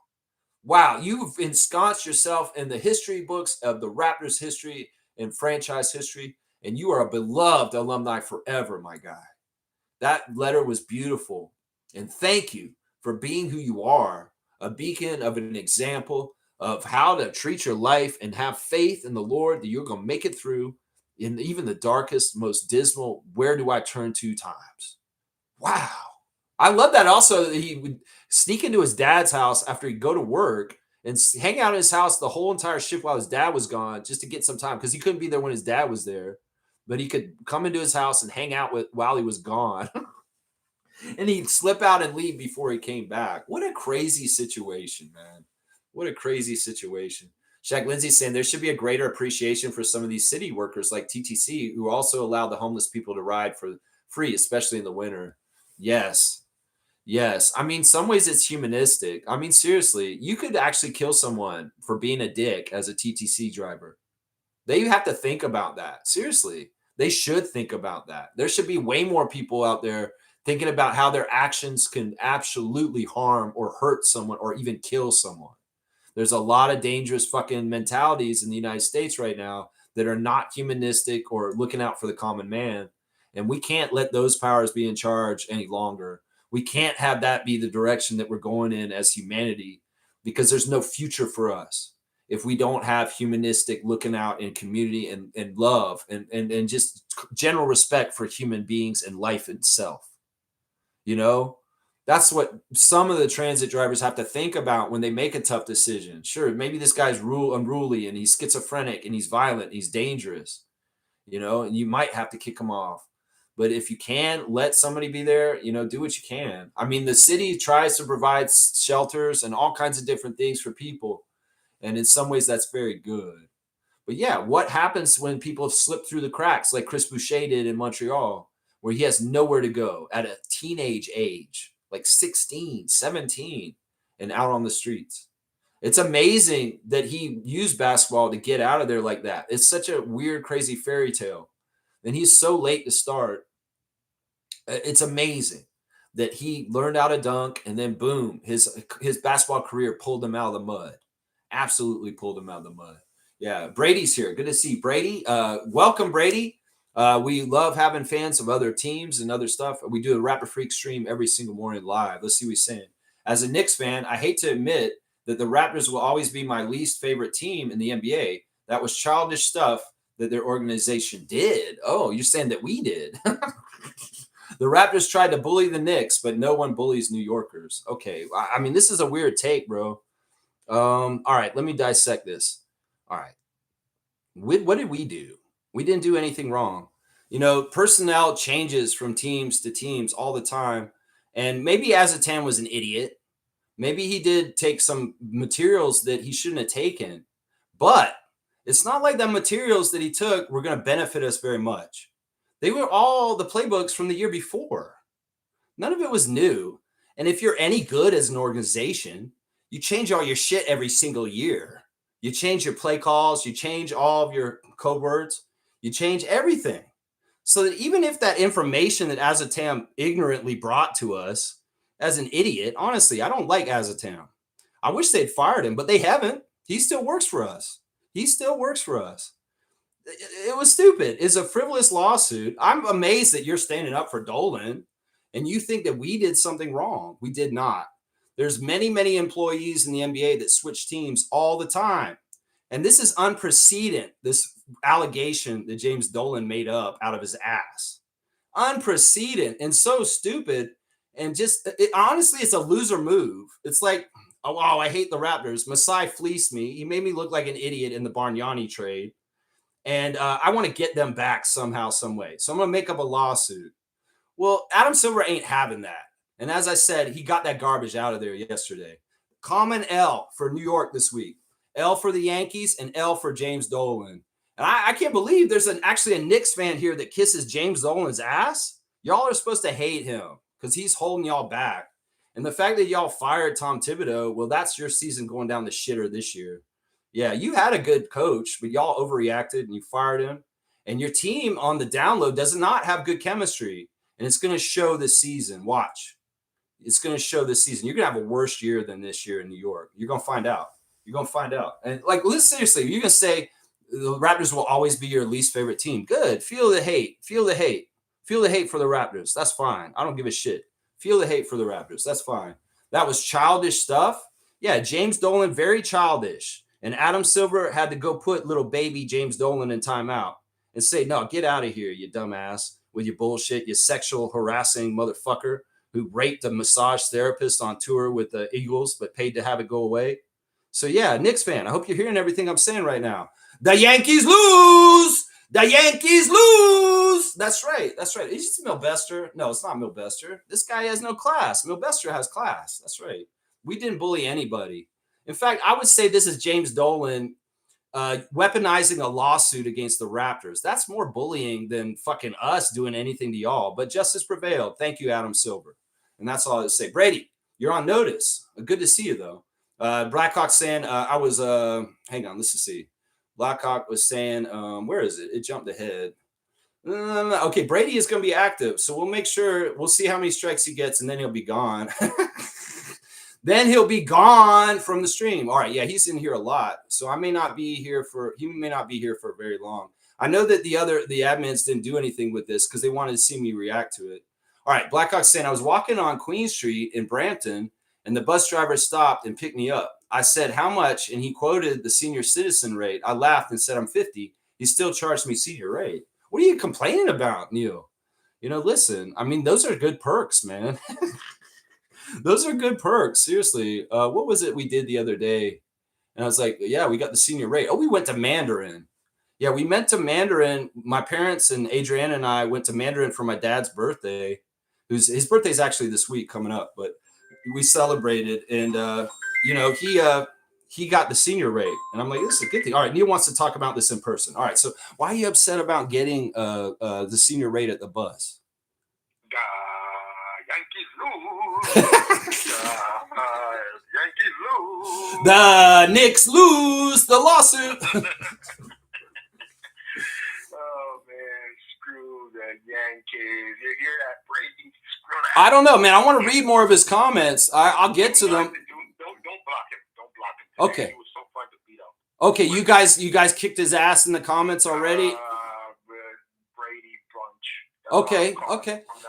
Wow, you've ensconced yourself in the history books of the Raptors history and franchise history, and you are a beloved alumni forever, my guy. That letter was beautiful, and thank you for being who you are, a beacon of an example of how to treat your life and have faith in the Lord that you're going to make it through in even the darkest, most dismal, where do I turn to times. Wow. I love that also that he would sneak into his dad's house after he'd go to work and hang out in his house the whole entire shift while his dad was gone just to get some time because he couldn't be there when his dad was there. But he could come into his house and hang out while he was gone. And he'd slip out and leave before he came back. What a crazy situation, man. What a crazy situation. Shaq Lindsay's saying there should be a greater appreciation for some of these city workers like TTC who also allow the homeless people to ride for free, especially in the winter. Yes. Yes. I mean, some ways it's humanistic. I mean, seriously, you could actually kill someone for being a dick as a TTC driver. They have to think about that. Seriously. They should think about that. There should be way more people out there thinking about how their actions can absolutely harm or hurt someone or even kill someone. There's a lot of dangerous fucking mentalities in the United States right now that are not humanistic or looking out for the common man. And we can't let those powers be in charge any longer. We can't have that be the direction that we're going in as humanity, because there's no future for us if we don't have humanistic looking out in community and love and just general respect for human beings and life itself. You know, that's what some of the transit drivers have to think about when they make a tough decision. Sure, maybe this guy's unruly and he's schizophrenic and he's violent, and he's dangerous, and you might have to kick him off. But if you can let somebody be there, do what you can. I mean, the city tries to provide shelters and all kinds of different things for people. And in some ways, that's very good. But yeah, what happens when people slip through the cracks like Chris Boucher did in Montreal, where he has nowhere to go at a teenage age, like 16, 17, and out on the streets? It's amazing that he used basketball to get out of there like that. It's such a weird, crazy fairy tale. And he's so late to start. It's amazing that he learned how to dunk, and then boom, his basketball career pulled him out of the mud. Absolutely pulled him out of the mud. Yeah, Brady's here. Good to see Brady. Welcome, Brady. We love having fans of other teams and other stuff. We do a Raptor Freak stream every single morning live. Let's see what he's saying. As a Knicks fan, I hate to admit that the Raptors will always be my least favorite team in the NBA. That was childish stuff that their organization did. Oh, you're saying that we did. The Raptors tried to bully the Knicks, but no one bullies New Yorkers. Okay, I mean, this is a weird take, bro. All right, let me dissect this. All right. What did we do? We didn't do anything wrong. Personnel changes from teams to teams all the time. And maybe Azatan was an idiot. Maybe he did take some materials that he shouldn't have taken. But it's not like the materials that he took were going to benefit us very much. They were all the playbooks from the year before. None of it was new. And if you're any good as an organization, you change all your shit every single year. You change your play calls. You change all of your code words. You change everything. So that even if that information that Azatam ignorantly brought to us as an idiot, honestly, I don't like Azatam. I wish they'd fired him, but they haven't. He still works for us. He still works for us. It was stupid. It's a frivolous lawsuit. I'm amazed that you're standing up for Dolan and you think that we did something wrong. We did not. There's many, many employees in the NBA that switch teams all the time. And this is unprecedented, this allegation that James Dolan made up out of his ass. Unprecedented and so stupid. And just honestly, it's a loser move. It's like, oh, I hate the Raptors. Masai fleeced me. He made me look like an idiot in the Bargnani trade. And I want to get them back somehow, some way. So I'm going to make up a lawsuit. Well, Adam Silver ain't having that. And as I said, he got that garbage out of there yesterday. Common L for New York this week. L for the Yankees and L for James Dolan. And I can't believe there's actually a Knicks fan here that kisses James Dolan's ass. Y'all are supposed to hate him because he's holding y'all back. And the fact that y'all fired Tom Thibodeau, well, that's your season going down the shitter this year. Yeah, you had a good coach, but y'all overreacted and you fired him. And your team on the download does not have good chemistry. And it's going to show this season. Watch. It's going to show this season. You're going to have a worse year than this year in New York. You're going to find out. You're going to find out. And listen, seriously, you're going to say the Raptors will always be your least favorite team. Good. Feel the hate. Feel the hate. Feel the hate for the Raptors. That's fine. I don't give a shit. Feel the hate for the Raptors. That's fine. That was childish stuff. Yeah, James Dolan, very childish. And Adam Silver had to go put little baby James Dolan in timeout and say, no, get out of here, you dumbass, with your bullshit, you sexual harassing motherfucker who raped a massage therapist on tour with the Eagles but paid to have it go away. So, yeah, Knicks fan, I hope you're hearing everything I'm saying right now. The Yankees lose! The Yankees lose! That's right. That's right. Is it Milbester? No, it's not Milbester. This guy has no class. Milbester has class. That's right. We didn't bully anybody. In fact, I would say this is James Dolan weaponizing a lawsuit against the Raptors. That's more bullying than fucking us doing anything to y'all. But justice prevailed. Thank you, Adam Silver. And that's all I would say. Brady, you're on notice. Good to see you, though. Blackhawk saying, hang on, let's see. Blackhawk was saying, where is it? It jumped ahead. Okay, Brady is going to be active. So we'll make sure, we'll see how many strikes he gets, and then he'll be gone. Then he'll be gone from the stream. All right, yeah, he's in here a lot, so he may not be here for very long. I know that the admins didn't do anything with this because they wanted to see me react to it. All right, Blackhawk saying I was walking on Queen Street in Brampton, and the bus driver stopped and picked me up. I said how much, and he quoted the senior citizen rate. I laughed and said I'm 50. He still charged me senior rate. What are you complaining about, Neil? Listen. I mean, those are good perks, man. Those are good perks. Seriously. What was it we did the other day? And I was like, yeah, we got the senior rate. Oh, we went to Mandarin. Yeah, we went to Mandarin. My parents and Adrienne and I went to Mandarin for my dad's birthday. His birthday's actually this week coming up, but we celebrated, and he got the senior rate, and I'm like, this is a good thing. All right, Neil wants to talk about this in person. All right, so why are you upset about getting the senior rate at the bus? Yankees lose. Yankees lose. The Knicks lose the lawsuit. Oh man, screw the Yankees. You hear that, Brady? Screw that. I don't know, man. I want to read more of his comments. I'll get to them. Don't block him. Don't block him. Okay. He was so fun to beat up. Okay, you guys kicked his ass in the comments already. Brady bunch. Okay.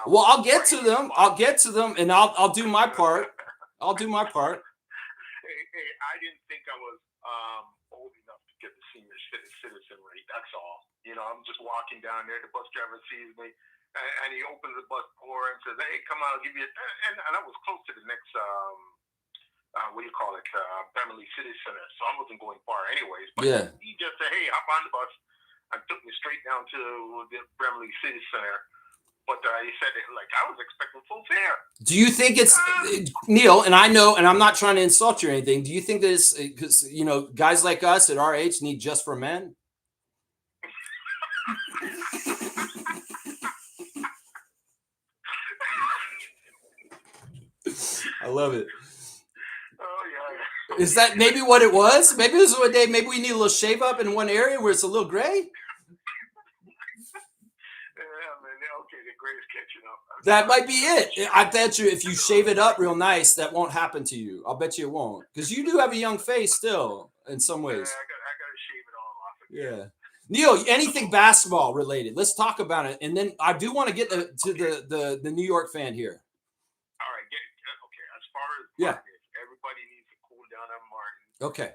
Well, I'll get to them. And I'll do my part. Hey, I didn't think I was old enough to get the senior citizen rate. That's all. I'm just walking down there. The bus driver sees me, and he opens the bus door and says, "Hey, come on, I'll give you." And I was close to the next, Beverly City Center, so I wasn't going far anyways. But yeah, he just said, "Hey, hop on the bus," and took me straight down to the Beverly City Center. But he said it like I was expecting full fare. Do you think it's Neil? And I know, and I'm not trying to insult you or anything. Do you think that it's because guys like us at our age need just for men? I love it. Oh yeah. Is that maybe what it was? Maybe this is one day. Maybe we need a little shave up in one area where it's a little gray. That might be it. I bet you if you shave it up real nice, that won't happen to you. I'll bet you it won't, because you do have a young face still in some ways. I gotta shave it all off again. Yeah, Neil, anything basketball related? Let's talk about it, and then I do want to get to the New York fan here. All right, okay. As far as Martin, everybody needs to cool down on Martin. Okay.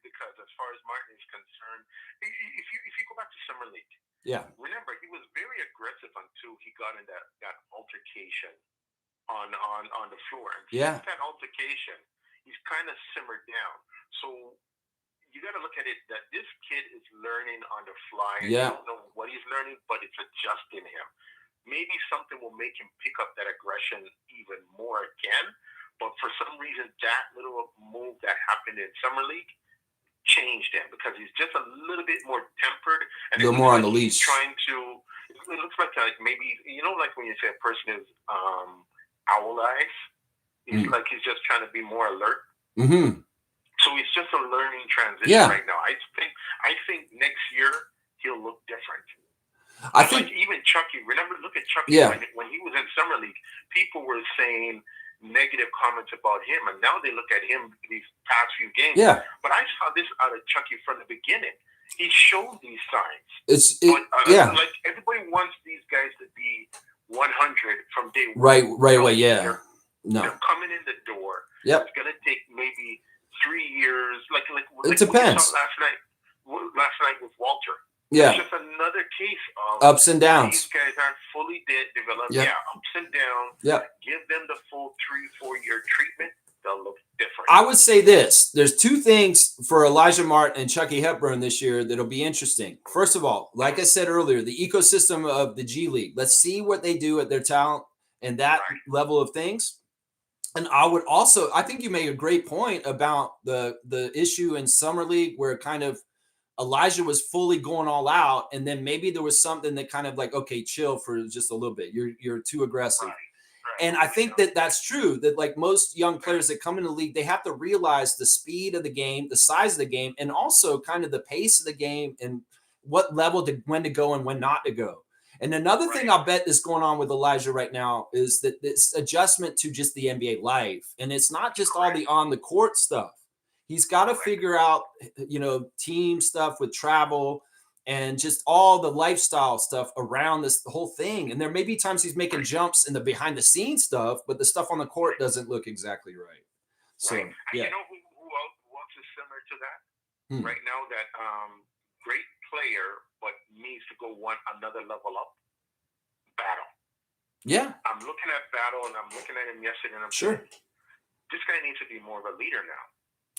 Because as far as Martin is concerned, if you go back to Summer League. Yeah. Remember, he was very aggressive until he got in that altercation on the floor. And since that altercation, he's kind of simmered down. So you got to look at it that this kid is learning on the fly. Yeah. I don't know what he's learning, but it's adjusting him. Maybe something will make him pick up that aggression even more again. But for some reason, that little move that happened in Summer League changed him because he's just a little bit more tempered and a little more on the leash. It looks like maybe like when you say a person is owl eyes, it's like he's just trying to be more alert. Mm-hmm. So it's just a learning transition right now. I think next year he'll look different. I think even Chucky. Look at Chucky when he was in Summer League. People were saying negative comments about him, and now they look at him these past few games. Yeah. But I saw this out of Chucky from the beginning. He showed these signs. Like everybody wants these guys to be 100 from day one. Right away. Yeah. They're coming in the door. Yep. It's gonna take maybe 3 years. Like it depends. Last night with Walter. Yeah. It's just another case of ups and downs. These guys aren't fully developed. Yep. Yeah, ups and downs. Yeah. Give them the full 3-4 year treatment. They'll look different. I would say this. There's two things for Elijah Martin and Chucky Hepburn this year that'll be interesting. First of all, like I said earlier, the ecosystem of the G League. Let's see what they do at their talent and that level of things. And I think you make a great point about the issue in Summer League where kind of Elijah was fully going all out, and then maybe there was something that kind of like, okay, chill for just a little bit. You're too aggressive. Right. And I think that's true, that like most young players that come in the league, they have to realize the speed of the game, the size of the game, and also kind of the pace of the game and what level when to go and when not to go. And another thing I'll bet is going on with Elijah right now is that this adjustment to just the NBA life. And it's not just all the on the court stuff. He's got to figure out, team stuff with travel and just all the lifestyle stuff around the whole thing. And there may be times he's making jumps in the behind the scenes stuff, but the stuff on the court doesn't look exactly right. So, yeah. You know who else is similar to that? Right now, that great player, but needs to go another level up. Battle. Yeah. I'm looking at Battle, and I'm looking at him yesterday, and I'm saying, this guy needs to be more of a leader now.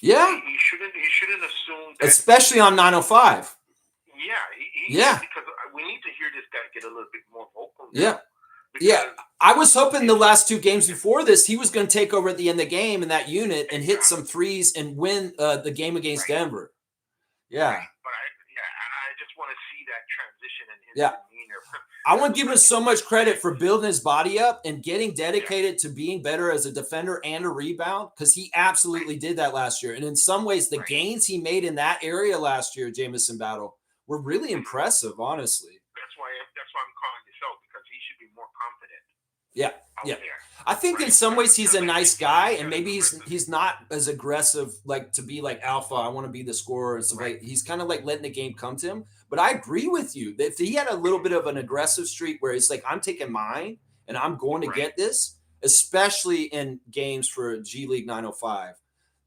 Yeah. He shouldn't assume that. Especially on 905. Yeah. Because we need to hear this guy get a little bit more vocal. Yeah. Yeah, I was hoping the last two games before this, he was going to take over at the end of the game in that unit and hit some threes and win the game against Denver. Yeah. But I just want to see that transition in his demeanor. I want to give him so much credit for building his body up and getting dedicated to being better as a defender and a rebound, because he absolutely did that last year. And in some ways, the gains he made in that area last year, Jamison Battle, were really impressive, honestly. That's why I'm calling this out, because he should be more confident. Yeah. I think in some ways he's a nice guy, and maybe he's not as aggressive, like to be like alpha. I want to be the scorer and stuff. Like he's kind of like letting the game come to him. But I agree with you that if he had a little bit of an aggressive streak where it's like, I'm taking mine and I'm going to get this, especially in games for G League 905,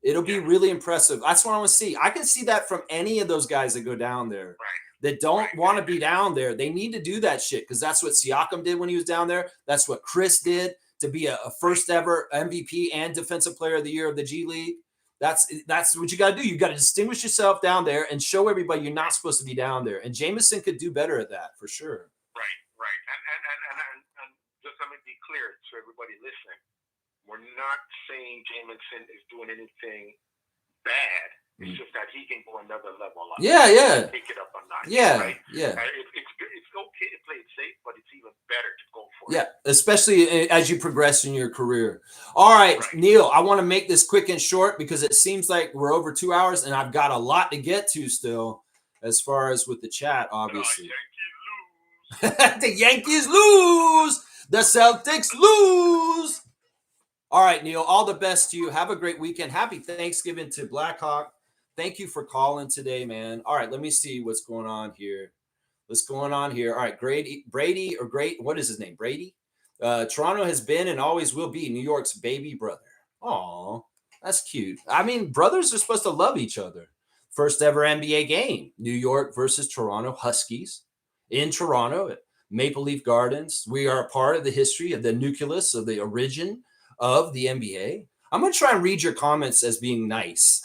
it'll be really impressive. That's what I want to see. I can see that from any of those guys that go down there. That don't want to be down there. They need to do that shit, because that's what Siakam did when he was down there. That's what Chris did to be a first ever MVP and Defensive Player of the Year of the G League. That's what you got to do. You got to distinguish yourself down there and show everybody you're not supposed to be down there. And Jamison could do better at that for sure. Right. And just let me be clear to everybody listening. We're not saying Jamison is doing anything bad. It's just that he can go another level up. Yeah. Take it up a notch. Yeah. Right? It's okay to play it safe, but it's even better to go for it. Yeah, especially as you progress in your career. All right, Neil, I want to make this quick and short because it seems like we're over 2 hours, and I've got a lot to get to still, as far as with the chat, obviously. The Yankees lose. The Celtics lose. All right, Neil, all the best to you. Have a great weekend. Happy Thanksgiving to Blackhawk. Thank you for calling today, man. All right, let me see what's going on here. All right, Brady, what is his name? Brady? Toronto has been and always will be New York's baby brother. Aw, that's cute. I mean, brothers are supposed to love each other. First ever NBA game, New York versus Toronto Huskies in Toronto at Maple Leaf Gardens. We are a part of the history of the nucleus of the origin of the NBA. I'm going to try and read your comments as being nice.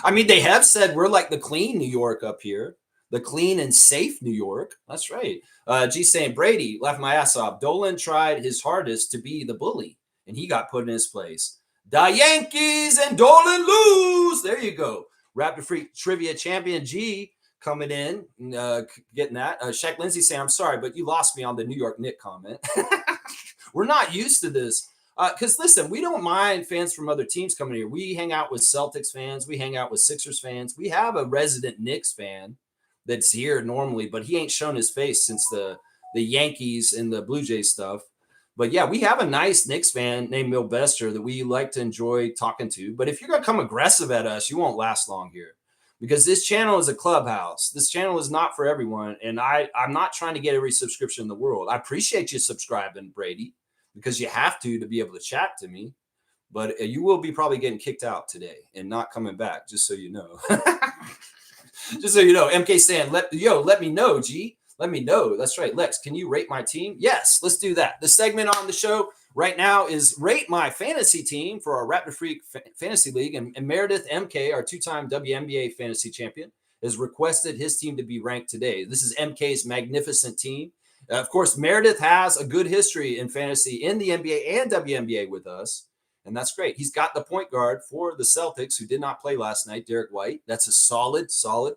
I mean, they have said we're like the clean New York up here, the clean and safe New York. That's right. G saying, Brady, laughed my ass off. Dolan tried his hardest to be the bully, and he got put in his place. The Yankees and Dolan lose. There you go. Raptor Freak Trivia Champion G coming in, getting that. Shaq Lindsay saying, I'm sorry, but you lost me on the New York Knicks comment. We're not used to this. Because, listen, we don't mind fans from other teams coming here. We hang out with Celtics fans. We hang out with Sixers fans. We have a resident Knicks fan that's here normally, but he ain't shown his face since the Yankees and the Blue Jays stuff. But, yeah, we have a nice Knicks fan named Mil Bester that we like to enjoy talking to. But if you're going to come aggressive at us, you won't last long here. Because this channel is a clubhouse. This channel is not for everyone. And I'm not trying to get every subscription in the world. I appreciate you subscribing, Brady, because you have to be able to chat to me. But you will be probably getting kicked out today and not coming back, just so you know. Just so you know. MK saying, let me know, G. Let me know. That's right. Lex, can you rate my team? Yes, let's do that. The segment on the show right now is Rate My Fantasy Team for our Raptor Freak Fantasy League. And Meredith MK, our two-time WNBA fantasy champion, has requested his team to be ranked today. This is MK's magnificent team. Of course, Meredith has a good history in fantasy in the NBA and WNBA with us, and that's great. He's got the point guard for the Celtics, who did not play last night, Derek White. That's a solid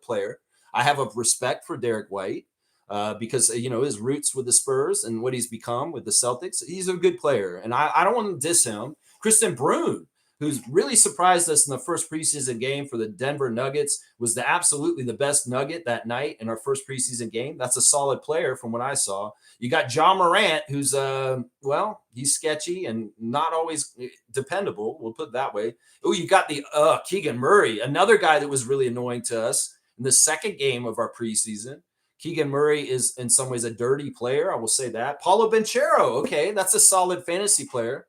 player. I have a respect for Derek White because, his roots with the Spurs and what he's become with the Celtics. He's a good player, and I don't want to diss him. Kristen Brune who's really surprised us in the first preseason game for the Denver Nuggets, was absolutely the best Nugget that night in our first preseason game. That's a solid player from what I saw. You got John Morant, who's he's sketchy and not always dependable. We'll put it that way. Oh, you got the Keegan Murray, another guy that was really annoying to us in the second game of our preseason. Keegan Murray is in some ways a dirty player. I will say that. Paulo Banchero, okay, that's a solid fantasy player.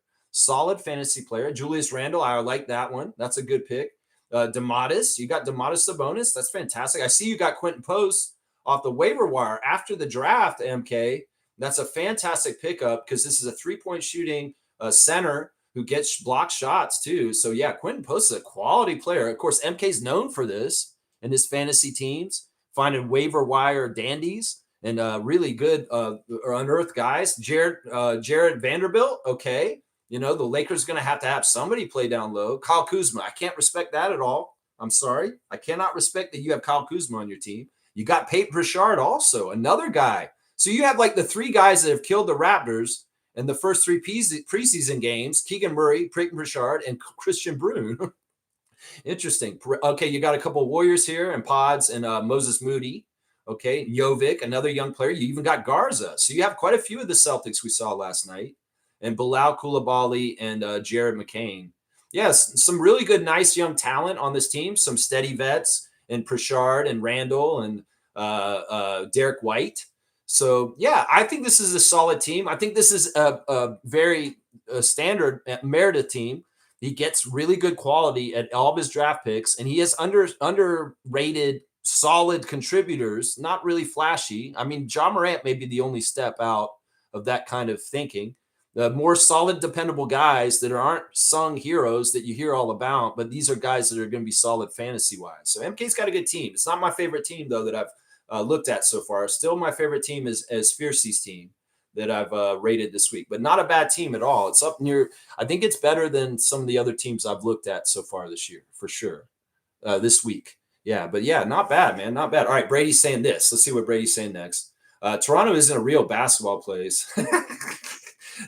Julius Randle, I like that one. That's a good pick. Domantas, you got Domantas Sabonis. That's fantastic. I see you got Quentin Post off the waiver wire after the draft, MK. That's a fantastic pickup because this is a three-point shooting center who gets block shots too. So, yeah, Quentin Post is a quality player. Of course, MK's known for this in his fantasy teams, finding waiver wire dandies and really good unearthed guys. Jared Vanderbilt, okay. You know, the Lakers are going to have somebody play down low. Kyle Kuzma, I can't respect that at all. I'm sorry. I cannot respect that you have Kyle Kuzma on your team. You got Peyton Pritchard also, another guy. So you have like the three guys that have killed the Raptors in the first three preseason games: Keegan Murray, Peyton Pritchard, and Christian Brune. Interesting. Okay, you got a couple of Warriors here and Pods and Moses Moody. Okay, Jovic, another young player. You even got Garza. So you have quite a few of the Celtics we saw last night. And Bilal Coulibaly and Jared McCain. Yes, some really good, nice young talent on this team. Some steady vets and Pritchard and Randall and Derek White. So, yeah, I think this is a solid team. I think this is a very standard Meredith team. He gets really good quality at all of his draft picks, and he has underrated solid contributors, not really flashy. I mean, John Morant may be the only step out of that kind of thinking. The more solid, dependable guys that aren't sung heroes that you hear all about, but these are guys that are going to be solid fantasy-wise. So MK's got a good team. It's not my favorite team, though, that I've looked at so far. Still my favorite team is Fiercey's team that I've rated this week, but not a bad team at all. It's up near – I think it's better than some of the other teams I've looked at so far this year, for sure, this week. Yeah, but yeah, not bad, man, not bad. All right, Brady's saying this. Let's see what Brady's saying next. Toronto isn't a real basketball place.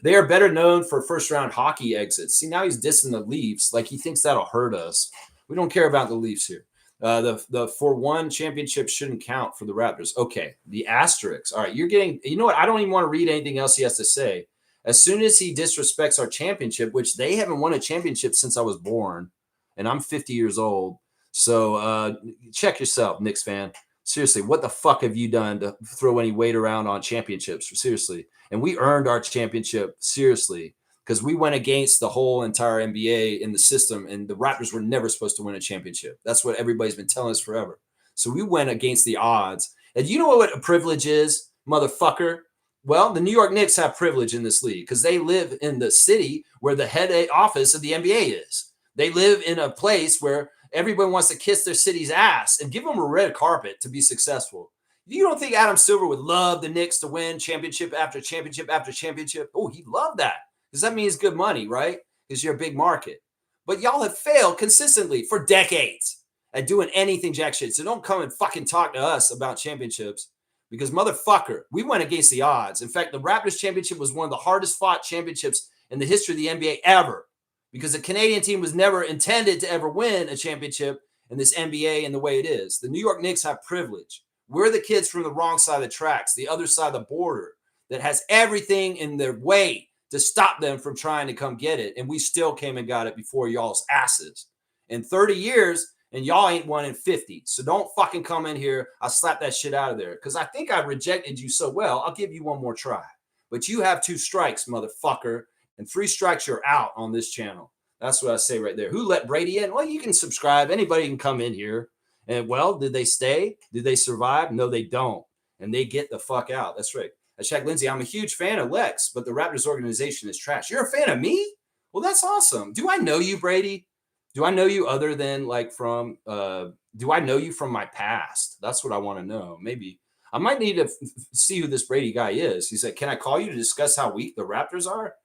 They are better known for first-round hockey exits. See, now he's dissing the Leafs like he thinks that'll hurt us. We don't care about the Leafs here. The 4-1 championship shouldn't count for the Raptors. Okay, the asterisks. All right, you're getting – you know what? I don't even want to read anything else he has to say. As soon as he disrespects our championship, which they haven't won a championship since I was born, and I'm 50 years old. So check yourself, Knicks fan. Seriously, what the fuck have you done to throw any weight around on championships? Seriously. And we earned our championship, seriously, because we went against the whole entire NBA in the system, and the Raptors were never supposed to win a championship. That's what everybody's been telling us forever. So we went against the odds. And you know what a privilege is, motherfucker? Well, the New York Knicks have privilege in this league because they live in the city where the head office of the NBA is. They live in a place where everybody wants to kiss their city's ass and give them a red carpet to be successful. You don't think Adam Silver would love the Knicks to win championship after championship after championship? Oh, he'd love that because that means good money, right? Because you're a big market. But y'all have failed consistently for decades at doing anything jack shit. So don't come and fucking talk to us about championships because, motherfucker, we went against the odds. In fact, the Raptors championship was one of the hardest fought championships in the history of the NBA ever because the Canadian team was never intended to ever win a championship in this NBA in the way it is. The New York Knicks have privilege. We're the kids from the wrong side of the tracks, the other side of the border that has everything in their way to stop them from trying to come get it. And we still came and got it before y'all's asses. In 30 years, and y'all ain't won in 50. So don't fucking come in here. I'll slap that shit out of there because I think I rejected you so well. I'll give you one more try. But you have 2 strikes, motherfucker. And 3 strikes, you're out on this channel. That's what I say right there. Who let Brady in? Well, you can subscribe. Anybody can come in here. And, well, did they stay? Did they survive? No, they don't. And they get the fuck out. That's right. Shaq Lindsay, I'm a huge fan of Lex, but the Raptors organization is trash. You're a fan of me? Well, that's awesome. Do I know you, Brady? Do I know you other than like from do I know you from my past? That's what I want to know. Maybe I might need to see who this Brady guy is. He said, can I call you to discuss how weak the Raptors are?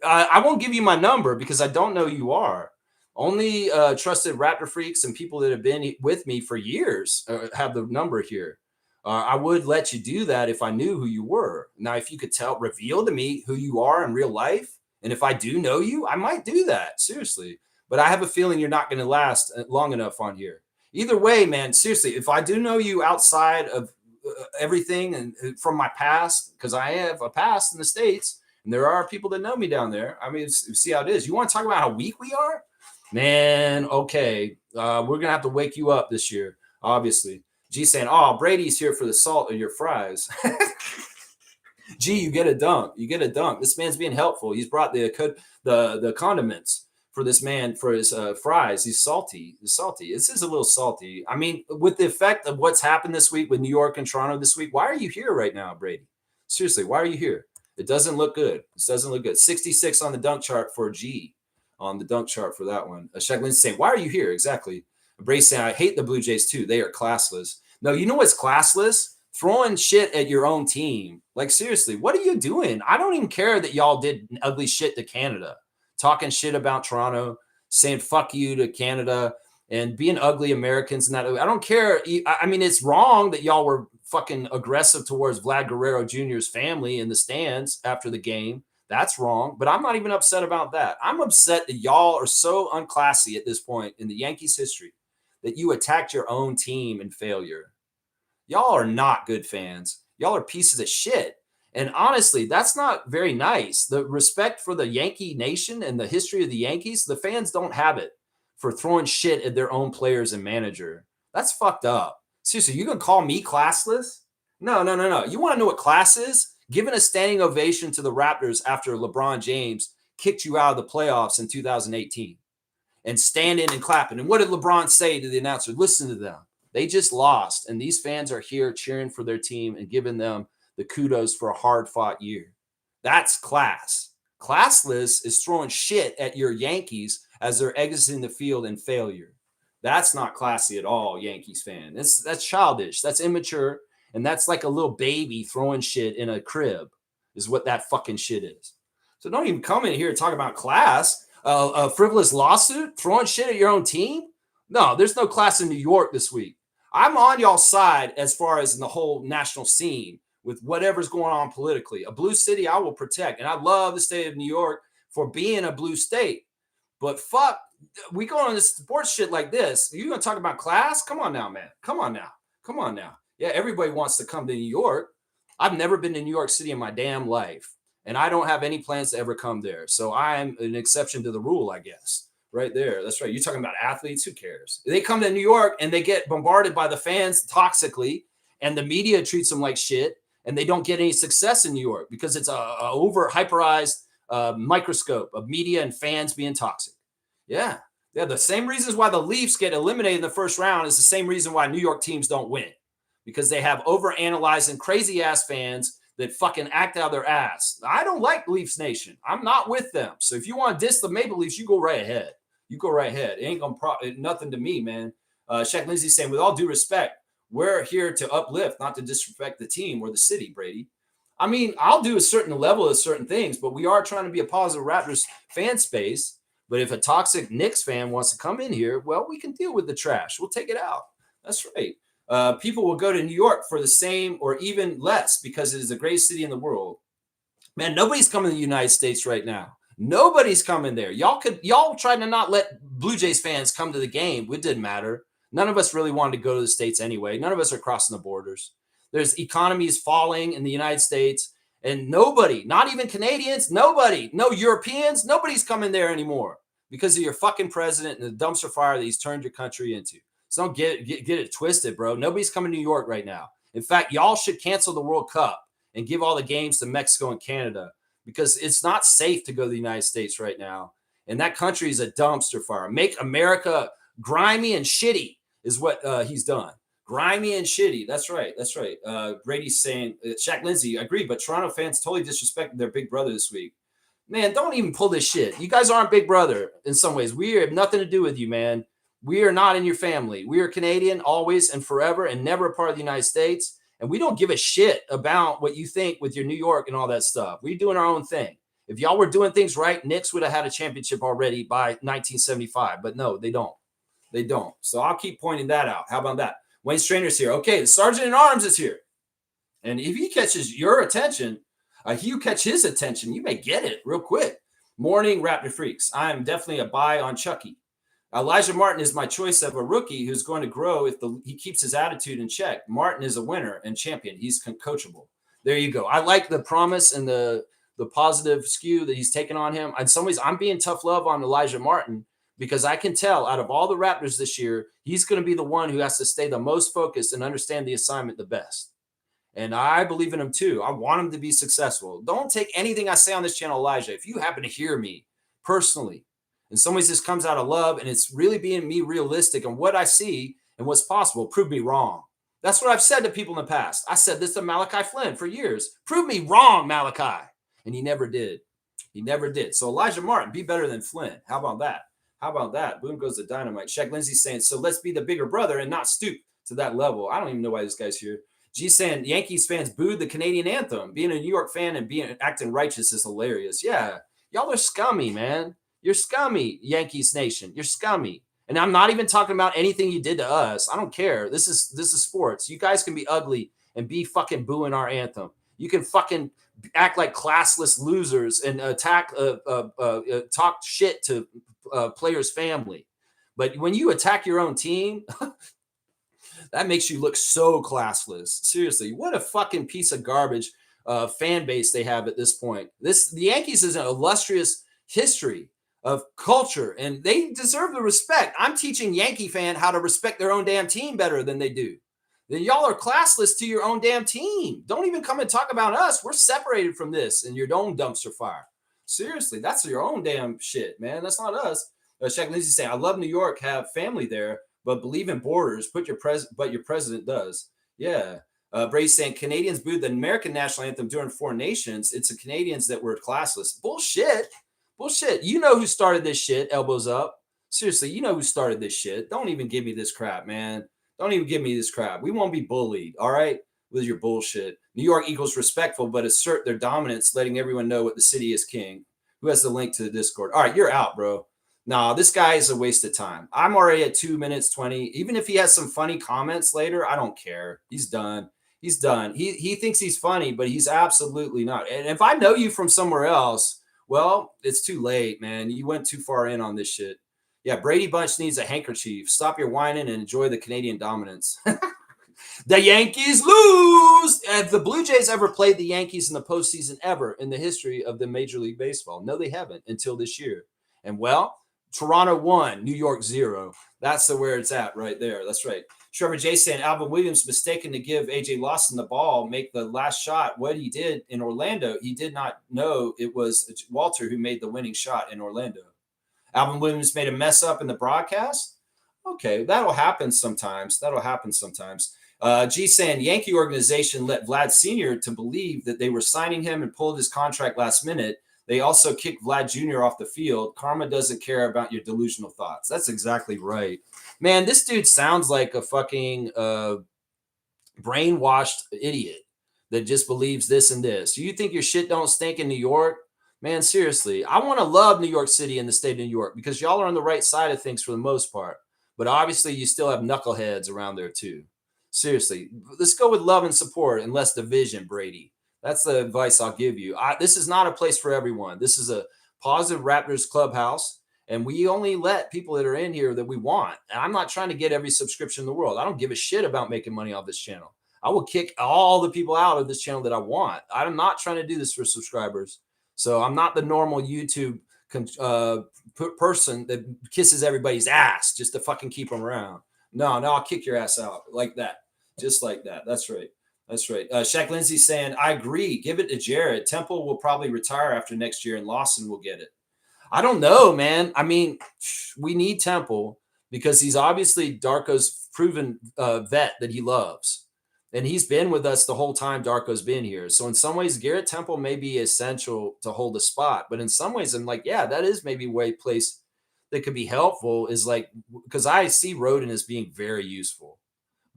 I won't give you my number because I don't know who you are. Only trusted Raptor freaks and people that have been with me for years have the number here. I would let you do that if I knew who you were. Now, if you could reveal to me who you are in real life, and if I do know you, I might do that. Seriously. but I have a feeling you're not going to last long enough on here. Either way, man, seriously, if I do know you outside of everything and from my past, because I have a past in the States, and there are people that know me down there. I mean, see how it is. You want to talk about how weak we are? Man, okay. We're going to have to wake you up this year, obviously. G saying, oh, Brady's here for the salt of your fries. G, you get a dunk. You get a dunk. This man's being helpful. He's brought the condiments for this man for his fries. He's salty. He's salty. This is a little salty. I mean, with the effect of what's happened this week with New York and Toronto this week, why are you here right now, Brady? Seriously, why are you here? It doesn't look good. It doesn't look good. 66 on the dunk chart for G. On the dunk chart for that one. Shaq Lindsay saying, why are you here? Exactly. Brady saying, I hate the Blue Jays too. They are classless. No, you know what's classless? Throwing shit at your own team. Like, seriously, what are you doing? I don't even care that y'all did ugly shit to Canada. Talking shit about Toronto, saying fuck you to Canada, and being ugly Americans. And that, I don't care. I mean, it's wrong that y'all were fucking aggressive towards Vlad Guerrero Jr.'s family in the stands after the game. That's wrong. But I'm not even upset about that. I'm upset that y'all are so unclassy at this point in the Yankees history that you attacked your own team in failure. Y'all are not good fans. Y'all are pieces of shit. And honestly, that's not very nice. The respect for the Yankee nation and the history of the Yankees, the fans don't have it for throwing shit at their own players and manager. That's fucked up. Seriously, you gonna call me classless? No. You want to know what class is? Giving a standing ovation to the Raptors after LeBron James kicked you out of the playoffs in 2018 and standing and clapping. And what did LeBron say to the announcer? Listen to them. They just lost, and these fans are here cheering for their team and giving them the kudos for a hard-fought year. That's class. Classless is throwing shit at your Yankees as they're exiting the field in failure. That's not classy at all, Yankees fan. That's childish. That's immature, and that's like a little baby throwing shit in a crib is what that fucking shit is. So don't even come in here and talk about class. A frivolous lawsuit, throwing shit at your own team? No, there's no class in New York this week. I'm on y'all's side as far as in the whole national scene with whatever's going on politically. A blue city I will protect. And I love the state of New York for being a blue state. But fuck, we go on this sports shit like this. You going to talk about class? Come on now, man. Come on now. Yeah, everybody wants to come to New York. I've never been to New York City in my damn life. And I don't have any plans to ever come there. So I'm an exception to the rule, I guess. Right there. That's right. You're talking about athletes. Who cares? They come to New York and they get bombarded by the fans toxically, and the media treats them like shit, and they don't get any success in New York because it's a over hyperized microscope of media and fans being toxic. Yeah. The same reasons why the Leafs get eliminated in the first round is the same reason why New York teams don't win, because they have over-analyzing crazy ass fans that fucking act out their ass. I don't like Leafs Nation. I'm not with them. So if you want to diss the Maple Leafs, you go right ahead. You go right ahead. It ain't gonna nothing to me, man. Shaq Lindsay saying, with all due respect, we're here to uplift, not to disrespect the team or the city, Brady. I mean, I'll do a certain level of certain things, but we are trying to be a positive Raptors fan space. But if a toxic Knicks fan wants to come in here, well, we can deal with the trash. We'll take it out. That's right. People will go to New York for the same or even less because it is the greatest city in the world. Man, nobody's coming to the United States right now. Nobody's coming there. Y'all tried to not let Blue Jays fans come to the game. It didn't matter. None of us really wanted to go to the States anyway. None of us are crossing the borders. There's economies falling in the United States, and nobody, not even Canadians, nobody, no Europeans, nobody's coming there anymore because of your fucking president and the dumpster fire that he's turned your country into. So don't get it twisted, bro. Nobody's coming to New York right now. In fact, y'all should cancel the World Cup and give all the games to Mexico and Canada, because it's not safe to go to the United States right now. And that country is a dumpster fire. Make America grimy and shitty is what he's done. Grimy and shitty. That's right. Brady's saying, Shaq Lindsay, I agree, but Toronto fans totally disrespected their big brother this week. Man, don't even pull this shit. You guys aren't big brother in some ways. We have nothing to do with you, man. We are not in your family. We are Canadian always and forever and never a part of the United States. And we don't give a shit about what you think with your New York and all that stuff. We're doing our own thing. If y'all were doing things right, Knicks would have had a championship already by 1975. But no, they don't. They don't. So I'll keep pointing that out. How about that? Wayne Strainer's here. Okay, the Sergeant at Arms is here. And if he catches your attention, you catch his attention, you may get it real quick. Morning Raptor Freaks. I am definitely a buy on Chucky. Elijah Martin is my choice of a rookie who's going to grow if he keeps his attitude in check. Martin is a winner and champion. He's coachable. There you go. I like the promise and the positive skew that he's taken on him. In some ways, I'm being tough love on Elijah Martin because I can tell out of all the Raptors this year, he's going to be the one who has to stay the most focused and understand the assignment the best. And I believe in him too. I want him to be successful. Don't take anything I say on this channel, Elijah. If you happen to hear me personally, in some ways this comes out of love and it's really being me realistic on what I see and what's possible. Prove me wrong. That's what I've said to people in the past. I said this to Malachi Flynn for years. Prove me wrong, Malachi. And he never did. He never did. So Elijah Martin, be better than Flynn. How about that? How about that? Boom goes the dynamite. Shaq Lindsay saying, so let's be the bigger brother and not stoop to that level. I don't even know why this guy's here. G saying Yankees fans booed the Canadian anthem. Being a New York fan and acting righteous is hilarious. Yeah, y'all are scummy, man. You're scummy, Yankees Nation. You're scummy. And I'm not even talking about anything you did to us. I don't care. This is sports. You guys can be ugly and be fucking booing our anthem. You can fucking act like classless losers and talk shit to players' family. But when you attack your own team, that makes you look so classless. Seriously, what a fucking piece of garbage fan base they have at this point. The Yankees is an illustrious history of culture, and they deserve the respect. I'm teaching Yankee fan how to respect their own damn team better than they do. Then y'all are classless to your own damn team. Don't even come and talk about us. We're separated from this and your own dumpster fire. Seriously, that's your own damn shit, man. That's not us. Shaq Lindsay saying, I love New York, have family there, but believe in borders. But your president does. Yeah. Brady saying Canadians booed the American national anthem during Four Nations. It's the Canadians that were classless. Bullshit. You know who started this shit, elbows up. Seriously, you know who started this shit. Don't even give me this crap, man. Don't even give me this crap. We won't be bullied, all right, with your bullshit. New York equals respectful, but assert their dominance, letting everyone know what the city is king. Who has the link to the Discord? All right, you're out, bro. No, this guy is a waste of time. I'm already at 2 minutes 20. Even if he has some funny comments later, I don't care. He's done. He's done. He thinks he's funny, but he's absolutely not. And if I know you from somewhere else, well, it's too late, man. You went too far in on this shit. Yeah, Brady Bunch needs a handkerchief. Stop your whining and enjoy the Canadian dominance. The Yankees lose. Have the Blue Jays ever played the Yankees in the postseason ever in the history of the Major League Baseball? No, they haven't until this year. And well, Toronto 1, New York 0. That's where it's at right there. That's right. Trevor J saying Alvin Williams mistaken to give AJ Lawson the ball, make the last shot. What he did in Orlando, he did not know it was Walter who made the winning shot in Orlando. Alvin Williams made a mess up in the broadcast. Okay, that'll happen sometimes. G saying Yankee organization let Vlad Sr. to believe that they were signing him and pulled his contract last minute. They also kicked Vlad Jr. off the field. Karma doesn't care about your delusional thoughts. That's exactly right. Man, this dude sounds like a fucking brainwashed idiot that just believes this and this. You think your shit don't stink in New York? Man, seriously, I want to love New York City and the state of New York because y'all are on the right side of things for the most part. But obviously, you still have knuckleheads around there too. Seriously, let's go with love and support and less division, Brady. That's the advice I'll give you. This is not a place for everyone. This is a positive Raptors clubhouse, and we only let people that are in here that we want. And I'm not trying to get every subscription in the world. I don't give a shit about making money off this channel. I will kick all the people out of this channel that I want. I'm not trying to do this for subscribers. So I'm not the normal YouTube person that kisses everybody's ass just to fucking keep them around. No, I'll kick your ass out like that. Just like that. That's right. Shaq Lindsay saying, I agree. Give it to Jared. Temple will probably retire after next year and Lawson will get it. I don't know, man. I mean, we need Temple because he's obviously Darko's proven vet that he loves. And he's been with us the whole time Darko's been here. So in some ways, Garrett Temple may be essential to hold a spot. But in some ways, I'm like, yeah, that is maybe a place that could be helpful is like, because I see Roden as being very useful.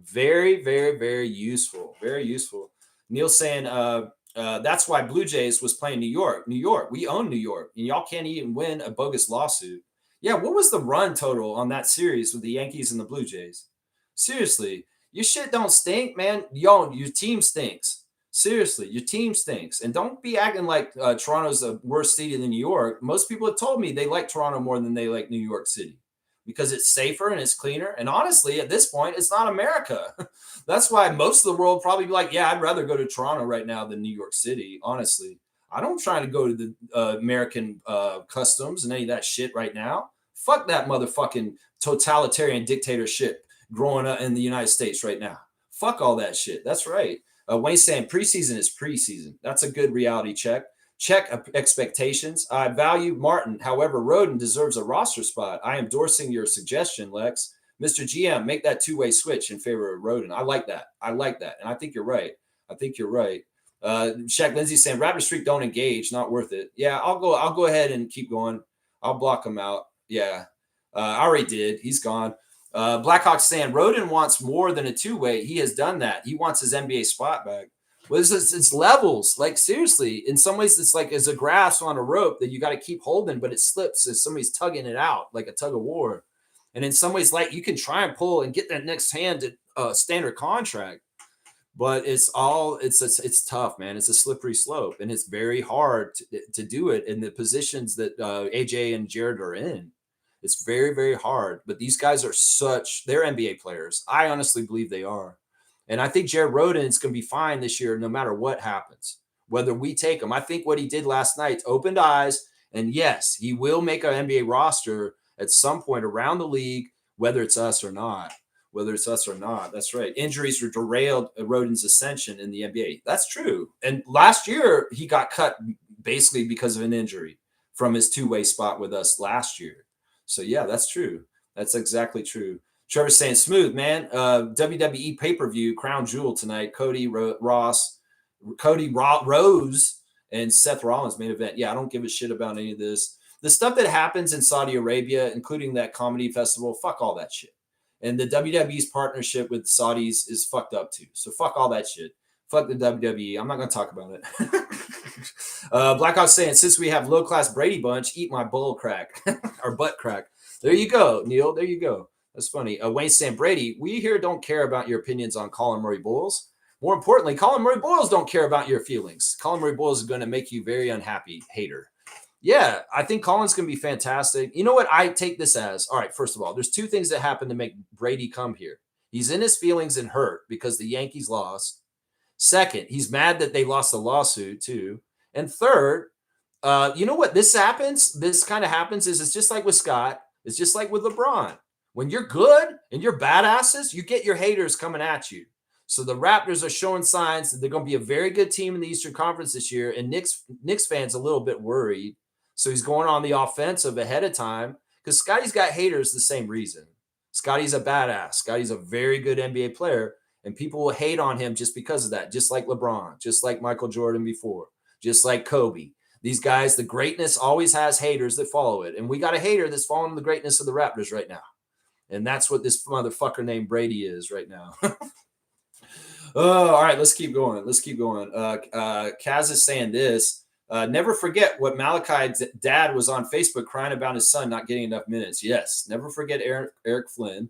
Very, very, very useful. Very useful. Neil saying that's why Blue Jays was playing New York. New York. We own New York. And y'all can't even win a bogus lawsuit. Yeah, what was the run total on that series with the Yankees and the Blue Jays? Seriously. Your shit don't stink, man. Your team stinks. Seriously, your team stinks. And don't be acting like Toronto's a worse city than New York. Most people have told me they like Toronto more than they like New York City because it's safer and it's cleaner. And honestly, at this point, it's not America. That's why most of the world probably be like, yeah, I'd rather go to Toronto right now than New York City, honestly. I don't try to go to the American customs and any of that shit right now. Fuck that motherfucking totalitarian dictatorship growing up in the United States right now. Fuck all that shit. That's right. Wayne's saying preseason is preseason. That's a good reality check. Check expectations. I value Martin. However, Roden deserves a roster spot. I am endorsing your suggestion, Lex. Mr. GM, make that two-way switch in favor of Roden. I like that. And I think you're right. Shaq Lindsay saying Raptor streak don't engage, not worth it. Yeah, I'll go ahead and keep going. I'll block him out. Yeah. I already did. He's gone. Blackhawks saying Roden wants more than a two-way. He has done that. He wants his NBA spot back. Well, it's levels. Like, seriously, in some ways, it's like as a grasp on a rope that you got to keep holding, but it slips as somebody's tugging it out, like a tug of war. And in some ways, like, you can try and pull and get that next hand to standard contract, but it's tough, man. It's a slippery slope, and it's very hard to do it in the positions that AJ and Jared are in. It's very, very hard. But these guys are they're NBA players. I honestly believe they are. And I think Jared Roden's going to be fine this year no matter what happens, whether we take him. I think what he did last night opened eyes. And yes, he will make an NBA roster at some point around the league, whether it's us or not. That's right. Injuries were derailed Roden's ascension in the NBA. That's true. And last year, he got cut basically because of an injury from his two-way spot with us last year. So, yeah, that's true. That's exactly true. Trevor's saying, smooth, man. WWE pay-per-view, crown jewel tonight. Cody Rose, and Seth Rollins main event. Yeah, I don't give a shit about any of this. The stuff that happens in Saudi Arabia, including that comedy festival, fuck all that shit. And the WWE's partnership with the Saudis is fucked up too. So fuck all that shit. Fuck the WWE. I'm not going to talk about it. Blackhawk saying, since we have low-class Brady bunch, eat my bull crack or butt crack. There you go, Neil. There you go. That's funny. Wayne saying, Brady, we here don't care about your opinions on Colin Murray Bulls. More importantly, Colin Murray Bulls don't care about your feelings. Colin Murray Bulls is going to make you very unhappy, hater. Yeah, I think Colin's going to be fantastic. You know what I take this as? All right, first of all, there's two things that happen to make Brady come here. He's in his feelings and hurt because the Yankees lost. Second, he's mad that they lost the lawsuit too. And third, you know what this kind of happens is it's just like with Scott. It's just like with LeBron. When you're good and you're badasses, you get your haters coming at you. So the Raptors are showing signs that they're going to be a very good team in the Eastern Conference this year. And Knicks fans a little bit worried. So he's going on the offensive ahead of time because Scotty's got haters the same reason. Scotty's a badass. Scotty's a very good NBA player. And people will hate on him just because of that, just like LeBron, just like Michael Jordan before, just like Kobe. These guys, the greatness always has haters that follow it. And we got a hater that's following the greatness of the Raptors right now. And that's what this motherfucker named Brady is right now. Oh, all right, let's keep going. Kaz is saying this. Never forget what Malachi's dad was on Facebook crying about his son not getting enough minutes. Yes, never forget Eric Flynn.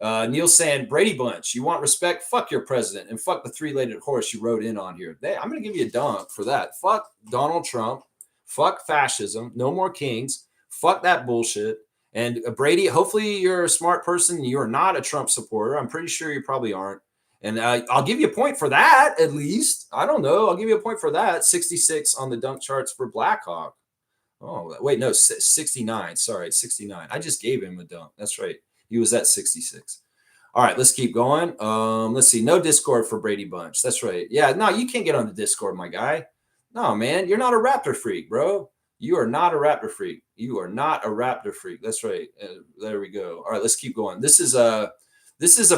Neil saying, Brady Bunch, you want respect? Fuck your president and fuck the three-legged horse you rode in on here. I'm going to give you a dunk for that. Fuck Donald Trump. Fuck fascism. No more kings. Fuck that bullshit. And Brady, hopefully you're a smart person. You're not a Trump supporter. I'm pretty sure you probably aren't. And I'll give you a point for that, at least. I don't know. I'll give you a point for that. 66 on the dunk charts for Blackhawk. Oh, wait, no, 69. Sorry, 69. I just gave him a dunk. That's right. He was at 66. All right, let's keep going. Let's see. No Discord for Brady Bunch. That's right. Yeah, no, you can't get on the Discord, my guy. No, man, you're not a Raptor freak, bro. You are not a Raptor freak. That's right. There we go. All right, let's keep going. This is a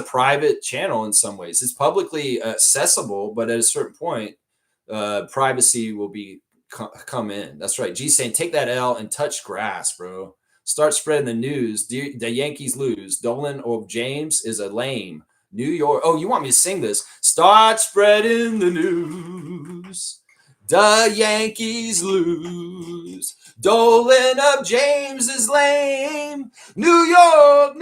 private channel in some ways. It's publicly accessible, but at a certain point, privacy will come in. That's right. G saying, take that L and touch grass, bro. Start spreading the news. The Yankees lose. Dolan or James is a lame. New York. Oh, you want me to sing this? Start spreading the news. The Yankees lose. Dolan of James is lame. New York.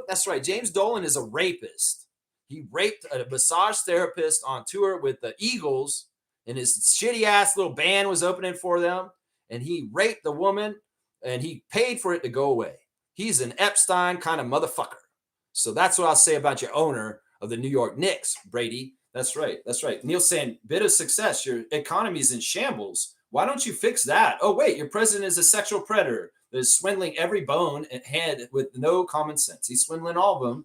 That's right. James Dolan is a rapist. He raped a massage therapist on tour with the Eagles, and his shitty ass little band was opening for them. And he raped the woman, and he paid for it to go away. He's an Epstein kind of motherfucker. So that's what I'll say about your owner of the New York Knicks, Brady. That's right. That's right. Neil's saying, bit of success. Your economy is in shambles. Why don't you fix that? Oh, wait, your president is a sexual predator that is swindling every bone and head with no common sense. He's swindling all of them.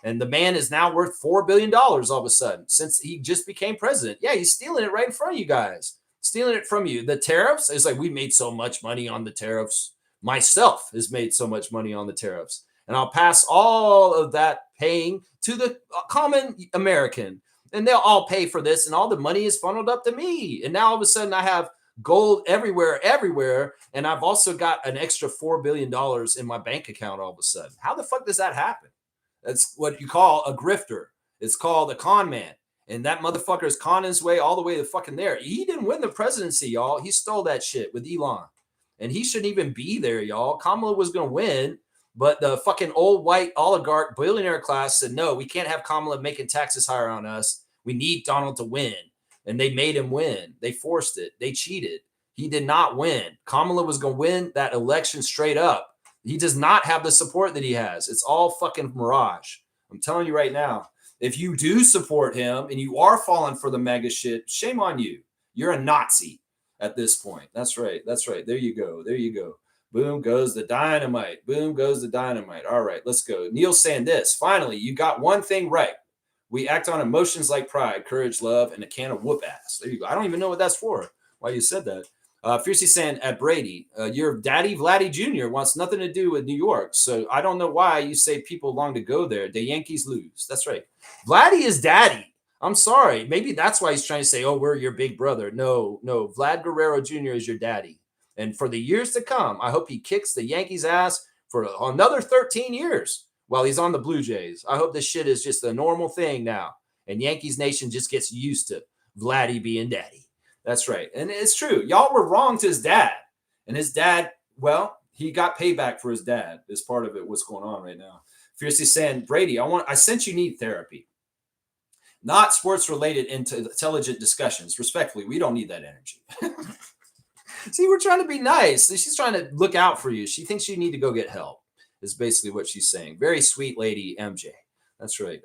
And the man is now worth $4 billion all of a sudden since he just became president. Yeah, he's stealing it right in front of you guys. Stealing it from you. The tariffs, it's like we made so much money on the tariffs. Myself has made so much money on the tariffs. And I'll pass all of that paying to the common American. And they'll all pay for this. And all the money is funneled up to me. And now all of a sudden I have gold everywhere. And I've also got an extra $4 billion in my bank account all of a sudden. How the fuck does that happen? That's what you call a grifter. It's called a con man. And that motherfucker is conning his way all the way to fucking there. He didn't win the presidency, y'all. He stole that shit with Elon. And he shouldn't even be there, y'all. Kamala was going to win. But the fucking old white oligarch billionaire class said, no, we can't have Kamala making taxes higher on us. We need Donald to win. And they made him win. They forced it. They cheated. He did not win. Kamala was going to win that election straight up. He does not have the support that he has. It's all fucking mirage. I'm telling you right now, if you do support him and you are falling for the mega shit, shame on you. You're a Nazi at this point. That's right. That's right. There you go. There you go. Boom goes the dynamite. Boom goes the dynamite. All right, let's go. Neil's saying this. Finally, you got one thing right. We act on emotions like pride, courage, love, and a can of whoop ass. There you go. I don't even know what that's for. Why you said that. Fiercely saying at Brady, your daddy Vladdy Jr. wants nothing to do with New York. So I don't know why you say people long to go there. The Yankees lose. That's right. Vladdy is daddy. I'm sorry. Maybe that's why he's trying to say, oh, we're your big brother. No. Vlad Guerrero Jr. is your daddy. And for the years to come, I hope he kicks the Yankees' ass for another 13 years while he's on the Blue Jays. I hope this shit is just a normal thing now. And Yankees Nation just gets used to Vladdy being daddy. That's right. And it's true. Y'all were wrong to his dad. And his dad, well, he got payback for his dad is part of it, what's going on right now. Fiercely saying, Brady, I sense you need therapy. Not sports-related intelligent discussions. Respectfully, we don't need that energy. See, we're trying to be nice. She's trying to look out for you. She thinks you need to go get help, is basically what she's saying. Very sweet lady, MJ. That's right.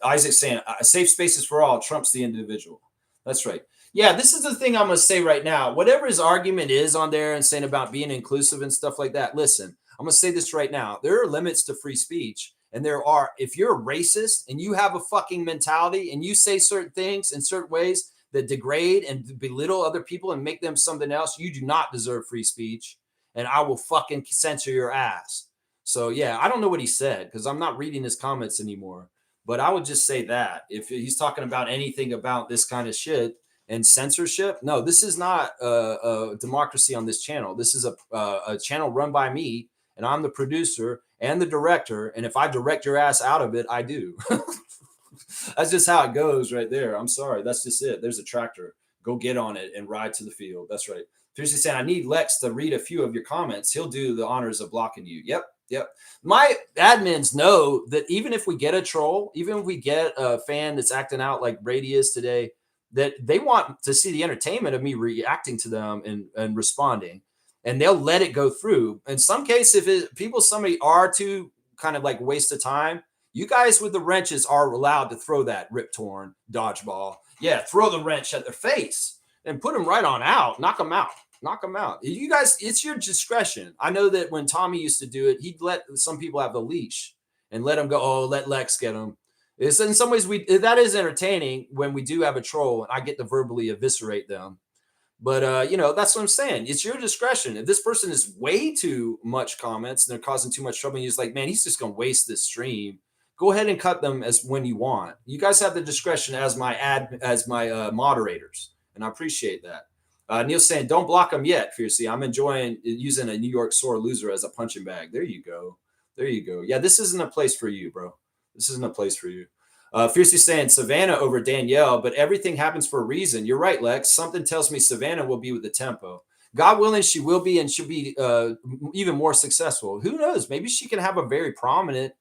Isaac saying, safe spaces for all trumps the individual. That's right. Yeah, this is the thing I'm going to say right now. Whatever his argument is on there and saying about being inclusive and stuff like that, listen, I'm going to say this right now. There are limits to free speech. And there are, if you're a racist and you have a fucking mentality and you say certain things in certain ways that degrade and belittle other people and make them something else, you do not deserve free speech. And I will fucking censor your ass. So, yeah, I don't know what he said because I'm not reading his comments anymore. But I would just say that if he's talking about anything about this kind of shit and censorship, no, this is not a democracy on this channel. This is a channel run by me, and I'm the producer and the director. And if I direct your ass out of it, I do. That's just how it goes right there. I'm sorry. That's just it. There's a tractor. Go get on it and ride to the field. That's right. Fiercely saying, I need Lex to read a few of your comments. He'll do the honors of blocking you. Yep. My admins know that even if we get a troll, even if we get a fan that's acting out like Brady is today, that they want to see the entertainment of me reacting to them and responding, and they'll let it go through. In some case, if somebody are to kind of like waste of time, you guys with the wrenches are allowed to throw that rip torn dodgeball. Yeah, throw the wrench at their face and put them right on out. Knock them out. You guys, it's your discretion. I know that when Tommy used to do it, he'd let some people have the leash and let them go, oh, let Lex get them. It's in some ways that is entertaining when we do have a troll and I get to verbally eviscerate them. But, that's what I'm saying. It's your discretion. If this person is way too much comments and they're causing too much trouble, and you're just like, man, he's just going to waste this stream. Go ahead and cut them as when you want. You guys have the discretion as my moderators, and I appreciate that. Neil's saying, don't block them yet, Fiercely. I'm enjoying using a New York sore loser as a punching bag. There you go. Yeah, this isn't a place for you, bro. This isn't a place for you. Fiercely saying Savannah over Danielle, but everything happens for a reason. You're right, Lex. Something tells me Savannah will be with the tempo. God willing, she will be, and she'll be even more successful. Who knows? Maybe she can have a very prominent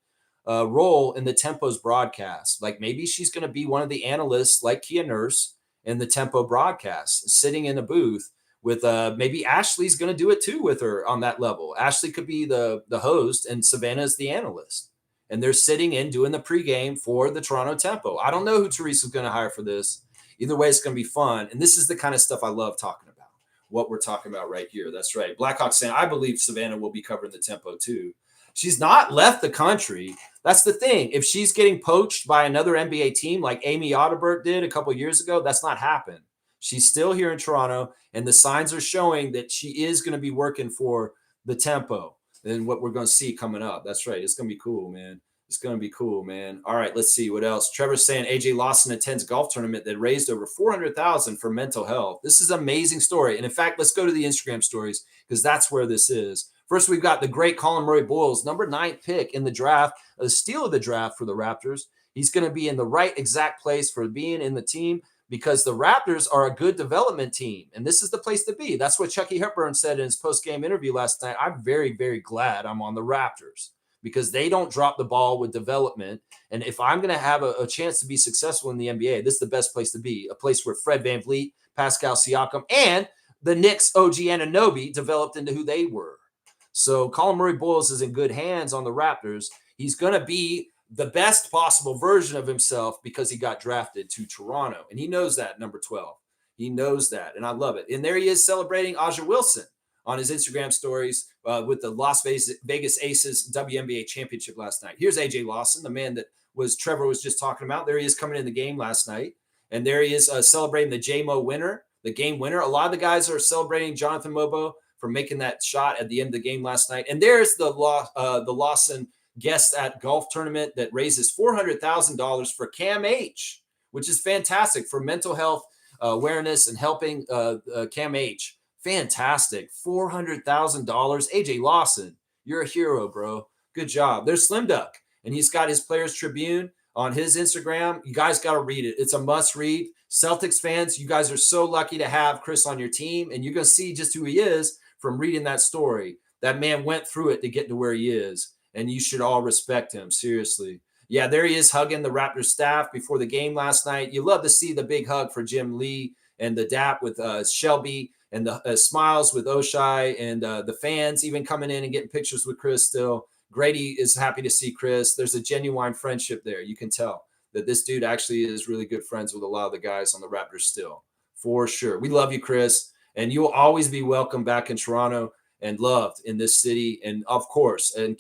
role in the Tempo's broadcast. Like maybe she's going to be one of the analysts like Kia Nurse in the Tempo broadcast, sitting in a booth with maybe Ashley's going to do it too with her on that level. Ashley could be the host and Savannah's the analyst. And they're sitting in doing the pregame for the Toronto Tempo. I don't know who Teresa's going to hire for this. Either way, it's going to be fun. And this is the kind of stuff I love talking about, what we're talking about right here. That's right. Blackhawks saying, I believe Savannah will be covering the Tempo too. She's not left the country. That's the thing. If she's getting poached by another NBA team like Amy Audibert did a couple of years ago, that's not happened. She's still here in Toronto, and the signs are showing that she is going to be working for the Tempo and what we're going to see coming up. That's right. It's going to be cool, man. It's going to be cool, man. All right, let's see what else. Trevor's saying AJ Lawson attends golf tournament that raised over $400,000 for mental health. This is an amazing story. And in fact, let's go to the Instagram stories because that's where this is. First, we've got the great Colin Murray Boyles, number 9 pick in the draft, a steal of the draft for the Raptors. He's going to be in the right exact place for being in the team because the Raptors are a good development team, and this is the place to be. That's what Chucky Hepburn said in his post-game interview last night. I'm very, very glad I'm on the Raptors because they don't drop the ball with development. And if I'm going to have a chance to be successful in the NBA, this is the best place to be, a place where Fred VanVleet, Pascal Siakam, and the Knicks' OG Anunoby developed into who they were. So Colin Murray Boyles is in good hands on the Raptors. He's going to be the best possible version of himself because he got drafted to Toronto. And he knows that, number 12. He knows that, and I love it. And there he is celebrating Aja Wilson on his Instagram stories with the Las Vegas Aces WNBA championship last night. Here's AJ Lawson, the man that Trevor was just talking about. There he is coming in the game last night. And there he is celebrating the JMO winner, the game winner. A lot of the guys are celebrating Jonathan Mobo for making that shot at the end of the game last night. And there's the Lawson guest at golf tournament that raises $400,000 for Cam H, which is fantastic for mental health awareness and helping Cam H. Fantastic. $400,000. AJ Lawson, you're a hero, bro. Good job. There's Slim Duck, and he's got his Players Tribune on his Instagram. You guys got to read it. It's a must read. Celtics fans, you guys are so lucky to have Chris on your team, and you're going to see just who he is from reading that story. That man went through it to get to where he is, and you should all respect him, seriously. Yeah, there he is hugging the Raptors staff before the game last night. You love to see the big hug for Jim Lee and the dap with Shelby and the smiles with Oshai and the fans even coming in and getting pictures with Chris still. Grady is happy to see Chris. There's a genuine friendship there. You can tell that this dude actually is really good friends with a lot of the guys on the Raptors still, for sure. We love you, Chris, and you'll always be welcome back in Toronto and loved in this city and, of course, in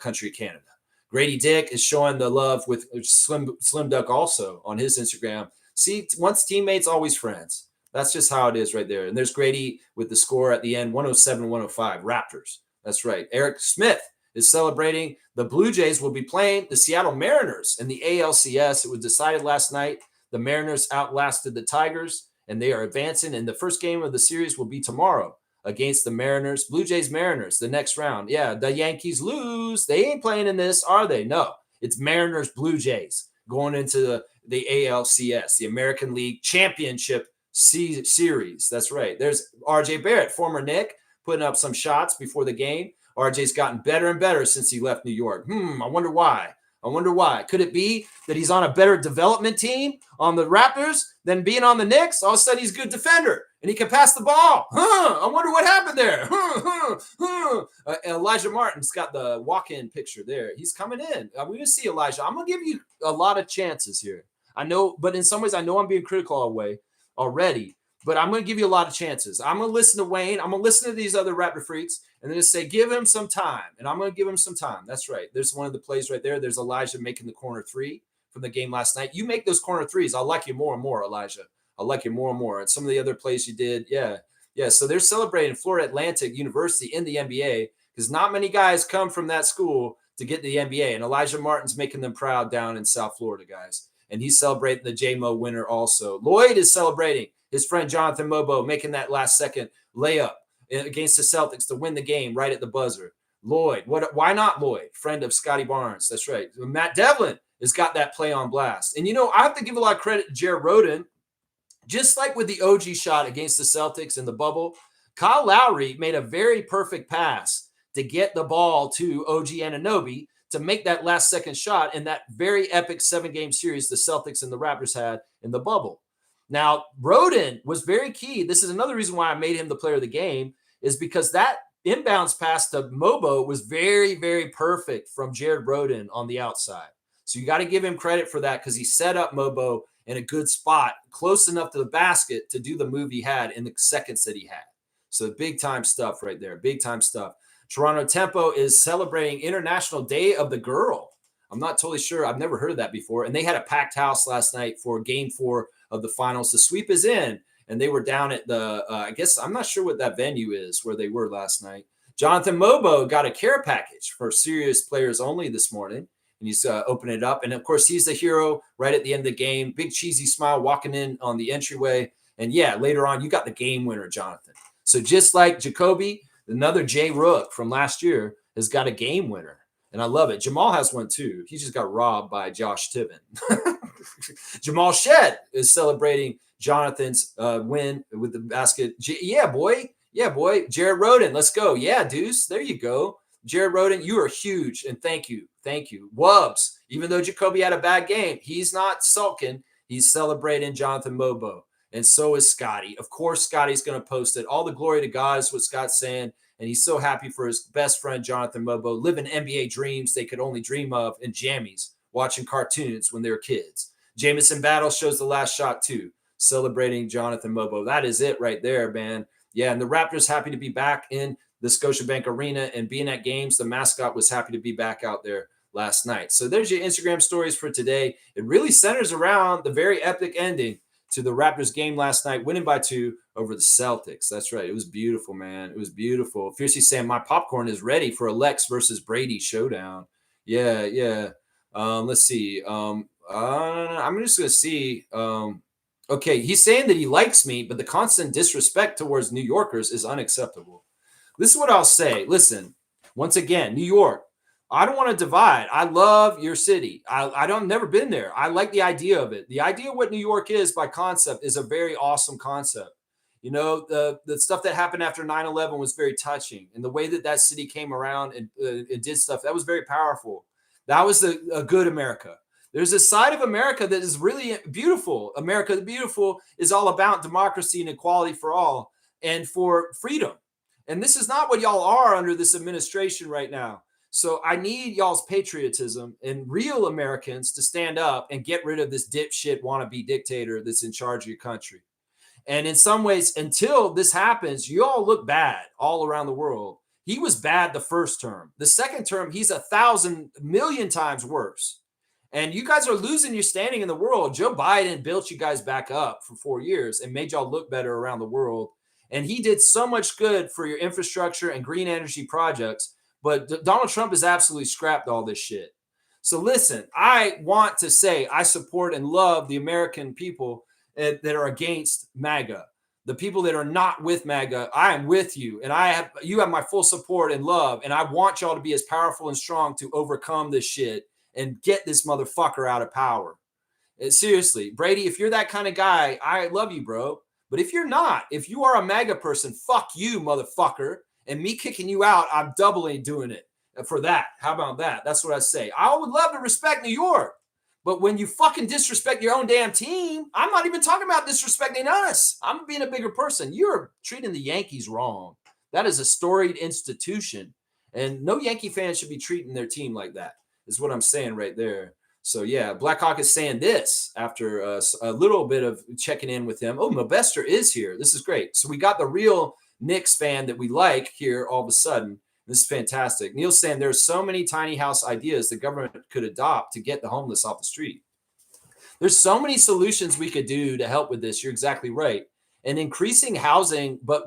country Canada. Grady Dick is showing the love with Slim Duck also on his Instagram. See, once teammates, always friends. That's just how it is right there. And there's Grady with the score at the end, 107-105, Raptors. That's right. Eric Smith is celebrating. The Blue Jays will be playing the Seattle Mariners in the ALCS. It was decided last night. The Mariners outlasted the Tigers, and they are advancing. And the first game of the series will be tomorrow against the Mariners. Blue Jays Mariners, the next round. Yeah, the Yankees lose. They ain't playing in this, are they? No. It's Mariners Blue Jays going into the ALCS, the American League Championship Series. That's right. There's RJ Barrett, former Knick, putting up some shots before the game. RJ's gotten better and better since he left New York. I wonder why. Could it be that he's on a better development team on the Raptors than being on the Knicks? All of a sudden, he's a good defender, and he can pass the ball. I wonder what happened there. Elijah Martin's got the walk-in picture there. He's coming in. We're going to see Elijah. I'm going to give you a lot of chances here. I know, but in some ways, I know I'm being critical already, but I'm going to give you a lot of chances. I'm going to listen to Wayne. I'm going to listen to these other Raptor freaks and then just say, give him some time. And I'm going to give him some time. That's right. There's one of the plays right there. There's Elijah making the corner three from the game last night. You make those corner threes, I'll like you more and more, Elijah. I'll like you more and more. And some of the other plays you did, yeah. So they're celebrating Florida Atlantic University in the NBA because not many guys come from that school to get to the NBA. And Elijah Martin's making them proud down in South Florida, guys. And he's celebrating the JMO winner also. Lloyd is celebrating his friend Jonathan Mobo making that last-second layup against the Celtics to win the game right at the buzzer. Lloyd, why not Lloyd? Friend of Scotty Barnes. That's right. Matt Devlin has got that play on blast. And, I have to give a lot of credit to Jared Rhoden. Just like with the OG shot against the Celtics in the bubble, Kyle Lowry made a very perfect pass to get the ball to OG Anunoby to make that last second shot in that very epic 7-game series the Celtics and the Raptors had in the bubble. Now, Roden was very key. This is another reason why I made him the player of the game, is because that inbounds pass to Mobo was very, very perfect from Jared Roden on the outside. So you got to give him credit for that, because he set up Mobo in a good spot, close enough to the basket to do the move he had in the seconds that he had. So big time stuff right there. Big time stuff. Toronto Tempo is celebrating International Day of the Girl. I'm not totally sure. I've never heard of that before. And they had a packed house last night for Game 4 of the finals. The sweep is in, and they were down at the, I guess, I'm not sure what that venue is where they were last night. Jonathan Mobo got a care package for serious players only this morning, and he's opening it up. And, of course, he's the hero right at the end of the game. Big cheesy smile walking in on the entryway. And, yeah, later on, you got the game winner, Jonathan. So just like Jacoby, another Jay Rook from last year has got a game winner. And I love it. Jamal has one too. He just got robbed by Josh Tibbin. Jamal Shed is celebrating Jonathan's win with the basket. Yeah, boy. Yeah, boy. Jared Roden, let's go. Yeah, Deuce. There you go. Jared Roden, you are huge. And thank you. Thank you. Wubbs, even though Jacoby had a bad game, he's not sulking. He's celebrating Jonathan Mobo. And so is Scotty. Of course, Scotty's going to post it. All the glory to God is what Scott's saying. And he's so happy for his best friend, Jonathan Mobo, living NBA dreams they could only dream of in jammies, watching cartoons when they were kids. Jamison Battle shows the last shot, too, celebrating Jonathan Mobo. That is it right there, man. Yeah, and the Raptors happy to be back in the Scotiabank Arena and being at games. The mascot was happy to be back out there last night. So there's your Instagram stories for today. It really centers around the very epic ending to the Raptors game last night, winning by 2 over the Celtics. That's right. It was beautiful, man. It was beautiful. Fiercely saying, my popcorn is ready for a Lex versus Brady showdown. Yeah, yeah. Let's see. I'm just going to see. Okay, he's saying that he likes me, but the constant disrespect towards New Yorkers is unacceptable. This is what I'll say. Listen, once again, New York, I don't want to divide. I love your city. I've never been there. I like the idea of it. The idea of what New York is by concept is a very awesome concept. You know, the stuff that happened after 9/11 was very touching. And the way that city came around and it did stuff, that was very powerful. That was a good America. There's a side of America that is really beautiful. America the Beautiful is all about democracy and equality for all and for freedom. And this is not what y'all are under this administration right now. So I need y'all's patriotism and real Americans to stand up and get rid of this dipshit wannabe dictator that's in charge of your country. And in some ways, until this happens, you all look bad all around the world. He was bad the first term. The second term, he's 1,000 million times worse. And you guys are losing your standing in the world. Joe Biden built you guys back up for 4 years and made y'all look better around the world. And he did so much good for your infrastructure and green energy projects. But Donald Trump has absolutely scrapped all this shit. So listen, I want to say I support and love the American people that are against MAGA. The people that are not with MAGA, I am with you. And you have my full support and love. And I want y'all to be as powerful and strong to overcome this shit and get this motherfucker out of power. Seriously, Brady, if you're that kind of guy, I love you, bro. But if you're not, if you are a MAGA person, fuck you, motherfucker. And me kicking you out, I'm doubly doing it for that. How about that? That's what I say. I would love to respect New York. But when you fucking disrespect your own damn team, I'm not even talking about disrespecting us. I'm being a bigger person. You're treating the Yankees wrong. That is a storied institution. And no Yankee fan should be treating their team like that, is what I'm saying right there. So, yeah, Blackhawk is saying this after a little bit of checking in with him. Oh, Mobester is here. This is great. So we got the real Knicks fan that we like here all of a sudden. This is fantastic. Neil's saying there's so many tiny house ideas the government could adopt to get the homeless off the street. There's so many solutions we could do to help with this. You're exactly right. And increasing housing, but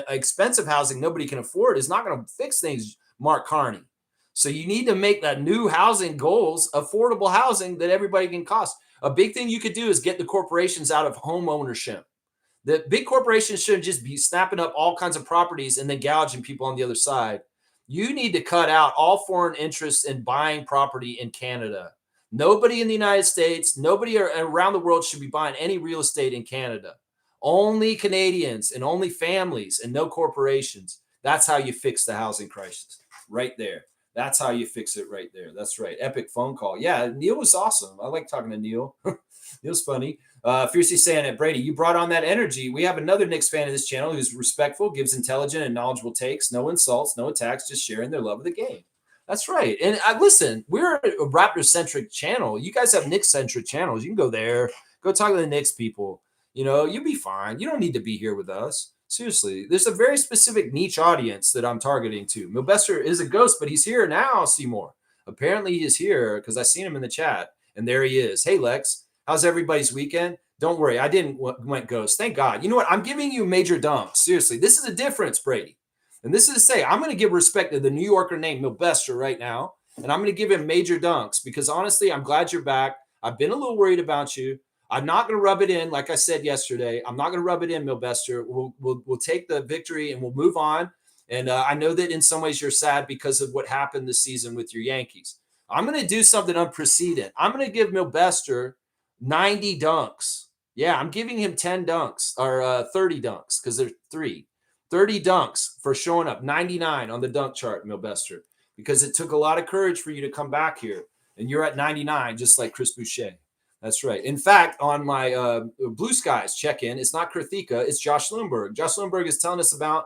expensive housing nobody can afford is not going to fix things, Mark Carney. So you need to make that new housing goals, affordable housing that everybody can cost. A big thing you could do is get the corporations out of home ownership. The big corporations shouldn't just be snapping up all kinds of properties and then gouging people on the other side. You need to cut out all foreign interests in buying property in Canada. Nobody in the United States, nobody around the world should be buying any real estate in Canada. Only Canadians and only families and no corporations. That's how you fix the housing crisis right there. That's how you fix it right there. That's right. Epic phone call. Yeah, Neil was awesome. I like talking to Neil. Neil's funny. Fiercely saying it, Brady, you brought on that energy. We have another Knicks fan of this channel who's respectful, gives intelligent and knowledgeable takes, no insults, no attacks, just sharing their love of the game. That's right. And listen, we're a Raptor-centric channel. You guys have Knicks-centric channels. You can go there, go talk to the Knicks people. You'll be fine. You don't need to be here with us. Seriously, there's a very specific niche audience that I'm targeting to. Milbester is a ghost, but he's here now, Seymour. Apparently he is here because I seen him in the chat, and there he is. Hey, Lex, how's everybody's weekend? Don't worry, I didn't went ghost. Thank God. You know what? I'm giving you major dunks. Seriously, this is a difference, Brady. And this is to say, I'm going to give respect to the New Yorker named Milbester right now, and I'm going to give him major dunks because honestly, I'm glad you're back. I've been a little worried about you. I'm not going to rub it in, like I said yesterday. I'm not going to rub it in, Milbester. We'll take the victory and we'll move on. And I know that in some ways you're sad because of what happened this season with your Yankees. I'm going to do something unprecedented. I'm going to give Milbester 90 dunks. Yeah, I'm giving him 10 dunks or 30 dunks because there's 30 dunks for showing up. 99 on the dunk chart, Milbester, because it took a lot of courage for you to come back here. And you're at 99, just like Chris Boucher. That's right. In fact, on my Blue Skies check-in, it's not Kurthika, it's Josh Lundberg. Josh Lundberg is telling us about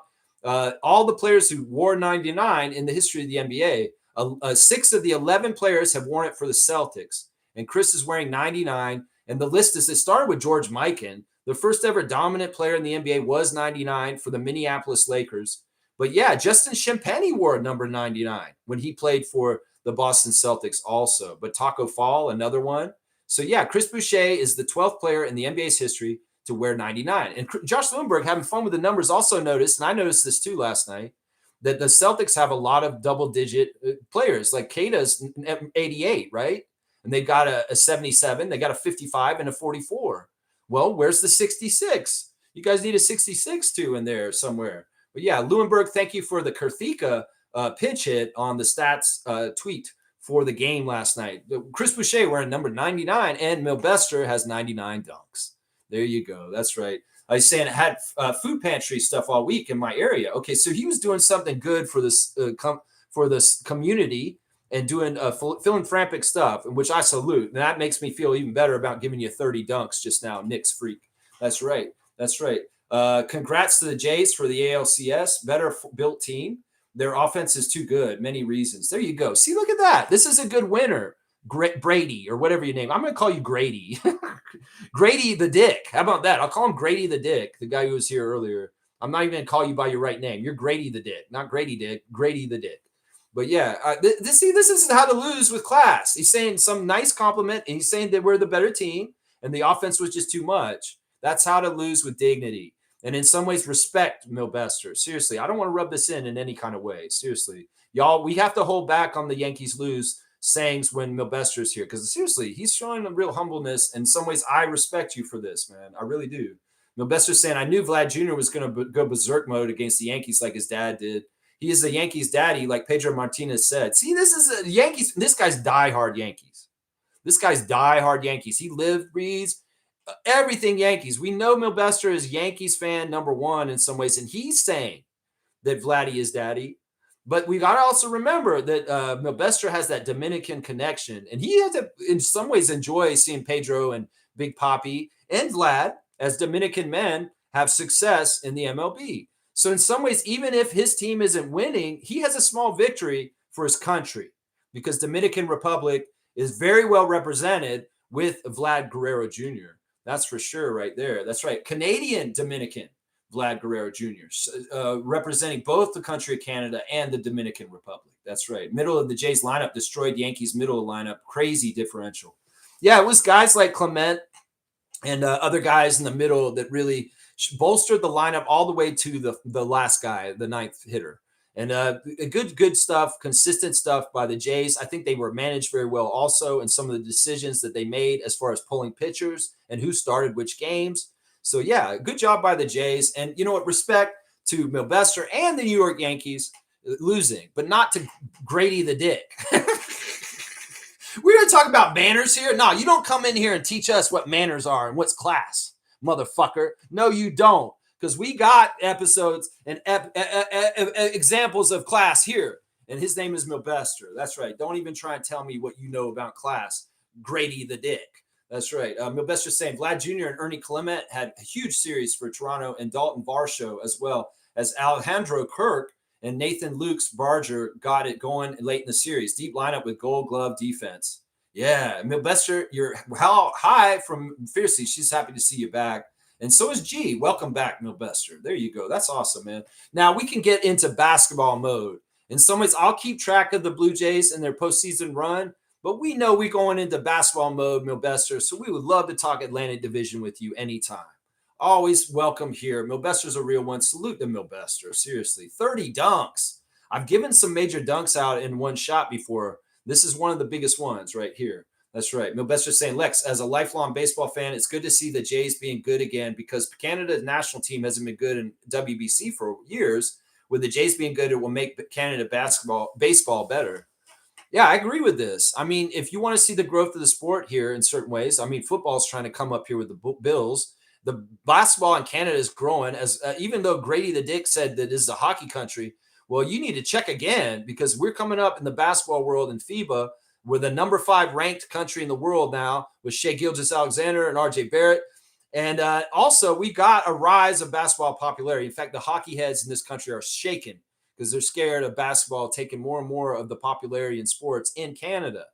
all the players who wore 99 in the history of the NBA. 6 of the 11 players have worn it for the Celtics. And Chris is wearing 99. And the list is, it started with George Mikan. The first ever dominant player in the NBA was 99 for the Minneapolis Lakers. But yeah, Justin Champagnie wore number 99 when he played for the Boston Celtics also. But Taco Fall, another one. So, yeah, Chris Boucher is the 12th player in the NBA's history to wear 99. And Josh Lundberg, having fun with the numbers, also noticed, and I noticed this too last night, that the Celtics have a lot of double-digit players. Like Kata's 88, right? And they've got a 77, they got a 55, and a 44. Well, where's the 66? You guys need a 66 too in there somewhere. But, yeah, Lundberg, thank you for the Kurthika pinch hit on the stats tweet for the game last night. Chris Boucher wearing number 99, and Milbester has 99 dunks. There you go. That's right. I was saying I had food pantry stuff all week in my area. Okay, so he was doing something good for this community and doing philanthropic stuff, which I salute. And that makes me feel even better about giving you 30 dunks just now, Knicks freak. That's right. That's right. Congrats to the Jays for the ALCS. Better built team. Their offense is too good. Many reasons. There you go. See, look at that. This is a good winner. Brady, or whatever your name. I'm going to call you Grady. Grady the Dick. How about that? I'll call him Grady the Dick, the guy who was here earlier. I'm not even going to call you by your right name. You're Grady the Dick, not Grady Dick. Grady the Dick. But yeah, this is how to lose with class. He's saying some nice compliment, and he's saying that we're the better team, and the offense was just too much. That's how to lose with dignity. And in some ways, respect Milbester. Seriously, I don't want to rub this in any kind of way. Seriously, y'all, we have to hold back on the Yankees lose sayings when Milbester is here. Because seriously, he's showing a real humbleness. In some ways, I respect you for this, man. I really do. Milbester's saying, I knew Vlad Jr. was going to go berserk mode against the Yankees like his dad did. He is the Yankees daddy, like Pedro Martinez said. See, this is a Yankees. This guy's diehard Yankees. This guy's diehard Yankees. He lived, breathes everything Yankees. We know Milbester is Yankees fan number one in some ways, and he's saying that Vladdy is daddy. But we got to also remember that Milbester has that Dominican connection, and he had to, in some ways, enjoy seeing Pedro and Big Papi and Vlad as Dominican men have success in the MLB. So in some ways, even if his team isn't winning, he has a small victory for his country because Dominican Republic is very well represented with Vlad Guerrero Jr. That's for sure right there. That's right. Canadian Dominican Vlad Guerrero Jr., representing both the country of Canada and the Dominican Republic. That's right. Middle of the Jays lineup destroyed Yankees middle lineup. Crazy differential. Yeah, it was guys like Clement and other guys in the middle that really bolstered the lineup all the way to the last guy, the ninth hitter. And good stuff, consistent stuff by the Jays. I think they were managed very well also in some of the decisions that they made as far as pulling pitchers and who started which games. So, yeah, good job by the Jays. And you know what? Respect to Milbester and the New York Yankees losing, but not to Grady the Dick. We're going to talk about manners here. No, you don't come in here and teach us what manners are and what's class, motherfucker. No, you don't. Because we got episodes and examples of class here. And his name is Milbester. That's right. Don't even try and tell me what you know about class. Grady the Dick. That's right. Milbester saying Vlad Jr. and Ernie Clement had a huge series for Toronto, and Dalton Varsho as well as Alejandro Kirk and Nathan Lukes Barger got it going late in the series. Deep lineup with Gold Glove defense. Yeah, Milbester, you're how high from Fiercely. She's happy to see you back. And so is G. Welcome back, Milbester. There you go. That's awesome, man. Now we can get into basketball mode. In some ways, I'll keep track of the Blue Jays and their postseason run, but we know we're going into basketball mode, Milbester, so we would love to talk Atlantic Division with you anytime. Always welcome here. Milbester's a real one. Salute to Milbester. Seriously. 30 dunks. I've given some major dunks out in one shot before. This is one of the biggest ones right here. That's right. Milbester's saying, Lex, as a lifelong baseball fan, it's good to see the Jays being good again because Canada's national team hasn't been good in WBC for years. With the Jays being good, it will make Canada baseball better. Yeah, I agree with this. I mean, if you want to see the growth of the sport here in certain ways, I mean, football's trying to come up here with the Bills. The basketball in Canada is growing, as even though Grady the Dick said that this is a hockey country. Well, you need to check again because we're coming up in the basketball world in FIBA. We're the number 5 ranked country in the world now with Shai Gilgeous-Alexander and RJ Barrett. And also, we got a rise of basketball popularity. In fact, the hockey heads in this country are shaking because they're scared of basketball taking more and more of the popularity in sports in Canada.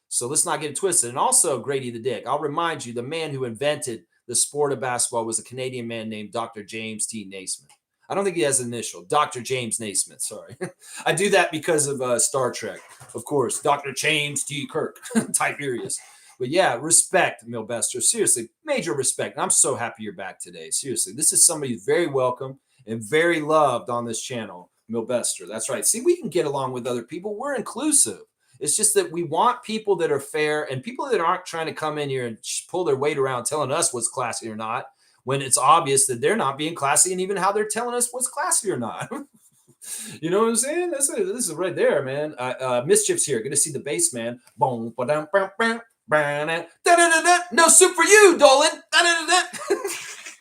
So let's not get it twisted. And also, Grady the Dick, I'll remind you, the man who invented the sport of basketball was a Canadian man named Dr. James T. Naismith. I don't think he has an initial. Dr. James Naismith, sorry. I do that because of Star Trek. Of course, Dr. James T. Kirk, Tiberius. But yeah, respect, Milbester. Seriously, major respect. And I'm so happy you're back today. Seriously, this is somebody who's very welcome and very loved on this channel, Milbester. That's right. See, we can get along with other people. We're inclusive. It's just that we want people that are fair and people that aren't trying to come in here and pull their weight around telling us what's classy or not, when it's obvious that they're not being classy and even how they're telling us what's classy or not. You know what I'm saying? This is right there, man. Mischief's here. Good to see the bass, man. Boom, ba-dum, bam, bam, bam, no soup for you, Dolan. I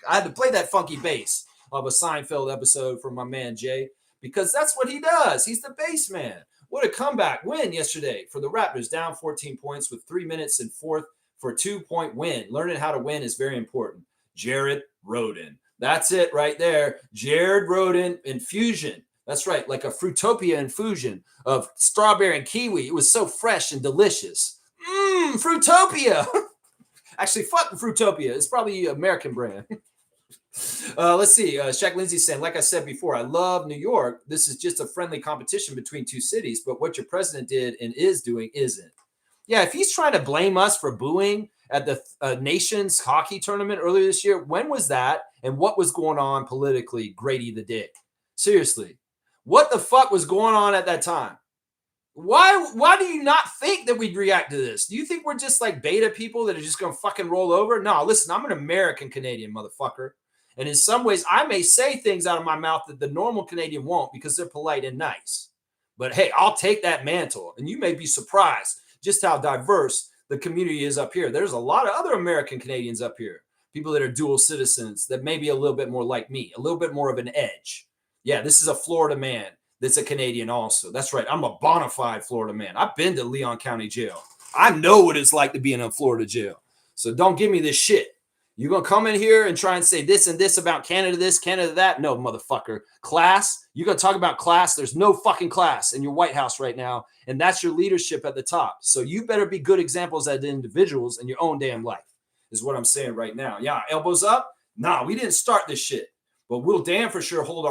had to play that funky bass of a Seinfeld episode from my man Jay because that's what he does. He's the bass man. What a comeback win yesterday for the Raptors, down 14 points with 3 minutes in fourth for a 2-point win. Learning how to win is very important. Jared Roden. That's it right there. Jared Roden infusion. That's right, like a Fruitopia infusion of strawberry and kiwi. It was so fresh and delicious. Fruitopia. Actually, fuck Fruitopia. It's probably an American brand. Let's see. Shaq Lindsay saying, like I said before, I love New York. This is just a friendly competition between two cities, but what your president did and is doing isn't. Yeah, if he's trying to blame us for booing at the nation's hockey tournament earlier this year, when was that and what was going on politically, Grady the Dick? Seriously, what the fuck was going on at that time? Why do you not think that we'd react to this? Do you think we're just like beta people that are just going to fucking roll over? No, listen, I'm an American Canadian, motherfucker. And in some ways, I may say things out of my mouth that the normal Canadian won't because they're polite and nice. But hey, I'll take that mantle. And you may be surprised just how diverse the community is up here. There's a lot of other American Canadians up here, people that are dual citizens that may be a little bit more like me, a little bit more of an edge. Yeah, this is a Florida man that's a Canadian also. That's right. I'm a bona fide Florida man. I've been to Leon County Jail. I know what it's like to be in a Florida jail. So don't give me this shit. You're going to come in here and try and say this and this about Canada this, Canada that? No, motherfucker. Class? You're going to talk about class? There's no fucking class in your White House right now, and that's your leadership at the top. So you better be good examples as individuals in your own damn life, is what I'm saying right now. Yeah, elbows up? Nah, we didn't start this shit. But we'll damn for sure hold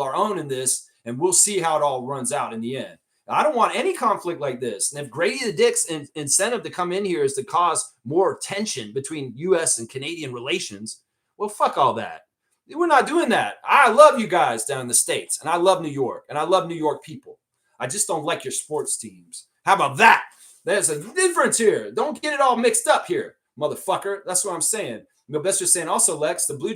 our own in this, and we'll see how it all runs out in the end. I don't want any conflict like this. And if Grady the Dick's incentive to come in here is to cause more tension between U.S. and Canadian relations, well, fuck all that. We're not doing that. I love you guys down in the States, and I love New York, and I love New York people. I just don't like your sports teams. How about that? There's a difference here. Don't get it all mixed up here, motherfucker. That's what I'm saying. Milbester's saying also, Lex, the Blue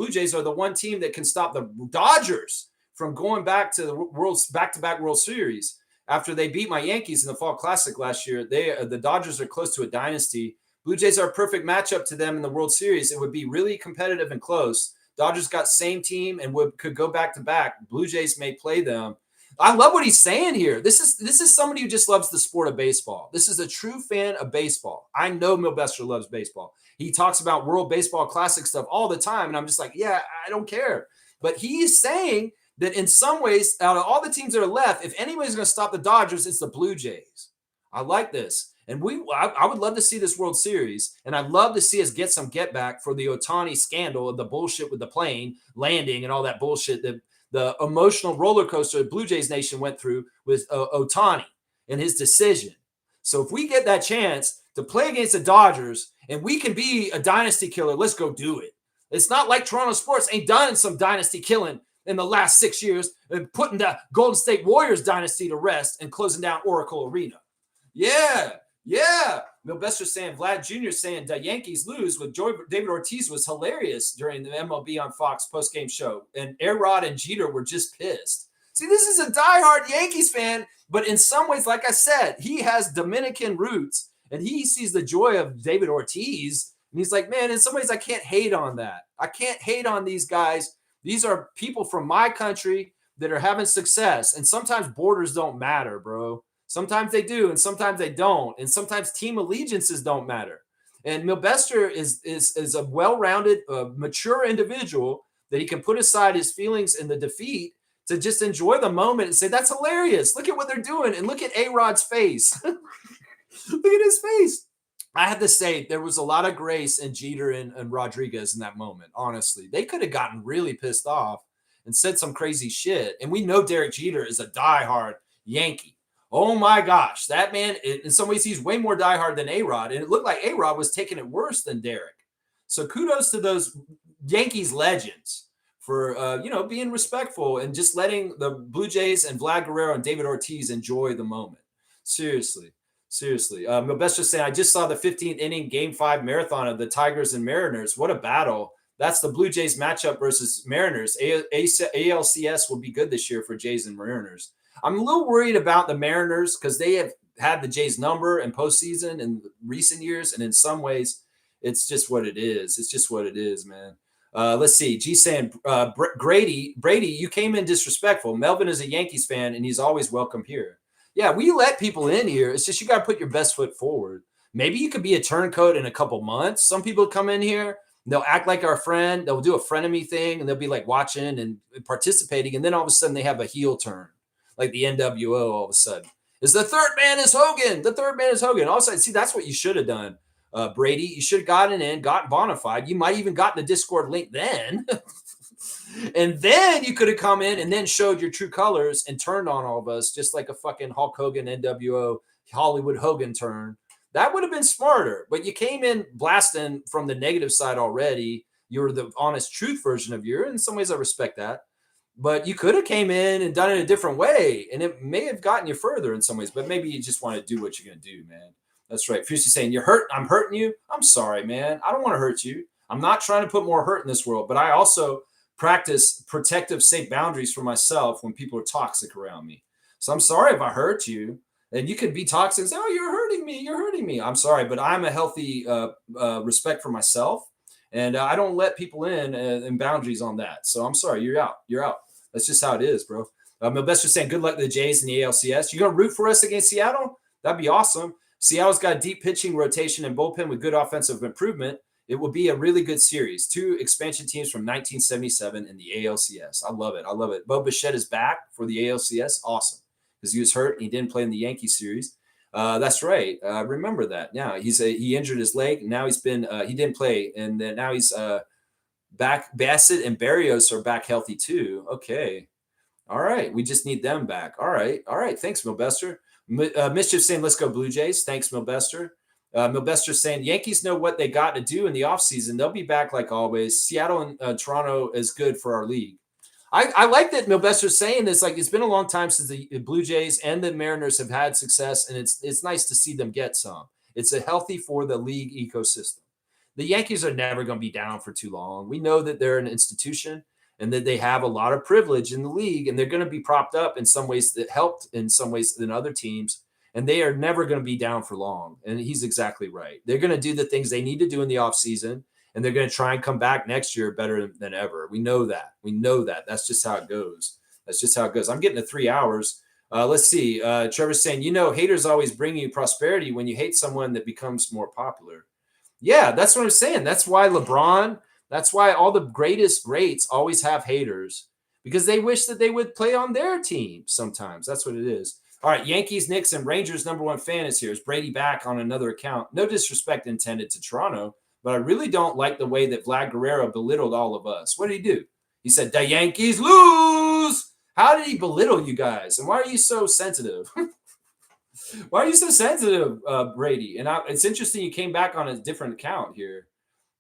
Jays are the one team that can stop the Dodgers from going back to the back-to-back World Series. After they beat my Yankees in the Fall Classic last year, the Dodgers are close to a dynasty. Blue Jays are a perfect matchup to them in the World Series. It would be really competitive and close. Dodgers got same team and could go back-to-back. Blue Jays may play them. I love what he's saying here. This is somebody who just loves the sport of baseball. This is a true fan of baseball. I know Milbester loves baseball. He talks about World Baseball Classic stuff all the time, and I'm just like, yeah, I don't care. But he's saying that in some ways, out of all the teams that are left, if anybody's going to stop the Dodgers, it's the Blue Jays. I like this. And I would love to see this World Series, and I'd love to see us get some get back for the Ohtani scandal of the bullshit with the plane landing and all that bullshit that the emotional roller coaster Blue Jays Nation went through with Ohtani and his decision. So if we get that chance to play against the Dodgers and we can be a dynasty killer, let's go do it. It's not like Toronto sports ain't done some dynasty killing in the last 6 years and putting the Golden State Warriors dynasty to rest and closing down Oracle Arena. Yeah. Milbester saying, Vlad Jr. saying the Yankees lose with David Ortiz was hilarious during the MLB on Fox postgame show. And A-Rod and Jeter were just pissed. See, this is a diehard Yankees fan, but in some ways, like I said, he has Dominican roots and he sees the joy of David Ortiz. And he's like, man, in some ways, I can't hate on that. I can't hate on these guys. These are people from my country that are having success. And sometimes borders don't matter, bro. Sometimes they do, and sometimes they don't. And sometimes team allegiances don't matter. And Milbester is a well-rounded, mature individual that he can put aside his feelings in the defeat to just enjoy the moment and say, that's hilarious. Look at what they're doing. And look at A-Rod's face. Look at his face. I have to say, there was a lot of grace in Jeter and Rodriguez in that moment, honestly. They could have gotten really pissed off and said some crazy shit. And we know Derek Jeter is a diehard Yankee. Oh my gosh, that man, in some ways, he's way more diehard than A-Rod. And it looked like A-Rod was taking it worse than Derek. So kudos to those Yankees legends for, being respectful and just letting the Blue Jays and Vlad Guerrero and David Ortiz enjoy the moment. Seriously. Milbester saying, I just saw the 15th inning Game 5 marathon of the Tigers and Mariners. What a battle. That's the Blue Jays matchup versus Mariners. ALCS will be good this year for Jays and Mariners. I'm a little worried about the Mariners because they have had the Jays number in postseason in recent years. And in some ways, it's just what it is. It's just what it is, man. Let's see. G saying, Brady, you came in disrespectful. Melvin is a Yankees fan, and he's always welcome here. Yeah, we let people in here. It's just you got to put your best foot forward. Maybe you could be a turncoat in a couple months. Some people come in here, they'll act like our friend. They'll do a frenemy thing, and they'll be like watching and participating. And then all of a sudden, they have a heel turn. Like the NWO all of a sudden. Is the third man is Hogan. The third man is Hogan. All of a sudden, see, that's what you should have done, Brady. You should have gotten in, gotten bona fide. You might even gotten the Discord link then. And then you could have come in and then showed your true colors and turned on all of us, just like a fucking Hulk Hogan, NWO, Hollywood Hogan turn. That would have been smarter. But you came in blasting from the negative side already. You were the honest truth version of you. In some ways, I respect that. But you could have came in and done it a different way, and it may have gotten you further in some ways, but maybe you just want to do what you're going to do, man. That's right. Fiercely saying, you're hurt. I'm hurting you. I'm sorry, man. I don't want to hurt you. I'm not trying to put more hurt in this world, but I also practice protective, safe boundaries for myself when people are toxic around me. So I'm sorry if I hurt you. And you could be toxic and say, oh, you're hurting me. You're hurting me. I'm sorry, but I'm a healthy respect for myself, and I don't let people in and boundaries on that. So I'm sorry. You're out. You're out. That's just how it is, bro. Milbester saying, good luck to the Jays in the ALCS. You going to root for us against Seattle? That'd be awesome. Seattle's got a deep pitching rotation and bullpen with good offensive improvement. It will be a really good series. 2 expansion teams from 1977 in the ALCS. I love it. I love it. Bo Bichette is back for the ALCS. Awesome. Because he was hurt and he didn't play in the Yankee series. That's right. Remember that. Now he injured his leg. Now he didn't play. And then now he's back. Bassett and Barrios are back healthy too. Okay. All right. We just need them back. All right. Thanks, Milbester. Mischief saying, let's go Blue Jays. Thanks, Milbester. Milbester saying, Yankees know what they got to do in the offseason. They'll be back like always. Seattle and Toronto is good for our league. I like that Milbester's saying this. Like, it's been a long time since the Blue Jays and the Mariners have had success, and it's nice to see them get some. It's a healthy for the league ecosystem. The Yankees are never going to be down for too long. We know that they're an institution and that they have a lot of privilege in the league, and they're going to be propped up in some ways that helped in some ways than other teams, and they are never going to be down for long. And he's exactly right. They're going to do the things they need to do in the offseason, and they're going to try and come back next year better than ever. We know that. That's just how it goes. That's just how it goes. I'm getting to 3 hours. Let's see. Trevor's saying, haters always bring you prosperity. When you hate someone, that becomes more popular. Yeah, that's what I'm saying. That's why LeBron, that's why all the greatest greats always have haters, because they wish that they would play on their team sometimes. That's what it is. All right, Yankees, Knicks, and Rangers #1 fan is here. Is Brady back on another account? No disrespect intended to Toronto, but I really don't like the way that Vlad Guerrero belittled all of us. What did he do? He said, the Yankees lose. How did he belittle you guys? And why are you so sensitive? Why are you so sensitive, Brady? And it's interesting you came back on a different account here.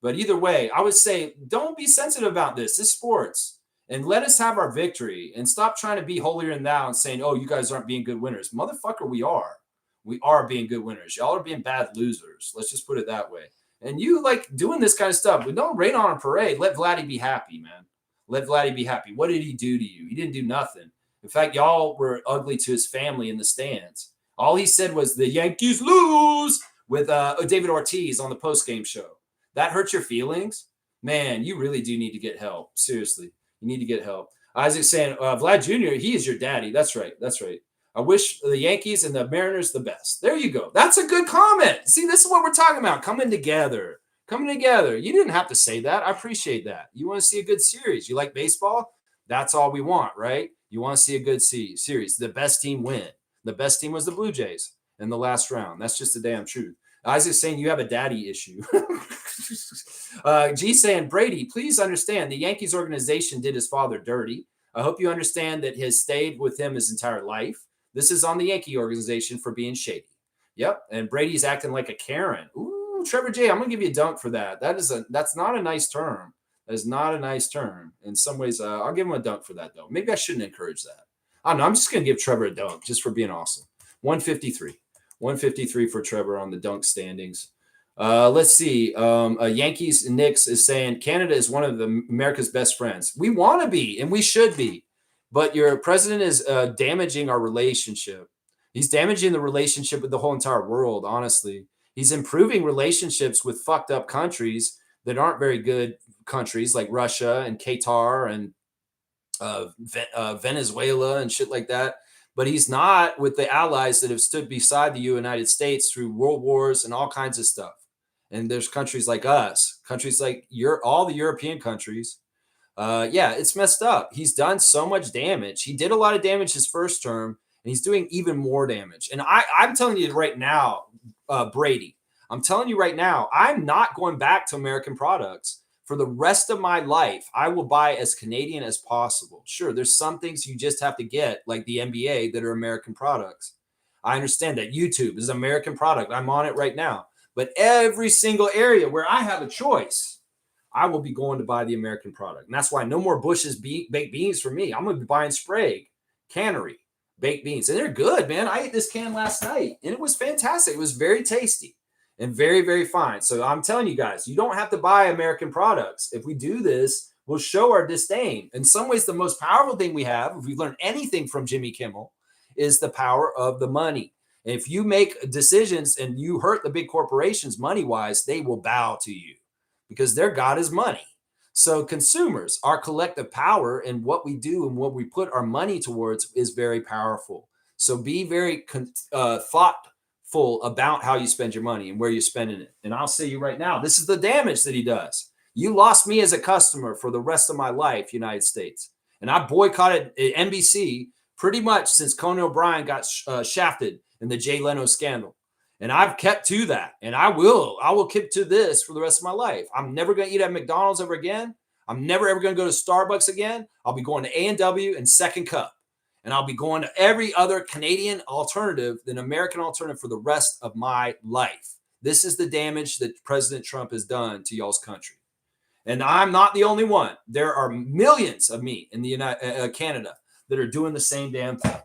But either way, I would say don't be sensitive about this. It's sports. And let us have our victory. And stop trying to be holier than thou and saying, oh, you guys aren't being good winners. Motherfucker, we are. We are being good winners. Y'all are being bad losers. Let's just put it that way. And you like doing this kind of stuff. But don't rain on a parade. Let Vladdy be happy, man. Let Vladdy be happy. What did he do to you? He didn't do nothing. In fact, y'all were ugly to his family in the stands. All he said was the Yankees lose with David Ortiz on the postgame show. That hurt your feelings? Man, you really do need to get help. Seriously, you need to get help. Isaac saying, Vlad Jr., he is your daddy. That's right. That's right. I wish the Yankees and the Mariners the best. There you go. That's a good comment. See, this is what we're talking about. Coming together. Coming together. You didn't have to say that. I appreciate that. You want to see a good series. You like baseball? That's all we want, right? You want to see a good series. The best team win. The best team was the Blue Jays in the last round. That's just the damn truth. Isaac's saying you have a daddy issue. G saying, Brady, please understand the Yankees organization did his father dirty. I hope you understand that he has stayed with him his entire life. This is on the Yankee organization for being shady. Yep. And Brady's acting like a Karen. Ooh, Trevor J, I'm going to give you a dunk for that. That's not a nice term. That is not a nice term. In some ways, I'll give him a dunk for that, though. Maybe I shouldn't encourage that. I don't know. I'm just going to give Trevor a dunk just for being awesome. 153. 153 for Trevor on the dunk standings. Let's see. Yankees and Knicks is saying Canada is one of America's best friends. We want to be, and we should be. But your president is damaging our relationship. He's damaging the relationship with the whole entire world, honestly. He's improving relationships with fucked up countries that aren't very good countries like Russia and Qatar and Venezuela and shit like that. But he's not with the allies that have stood beside the United States through world wars and all kinds of stuff. And there's countries like us, countries like all the European countries. Yeah, it's messed up. He's done so much damage. He did a lot of damage his first term, and he's doing even more damage. And I'm telling you right now, Brady, I'm telling you right now, I'm not going back to American products. For the rest of my life, I will buy as Canadian as possible. Sure, there's some things you just have to get, like the NBA, that are American products. I understand that. YouTube is an American product. I'm on it right now. But every single area where I have a choice, I will be going to buy the American product. And that's why no more Bush's baked beans for me. I'm going to be buying Sprague Cannery baked beans. And they're good, man. I ate this can last night, and it was fantastic. It was very tasty. And very, very fine. So I'm telling you guys, you don't have to buy American products. If we do this, we'll show our disdain. In some ways, the most powerful thing we have, if we've learned anything from Jimmy Kimmel, is the power of the money. And if you make decisions and you hurt the big corporations money-wise, they will bow to you because their God is money. So consumers, our collective power and what we do and what we put our money towards is very powerful. So be very thoughtful about how you spend your money and where you're spending it. And I'll say you right now, this is the damage that he does. You lost me as a customer for the rest of my life, United States. And I boycotted NBC pretty much since Conan O'Brien got shafted in the Jay Leno scandal. And I've kept to that. And I will keep to this for the rest of my life. I'm never going to eat at McDonald's ever again. I'm never ever going to go to Starbucks again. I'll be going to A&W and Second Cup. And I'll be going to every other Canadian alternative than American alternative for the rest of my life. This is the damage that President Trump has done to y'all's country. And I'm not the only one. There are millions of me in the Canada that are doing the same damn thing.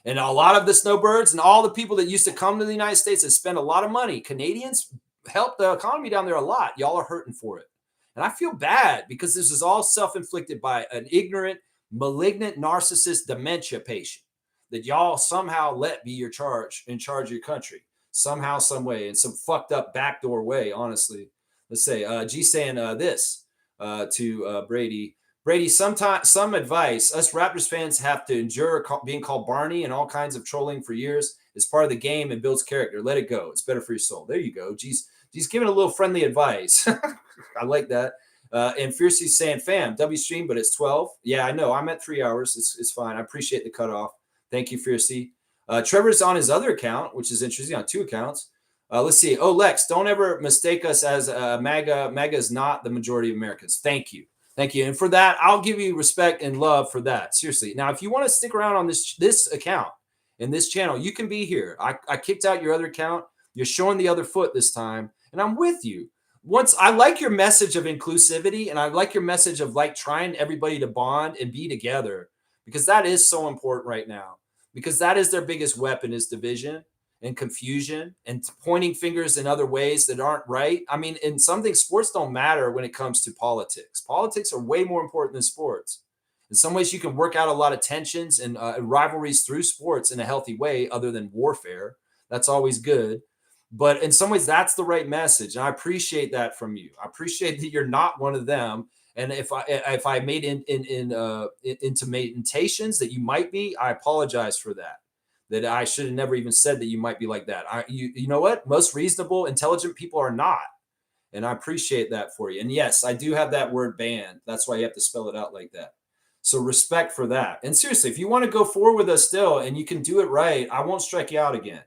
And a lot of the snowbirds and all the people that used to come to the United States and spend a lot of money, Canadians help the economy down there a lot. Y'all are hurting for it. And I feel bad because this is all self-inflicted by an ignorant, malignant, narcissist dementia patient that y'all somehow let be in charge of your country somehow, some way, in some fucked up backdoor way. Honestly, let's say G saying this to Brady. Brady, some advice. Us Raptors fans have to endure being called Barney and all kinds of trolling for years. It's part of the game and builds character. Let it go. It's better for your soul. There you go. Geez, giving a little friendly advice. I like that. And Fiercey's saying, fam, W stream, but it's 12. Yeah, I know. I'm at 3 hours. It's fine. I appreciate the cutoff. Thank you, Fiercey. Trevor's on his other account, which is interesting, on 2 accounts. Let's see. Oh, Lex, don't ever mistake us as MAGA. MAGA is not the majority of Americans. Thank you. Thank you. And for that, I'll give you respect and love for that. Seriously. Now, if you want to stick around on this account and this channel, you can be here. I kicked out your other account. You're showing the other foot this time, and I'm with you. I like your message of inclusivity, and I like your message of like trying everybody to bond and be together, because that is so important right now, because that is their biggest weapon, is division and confusion and pointing fingers in other ways that aren't right. I mean, in something, sports don't matter when it comes to politics. Politics are way more important than sports. In some ways, you can work out a lot of tensions and rivalries through sports in a healthy way, other than warfare. That's always good. But in some ways, that's the right message. And I appreciate that from you. I appreciate that you're not one of them. And if I made intimations that you might be, I apologize for that. That I should have never even said that you might be like that. You know what? Most reasonable, intelligent people are not. And I appreciate that for you. And yes, I do have that word banned. That's why you have to spell it out like that. So respect for that. And seriously, if you want to go forward with us still and you can do it right, I won't strike you out again.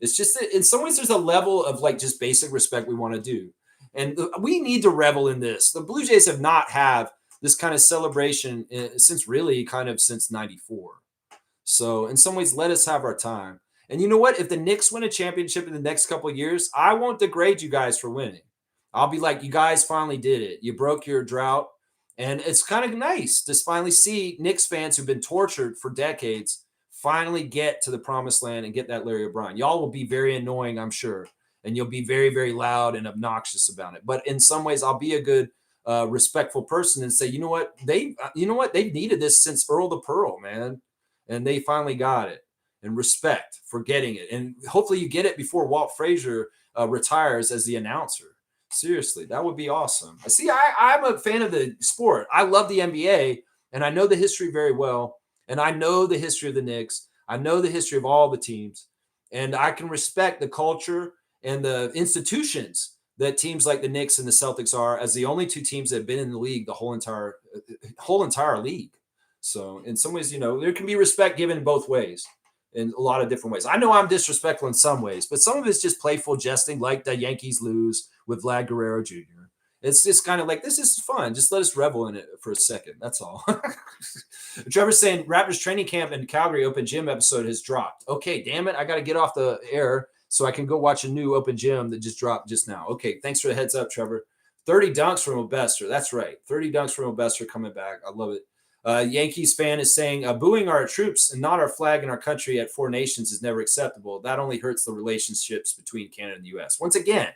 It's just that in some ways there's a level of like just basic respect we want to do. And we need to revel in this. The Blue Jays have not had this kind of celebration since 94. So in some ways, let us have our time. And you know what? If the Knicks win a championship in the next couple of years, I won't degrade you guys for winning. I'll be like, you guys finally did it. You broke your drought. And it's kind of nice to finally see Knicks fans who've been tortured for decades finally get to the promised land and get that Larry O'Brien. Y'all will be very annoying, I'm sure. And you'll be very, very loud and obnoxious about it. But in some ways, I'll be a good, respectful person and say, you know what? They've needed this since Earl the Pearl, man. And they finally got it, and respect for getting it. And hopefully you get it before Walt Frazier retires as the announcer. Seriously, that would be awesome. See, I'm a fan of the sport. I love the NBA, and I know the history very well. And I know the history of the Knicks. I know the history of all the teams. And I can respect the culture and the institutions that teams like the Knicks and the Celtics are, as the only 2 teams that have been in the league the whole entire league. So in some ways, there can be respect given both ways, in a lot of different ways. I know I'm disrespectful in some ways, but some of it's just playful jesting, like the Yankees lose with Vlad Guerrero Jr. It's just kind of like, this is fun. Just let us revel in it for a second. That's all. Trevor's saying Raptors training camp and Calgary open gym episode has dropped. Okay, damn it. I got to get off the air so I can go watch a new open gym that just dropped just now. Okay, thanks for the heads up, Trevor. 30 dunks from Obester. That's right. 30 dunks from Obester coming back. I love it. Yankees fan is saying, booing our troops and not our flag and our country at 4 nations is never acceptable. That only hurts the relationships between Canada and the U.S. Once again,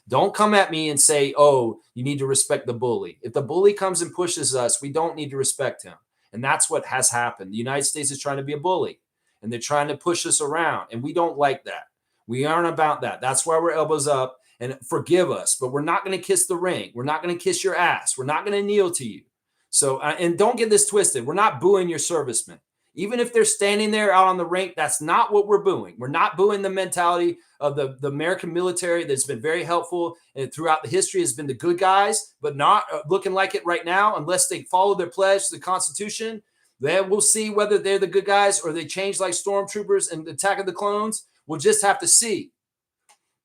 don't come at me and say, oh, you need to respect the bully. If the bully comes and pushes us, we don't need to respect him. And that's what has happened. The United States is trying to be a bully, and they're trying to push us around, and we don't like that. We aren't about that. That's why we're elbows up, and forgive us, but we're not going to kiss the ring. We're not going to kiss your ass. We're not going to kneel to you. So, and don't get this twisted. We're not booing your servicemen. Even if they're standing there out on the rink, that's not what we're booing. We're not booing the mentality of the American military that's been very helpful and throughout the history has been the good guys, but not looking like it right now unless they follow their pledge to the Constitution. Then we'll see whether they're the good guys or they change like stormtroopers and Attack of the Clones. We'll just have to see.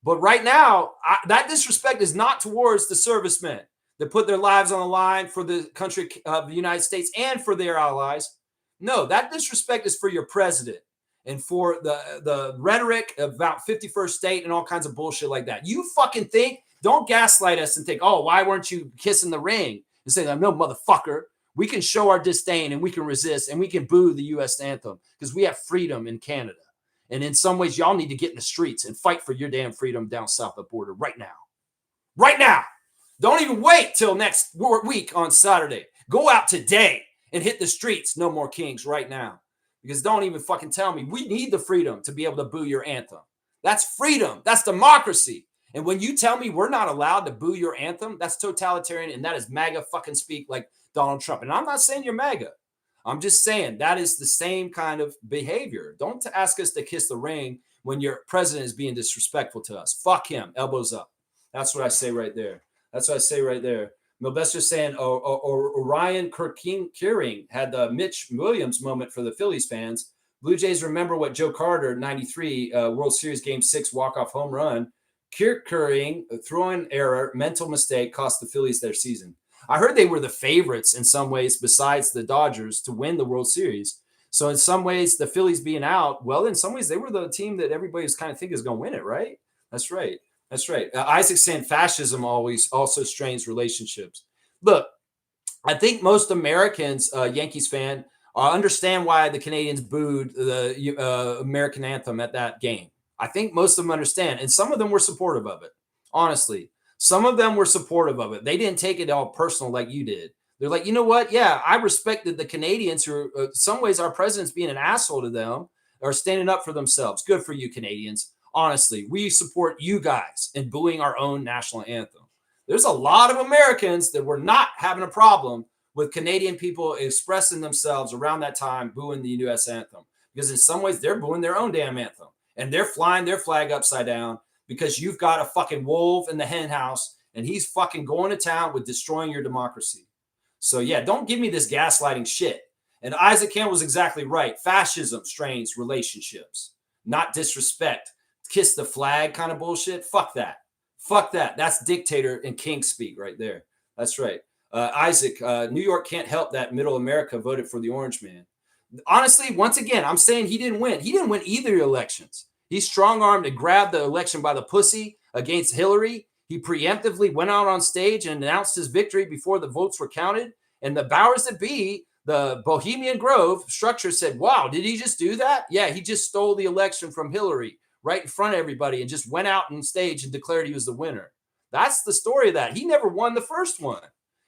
But right now, that disrespect is not towards the servicemen that put their lives on the line for the country of the United States and for their allies. No, that disrespect is for your president and for the rhetoric about 51st state and all kinds of bullshit like that. You fucking think, don't gaslight us and think, oh, why weren't you kissing the ring? And say, no, motherfucker, we can show our disdain and we can resist and we can boo the U.S. anthem because we have freedom in Canada. And in some ways, y'all need to get in the streets and fight for your damn freedom down south of the border right now. Right now. Don't even wait till next week on Saturday. Go out today and hit the streets. No more kings right now. Because don't even fucking tell me. We need the freedom to be able to boo your anthem. That's freedom. That's democracy. And when you tell me we're not allowed to boo your anthem, that's totalitarian, and that is MAGA fucking speak like Donald Trump. And I'm not saying you're MAGA. I'm just saying that is the same kind of behavior. Don't ask us to kiss the ring when your president is being disrespectful to us. Fuck him. Elbows up. That's what I say right there. That's what I say right there. Milbester's saying, Orion Kering had the Mitch Williams moment for the Phillies fans. Blue Jays remember what Joe Carter, 93, World Series Game 6 walk-off home run. Kering, throwing error, mental mistake, cost the Phillies their season. I heard they were the favorites in some ways besides the Dodgers to win the World Series. So in some ways, the Phillies being out, well, in some ways, they were the team that everybody was kind of thinking is going to win it, right? That's right. That's right. Isaac's saying fascism always also strains relationships. Look, I think most Americans, Yankees fan, understand why the Canadians booed the American anthem at that game. I think most of them understand, and some of them were supportive of it. Honestly, some of them were supportive of it. They didn't take it all personal like you did. They're like, you know what? Yeah, I respected the Canadians who, in some ways, our president's being an asshole to them or standing up for themselves. Good for you, Canadians. Honestly, we support you guys in booing our own national anthem. There's a lot of Americans that were not having a problem with Canadian people expressing themselves around that time booing the U.S. anthem, because in some ways they're booing their own damn anthem and they're flying their flag upside down because you've got a fucking wolf in the hen house and he's fucking going to town with destroying your democracy. So yeah, don't give me this gaslighting shit. And Isaac Campbell was exactly right. Fascism strains relationships, not disrespect. Kiss the flag kind of bullshit. Fuck that. Fuck that. That's dictator and king speak right there. That's right. Isaac, New York can't help that middle America voted for the orange man. Honestly, once again, I'm saying he didn't win. He didn't win either elections. He strong-armed and grabbed the election by the pussy against Hillary. He preemptively went out on stage and announced his victory before the votes were counted. And the powers that be, the Bohemian Grove structure said, wow, did he just do that? Yeah, he just stole the election from Hillary right in front of everybody and just went out on stage and declared he was the winner. That's the story of that. He never won the first one.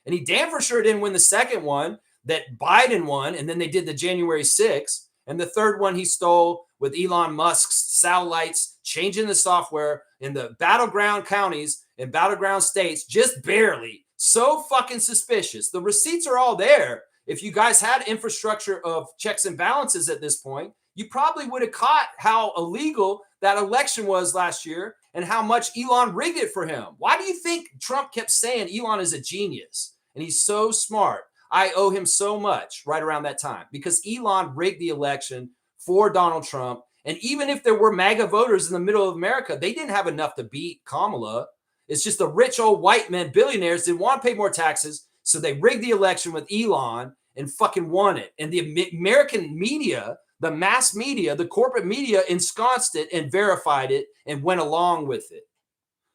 And he damn for sure didn't win the second one that Biden won. And then they did the January 6th. And the third one he stole with Elon Musk's satellites, changing the software in the battleground counties and battleground states, just barely. So fucking suspicious. The receipts are all there. If you guys had infrastructure of checks and balances at this point, you probably would have caught how illegal that election was last year and how much Elon rigged it for him. Why do you think Trump kept saying Elon is a genius and he's so smart? I owe him so much right around that time because Elon rigged the election for Donald Trump. And even if there were MAGA voters in the middle of America, they didn't have enough to beat Kamala. It's just the rich old white men, billionaires, didn't want to pay more taxes. So they rigged the election with Elon and fucking won it. And the American media, the mass media, the corporate media ensconced it and verified it and went along with it.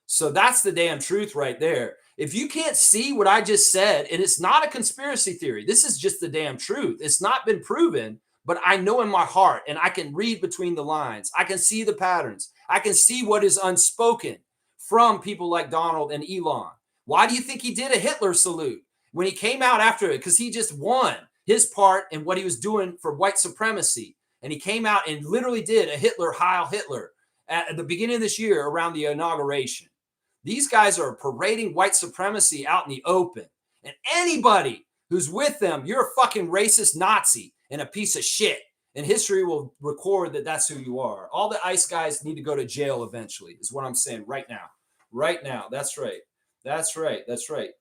So that's the damn truth right there. If you can't see what I just said, and it's not a conspiracy theory, this is just the damn truth. It's not been proven, but I know in my heart, and I can read between the lines. I can see the patterns. I can see what is unspoken from people like Donald and Elon. Why do you think he did a Hitler salute when he came out after it? Because he just won his part in what he was doing for white supremacy. And he came out and literally did a Hitler, Heil Hitler, at the beginning of this year around the inauguration. These guys are parading white supremacy out in the open. And anybody who's with them, you're a fucking racist Nazi and a piece of shit. And history will record that that's who you are. All the ICE guys need to go to jail eventually, is what I'm saying right now. Right now. That's right. That's right. That's right.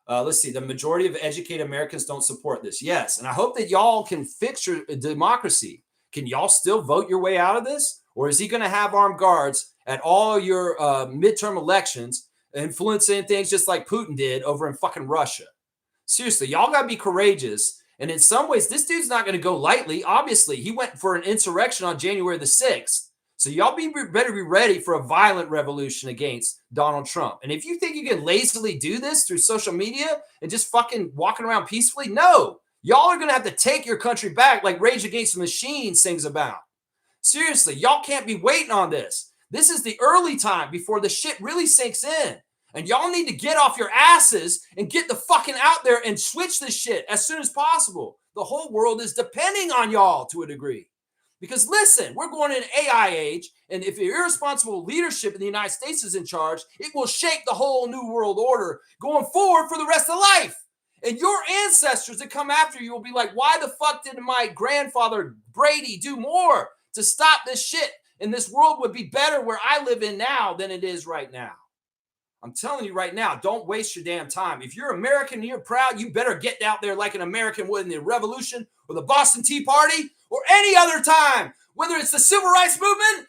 Let's see. The majority of educated Americans don't support this. Yes. And I hope that y'all can fix your democracy. Can y'all still vote your way out of this? Or is he going to have armed guards at all your midterm elections, influencing things just like Putin did over in fucking Russia? Seriously, y'all got to be courageous. And in some ways, this dude's not going to go lightly. Obviously, he went for an insurrection on January the 6th. So y'all better be ready for a violent revolution against Donald Trump. And if you think you can lazily do this through social media and just fucking walking around peacefully, no. Y'all are going to have to take your country back like Rage Against the Machine sings about. Seriously, y'all can't be waiting on this. This is the early time before the shit really sinks in. And y'all need to get off your asses and get the fucking out there and switch this shit as soon as possible. The whole world is depending on y'all to a degree. Because listen, we're going in an AI age, and if irresponsible leadership in the United States is in charge, it will shape the whole new world order going forward for the rest of life. And your ancestors that come after you will be like, why the fuck didn't my grandfather Brady do more to stop this shit? And this world would be better where I live in now than it is right now. I'm telling you right now, don't waste your damn time. If you're American and you're proud, you better get out there like an American would in the Revolution or the Boston Tea Party or any other time, whether it's the Civil Rights Movement,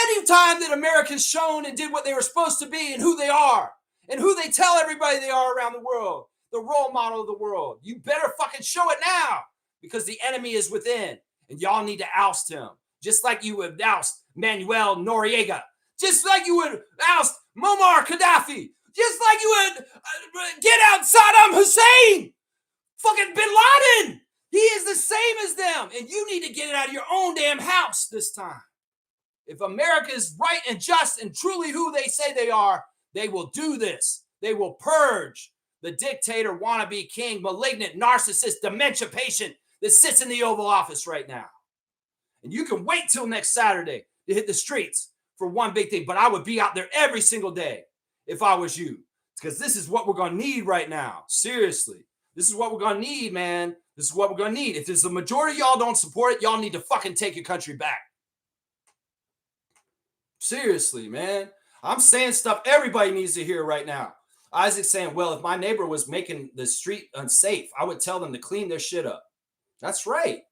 any time that Americans shown and did what they were supposed to be and who they are and who they tell everybody they are around the world, the role model of the world. You better fucking show it now because the enemy is within and y'all need to oust him, just like you would oust Manuel Noriega, just like you would oust Muammar Gaddafi, just like you would get out Saddam Hussein, fucking Bin Laden. He is the same as them, and you need to get it out of your own damn house this time. If America is right and just and truly who they say they are, they will do this. They will purge the dictator, wannabe king, malignant, narcissist, dementia patient that sits in the Oval Office right now. And you can wait till next Saturday to hit the streets for one big thing, but I would be out there every single day if I was you, because this is what we're going to need right now. Seriously, this is what we're going to need, man. This is what we're going to need. If there's the majority of y'all don't support it, y'all need to fucking take your country back. Seriously, man. I'm saying stuff everybody needs to hear right now. Isaac's saying, well, if my neighbor was making the street unsafe, I would tell them to clean their shit up. That's right.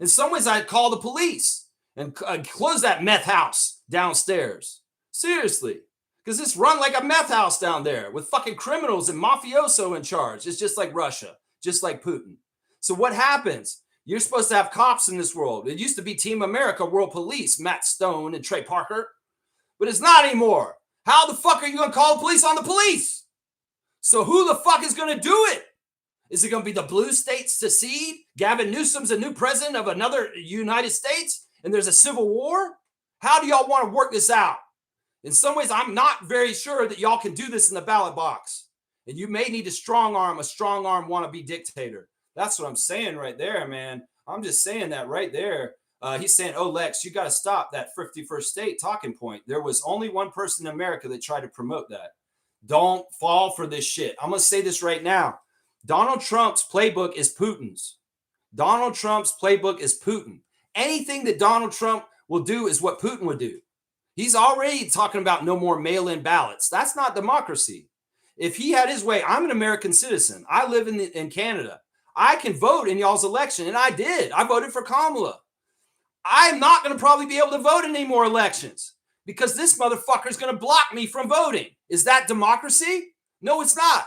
In some ways, I'd call the police and close that meth house downstairs. Seriously. Because it's run like a meth house down there with fucking criminals and mafioso in charge. It's just like Russia, just like Putin. So what happens? You're supposed to have cops in this world. It used to be Team America, World Police, Matt Stone and Trey Parker. But it's not anymore. How the fuck are you going to call the police on the police? So who the fuck is going to do it? Is it going to be the blue states secede? Gavin Newsom's a new president of another United States and there's a civil war? How do y'all want to work this out? In some ways, I'm not very sure that y'all can do this in the ballot box. And you may need to strong arm wannabe dictator. That's what I'm saying right there, man. I'm just saying that right there. He's saying, oh, Lex, you got to stop that 51st state talking point. There was only one person in America that tried to promote that. Don't fall for this shit. I'm going to say this right now. Donald Trump's playbook is Putin's. Donald Trump's playbook is Putin. Anything that Donald Trump will do is what Putin would do. He's already talking about no more mail-in ballots. That's not democracy. If he had his way, I'm an American citizen. I live in Canada. I can vote in y'all's election, and I did. I voted for Kamala. I'm not going to probably be able to vote in any more elections because this motherfucker is going to block me from voting. Is that democracy? No, it's not.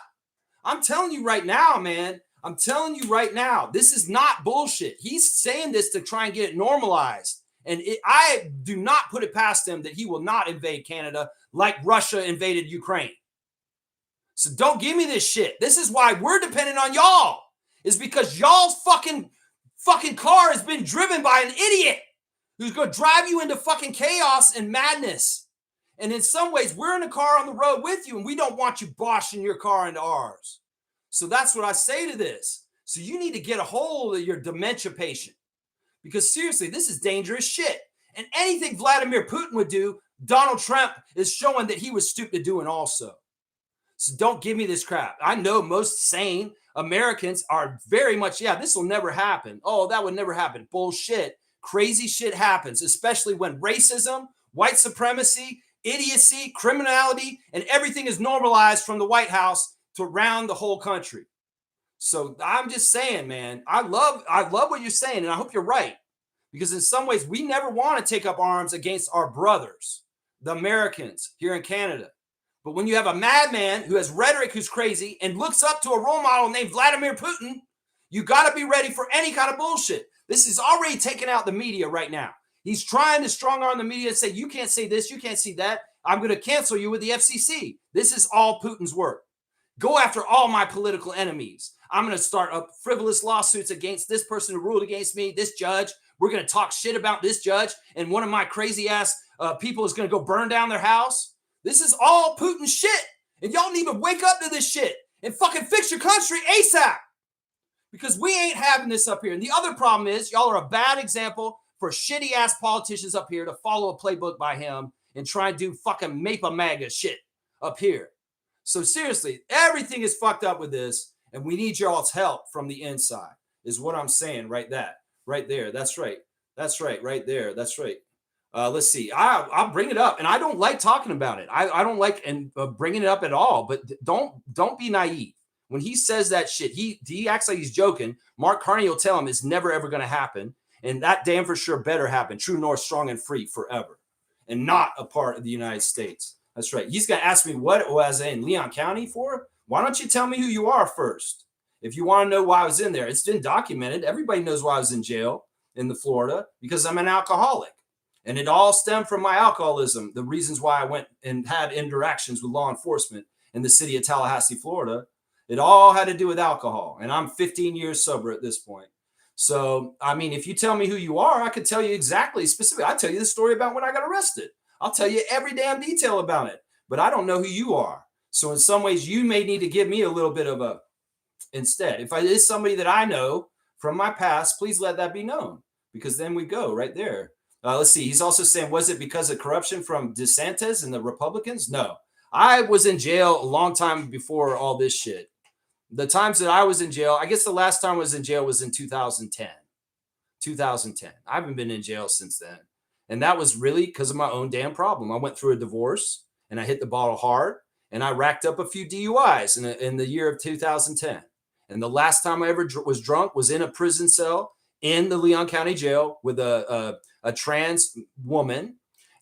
I'm telling you right now, man. I'm telling you right now, this is not bullshit. He's saying this to try and get it normalized. And I do not put it past him that he will not invade Canada like Russia invaded Ukraine. So don't give me this shit. This is why we're dependent on y'all. Is because y'all's fucking car has been driven by an idiot who's going to drive you into fucking chaos and madness. And in some ways, we're in a car on the road with you, and we don't want you boshing your car into ours. So that's what I say to this. So you need to get a hold of your dementia patient. Because seriously, this is dangerous shit. And anything Vladimir Putin would do, Donald Trump is showing that he was stupid doing also. So don't give me this crap. I know most sane Americans are very much, yeah, this will never happen. Oh, that would never happen. Bullshit. Crazy shit happens, especially when racism, white supremacy, idiocy, criminality, and everything is normalized from the White House to around the whole country. So I'm just saying, man, I love what you're saying, and I hope you're right. Because in some ways, we never want to take up arms against our brothers, the Americans here in Canada. But when you have a madman who has rhetoric who's crazy and looks up to a role model named Vladimir Putin, you got to be ready for any kind of bullshit. This is already taking out the media right now. He's trying to strong arm the media and say, you can't say this, you can't see that. I'm going to cancel you with the FCC. This is all Putin's work. Go after all my political enemies. I'm going to start up frivolous lawsuits against this person who ruled against me, this judge. We're going to talk shit about this judge, and one of my crazy ass people is going to go burn down their house. This is all Putin shit, and y'all need to wake up to this shit and fucking fix your country ASAP, because we ain't having this up here. And the other problem is y'all are a bad example for shitty ass politicians up here to follow a playbook by him and try and do fucking Maple MAGA shit up here. So seriously, everything is fucked up with this, and we need y'all's help from the inside, is what I'm saying right there. That's right. Right there. That's right. Let's see. I'll bring it up, and I don't like talking about it. I don't like bringing it up at all. But don't be naive. When he says that shit, he acts like he's joking. Mark Carney will tell him it's never ever going to happen, and that damn for sure better happen. True North, strong and free forever, and not a part of the United States. That's right. He's going to ask me what was in Leon County for. Why don't you tell me who you are first? If you want to know why I was in there, it's been documented. Everybody knows why I was in jail in the Florida, because I'm an alcoholic. And it all stemmed from my alcoholism. The reasons why I went and had interactions with law enforcement in the city of Tallahassee, Florida, it all had to do with alcohol. And I'm 15 years sober at this point. So, I mean, if you tell me who you are, I could tell you exactly, specifically. I'll tell you the story about when I got arrested. I'll tell you every damn detail about it. But I don't know who you are. So in some ways, you may need to give me a little bit of a instead. If it is somebody that I know from my past, please let that be known, because then we go right there. Let's see. He's also saying, was it because of corruption from DeSantis and the Republicans? No. I was in jail a long time before all this shit. The times that I was in jail, I guess the last time I was in jail was in 2010. 2010. I haven't been in jail since then. And that was really because of my own damn problem. I went through a divorce and I hit the bottle hard, and I racked up a few DUIs in the year of 2010. And the last time I ever was drunk was in a prison cell in the Leon County Jail with a trans woman.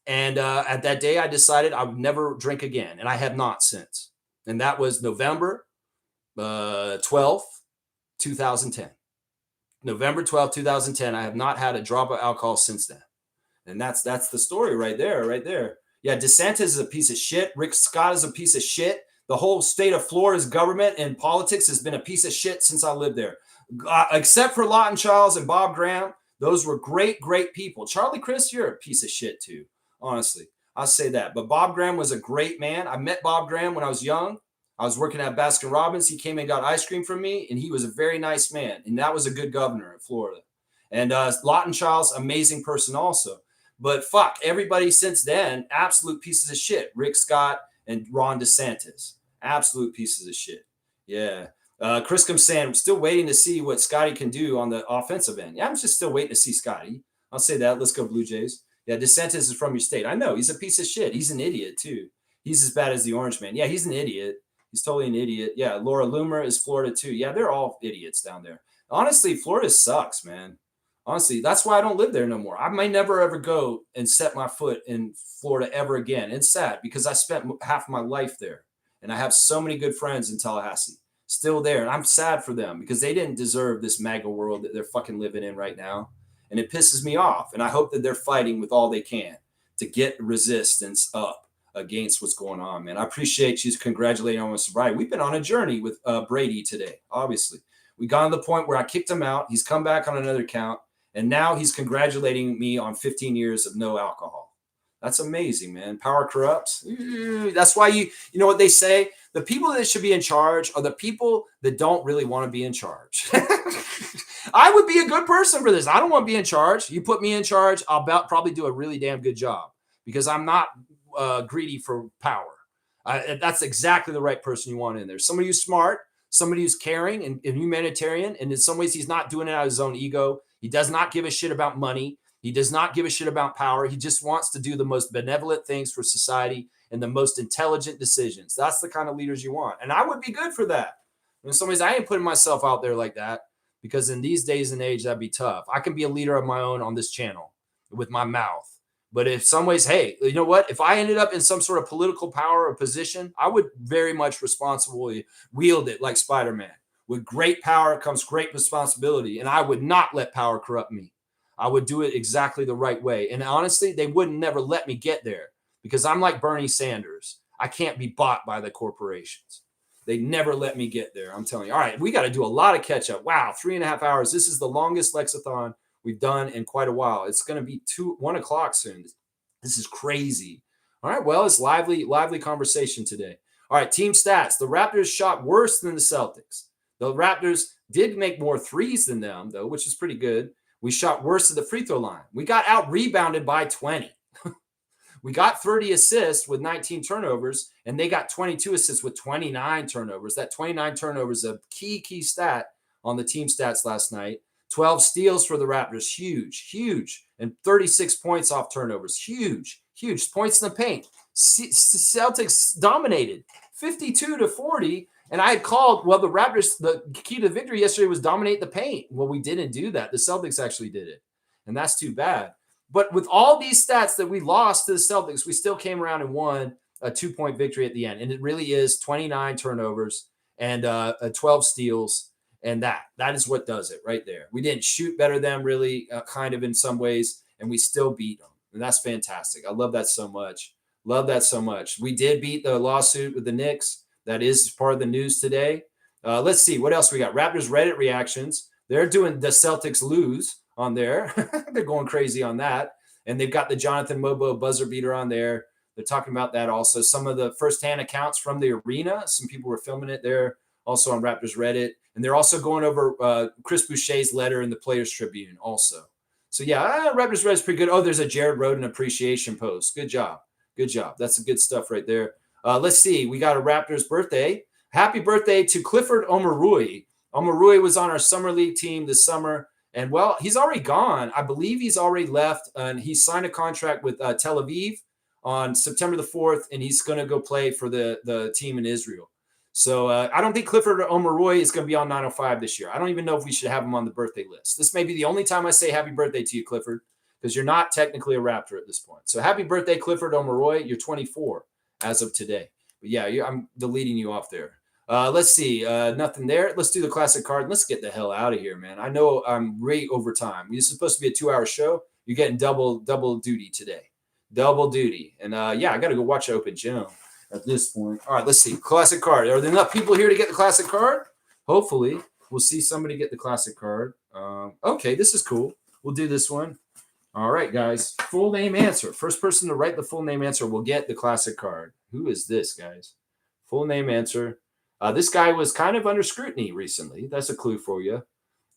And at that day, I decided I would never drink again. And I have not since. And that was November 12th, 2010. November 12th, 2010. I have not had a drop of alcohol since then. And that's the story right there. Yeah, DeSantis is a piece of shit. Rick Scott is a piece of shit. The whole state of Florida's government and politics has been a piece of shit since I lived there. Except for Lawton Charles and Bob Graham. Those were great, great people. Charlie Crist, you're a piece of shit too. Honestly, I'll say that. But Bob Graham was a great man. I met Bob Graham when I was young. I was working at Baskin Robbins. He came and got ice cream from me, and he was a very nice man. And that was a good governor in Florida. And Lawton Charles, amazing person also. But fuck, everybody since then, absolute pieces of shit. Rick Scott and Ron DeSantis. Absolute pieces of shit. Yeah. Chris comes saying, I'm still waiting to see what Scotty can do on the offensive end. Yeah, I'm just still waiting to see Scotty. I'll say that. Let's go Blue Jays. Yeah, DeSantis is from your state. I know. He's a piece of shit. He's an idiot, too. He's as bad as the Orange Man. Yeah, he's an idiot. He's totally an idiot. Yeah, Laura Loomer is Florida, too. Yeah, they're all idiots down there. Honestly, Florida sucks, man. Honestly, that's why I don't live there no more. I may never ever go and set my foot in Florida ever again. It's sad because I spent half of my life there. And I have so many good friends in Tallahassee still there. And I'm sad for them because they didn't deserve this MAGA world that they're fucking living in right now. And it pisses me off. And I hope that they're fighting with all they can to get resistance up against what's going on, man. I appreciate you congratulating on my sobriety. We've been on a journey with Brady today, obviously. We got to the point where I kicked him out. He's come back on another count. And now he's congratulating me on 15 years of no alcohol. That's amazing, man. Power corrupts. That's why you know what they say? The people that should be in charge are the people that don't really want to be in charge. I would be a good person for this. I don't want to be in charge. You put me in charge, I'll probably do a really damn good job because I'm not greedy for power. That's exactly the right person you want in there. Somebody who's smart, somebody who's caring and humanitarian. And in some ways, he's not doing it out of his own ego. He does not give a shit about money. He does not give a shit about power. He just wants to do the most benevolent things for society and the most intelligent decisions. That's the kind of leaders you want. And I would be good for that. In some ways, I ain't putting myself out there like that because in these days and age, that'd be tough. I can be a leader of my own on this channel with my mouth. But in some ways, hey, you know what? If I ended up in some sort of political power or position, I would very much responsibly wield it like Spider-Man. With great power comes great responsibility, and I would not let power corrupt me. I would do it exactly the right way. And honestly, they wouldn't never let me get there because I'm like Bernie Sanders. I can't be bought by the corporations. They never let me get there. I'm telling you. All right, we got to do a lot of catch up. Wow, 3.5 hours. This is the longest Lexathon we've done in quite a while. It's going to be 1 o'clock soon. This is crazy. All right, well, it's lively conversation today. All right, team stats. The Raptors shot worse than the Celtics. The Raptors did make more threes than them, though, which is pretty good. We shot worse at the free throw line. We got out-rebounded by 20. We got 30 assists with 19 turnovers, and they got 22 assists with 29 turnovers. That 29 turnovers is a key stat on the team stats last night. 12 steals for the Raptors, huge. And 36 points off turnovers, huge. Points in the paint. Celtics dominated 52-40. And I had called, well, the Raptors, the key to victory yesterday was dominate the paint. Well, we didn't do that. The Celtics actually did it. And that's too bad. But with all these stats that we lost to the Celtics, we still came around and won a 2-point victory at the end. And it really is 29 turnovers and 12 steals. And that is what does it right there. We didn't shoot better than them really, kind of in some ways, and we still beat them. And that's fantastic. I love that so much. We did beat the lawsuit with the Knicks. That is part of the news today. Let's see. What else we got? Raptors Reddit reactions. They're doing the Celtics lose on there. They're going crazy on that. And they've got the Jonathan Mobo buzzer beater on there. They're talking about that also. Some of the firsthand accounts from the arena. Some people were filming it there also on Raptors Reddit. And they're also going over Chris Boucher's letter in the Players Tribune also. So, yeah, Raptors Reddit's pretty good. Oh, there's a Jared Roden appreciation post. Good job. That's the good stuff right there. Let's see. We got a Raptors birthday. Happy birthday to Clifford Omarui. Omarui was on our summer league team this summer. And, well, he's already gone. I believe he's already left. And he signed a contract with Tel Aviv on September the 4th. And he's going to go play for the team in Israel. So I don't think Clifford Omarui is going to be on 905 this year. I don't even know if we should have him on the birthday list. This may be the only time I say happy birthday to you, Clifford, because you're not technically a Raptor at this point. So happy birthday, Clifford Omarui. You're 24 as of today. But, yeah, I'm deleting you off there. Let's see. Nothing there. Let's do the classic card. Let's get the hell out of here, man. I know I'm way over time. This is supposed to be a 2-hour show. You're getting double duty today. Double duty. And, yeah, I got to go watch Open Gym at this point. All right, let's see. Classic card. Are there enough people here to get the classic card? Hopefully. We'll see somebody get the classic card. Okay, this is cool. We'll do this one. All right, guys. Full name answer. First person to write the full name answer will get the classic card. Who is this, guys? Full name answer. This guy was kind of under scrutiny recently. That's a clue for you.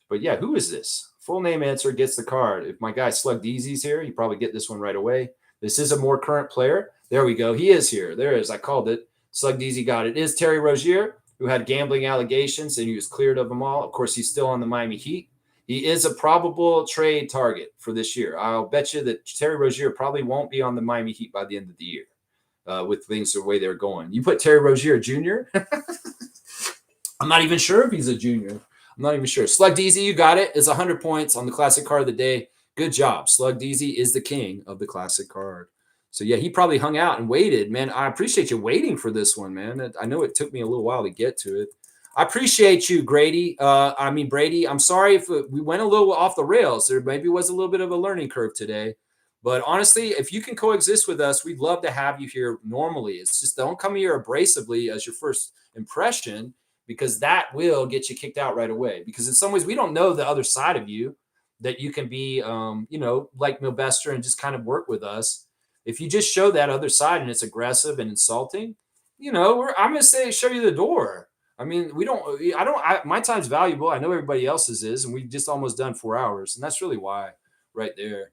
But, yeah, who is this? Full name answer gets the card. If my guy Slug Deezy's here, you probably get this one right away. This is a more current player. There we go. He is here. There it is. I called it. Slug Deezy got it. It is Terry Rozier, who had gambling allegations, and he was cleared of them all. Of course, he's still on the Miami Heat. He is a probable trade target for this year. I'll bet you that Terry Rozier probably won't be on the Miami Heat by the end of the year with things the way they're going. You put Terry Rozier Jr.? I'm not even sure if he's a junior. I'm not even sure. Slug Deezy, you got it. It's 100 points on the classic card of the day. Good job. Slug Deezy is the king of the classic card. So, yeah, he probably hung out and waited. Man, I appreciate you waiting for this one, man. I know it took me a little while to get to it. I appreciate you, Brady. Brady, I'm sorry if we went a little off the rails. There maybe was a little bit of a learning curve today. But honestly, if you can coexist with us, we'd love to have you here normally. It's just don't come here abrasively as your first impression, because that will get you kicked out right away. Because in some ways, we don't know the other side of you, that you can be, like Milbester and just kind of work with us. If you just show that other side and it's aggressive and insulting, I'm going to say, show you the door. I mean, my time's valuable. I know everybody else's is, and we've just almost done 4 hours. And that's really why right there.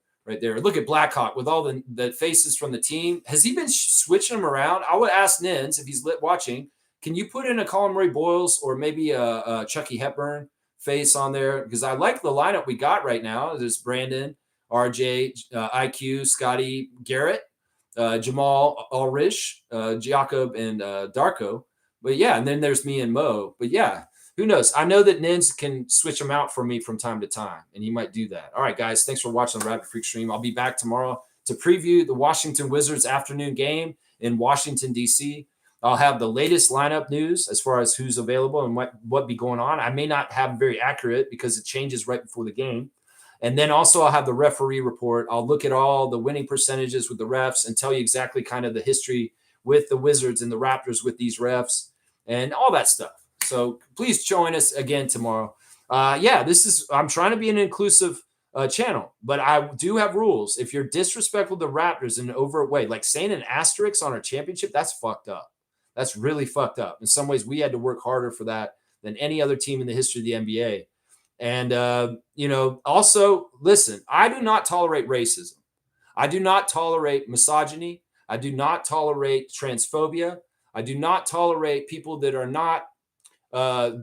Look at Blackhawk with all the faces from the team. Has he been switching them around? I would ask Nins if he's watching, can you put in a Colin Murray Boyles or maybe a Chucky Hepburn face on there? Because I like the lineup we got right now. There's Brandon, RJ, IQ, Scotty, Garrett, Jamal Ulrich, Jakob, and Darko. But, yeah, and then there's me and Mo. But, yeah, who knows? I know that Nins can switch them out for me from time to time, and he might do that. All right, guys, thanks for watching the Rapid Freak stream. I'll be back tomorrow to preview the Washington Wizards afternoon game in Washington, D.C. I'll have the latest lineup news as far as who's available and what be going on. I may not have very accurate because it changes right before the game. And then also I'll have the referee report. I'll look at all the winning percentages with the refs and tell you exactly kind of the history with the Wizards and the Raptors with these refs and all that stuff. So please join us again tomorrow. I'm trying to be an inclusive channel, but I do have rules. If you're disrespectful to the Raptors in an overt way, like saying an asterisk on our championship, that's fucked up. That's really fucked up. In some ways, we had to work harder for that than any other team in the history of the NBA. And, also listen, I do not tolerate racism. I do not tolerate misogyny. I do not tolerate transphobia. I do not tolerate people that are not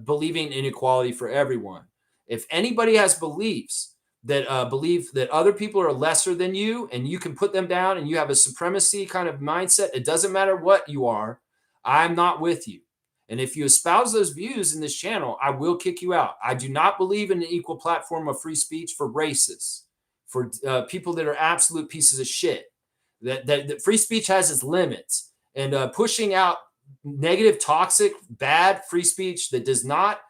believing in equality for everyone. If anybody has beliefs that believe that other people are lesser than you and you can put them down and you have a supremacy kind of mindset, it doesn't matter what you are, I'm not with you. And if you espouse those views in this channel, I will kick you out. I do not believe in an equal platform of free speech for racists, for people that are absolute pieces of shit. That free speech has its limits, and pushing out negative, toxic, bad free speech that does not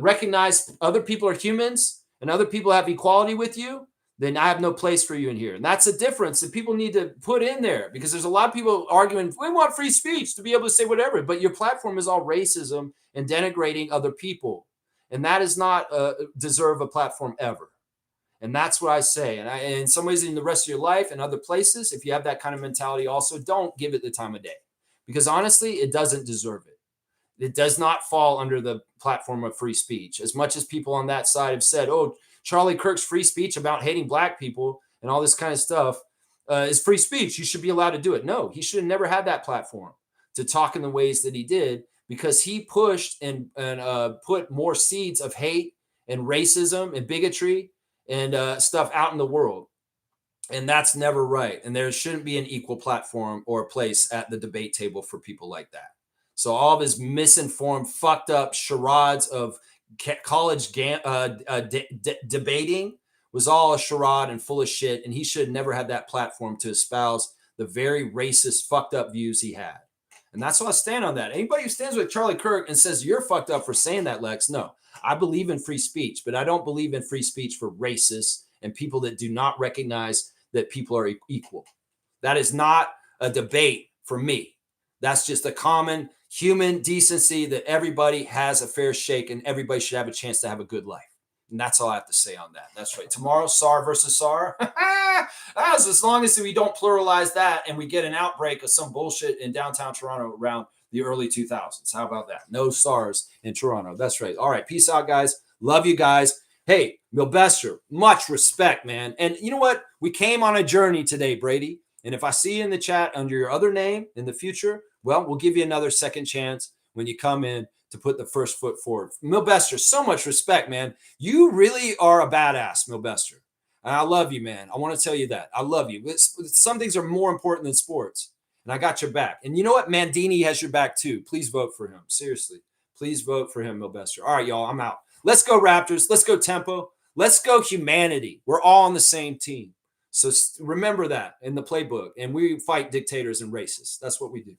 recognize other people are humans and other people have equality with you, then I have no place for you in here. And that's a difference that people need to put in there, because there's a lot of people arguing, we want free speech to be able to say whatever, but your platform is all racism and denigrating other people. And that is not deserve a platform ever. And that's what I say. And in some ways, in the rest of your life and other places, if you have that kind of mentality, also don't give it the time of day, because honestly, it doesn't deserve it. It does not fall under the platform of free speech. As much as people on that side have said, oh, Charlie Kirk's free speech about hating black people and all this kind of stuff is free speech. You should be allowed to do it. No, he should have never had that platform to talk in the ways that he did, because he pushed and put more seeds of hate and racism and bigotry and stuff out in the world. And that's never right. And there shouldn't be an equal platform or place at the debate table for people like that. So all of his misinformed, fucked up charades of college debating was all a charade and full of shit. And he should never have that platform to espouse the very racist, fucked up views he had. And that's why I stand on that. Anybody who stands with Charlie Kirk and says you're fucked up for saying that, Lex, no. I believe in free speech, but I don't believe in free speech for racists and people that do not recognize that people are equal. That is not a debate for me. That's just a common human decency that everybody has a fair shake and everybody should have a chance to have a good life. And that's all I have to say on that. That's right. Tomorrow, SAR versus SAR. As long as we don't pluralize that and we get an outbreak of some bullshit in downtown Toronto around the early 2000s. How about that? No SARS in Toronto. That's right. All right. Peace out, guys. Love you guys. Hey, Milbester, much respect, man. And you know what? We came on a journey today, Brady. And if I see you in the chat under your other name in the future, well, we'll give you another second chance when you come in to put the first foot forward. Milbester, so much respect, man. You really are a badass, Milbester. And I love you, man. I want to tell you that. I love you. Some things are more important than sports. And I got your back. And you know what? Mandini has your back too. Please vote for him. Seriously. Please vote for him, Milbester. All right, y'all. I'm out. Let's go Raptors. Let's go Tempo. Let's go humanity. We're all on the same team. So remember that in the playbook. And we fight dictators and racists. That's what we do.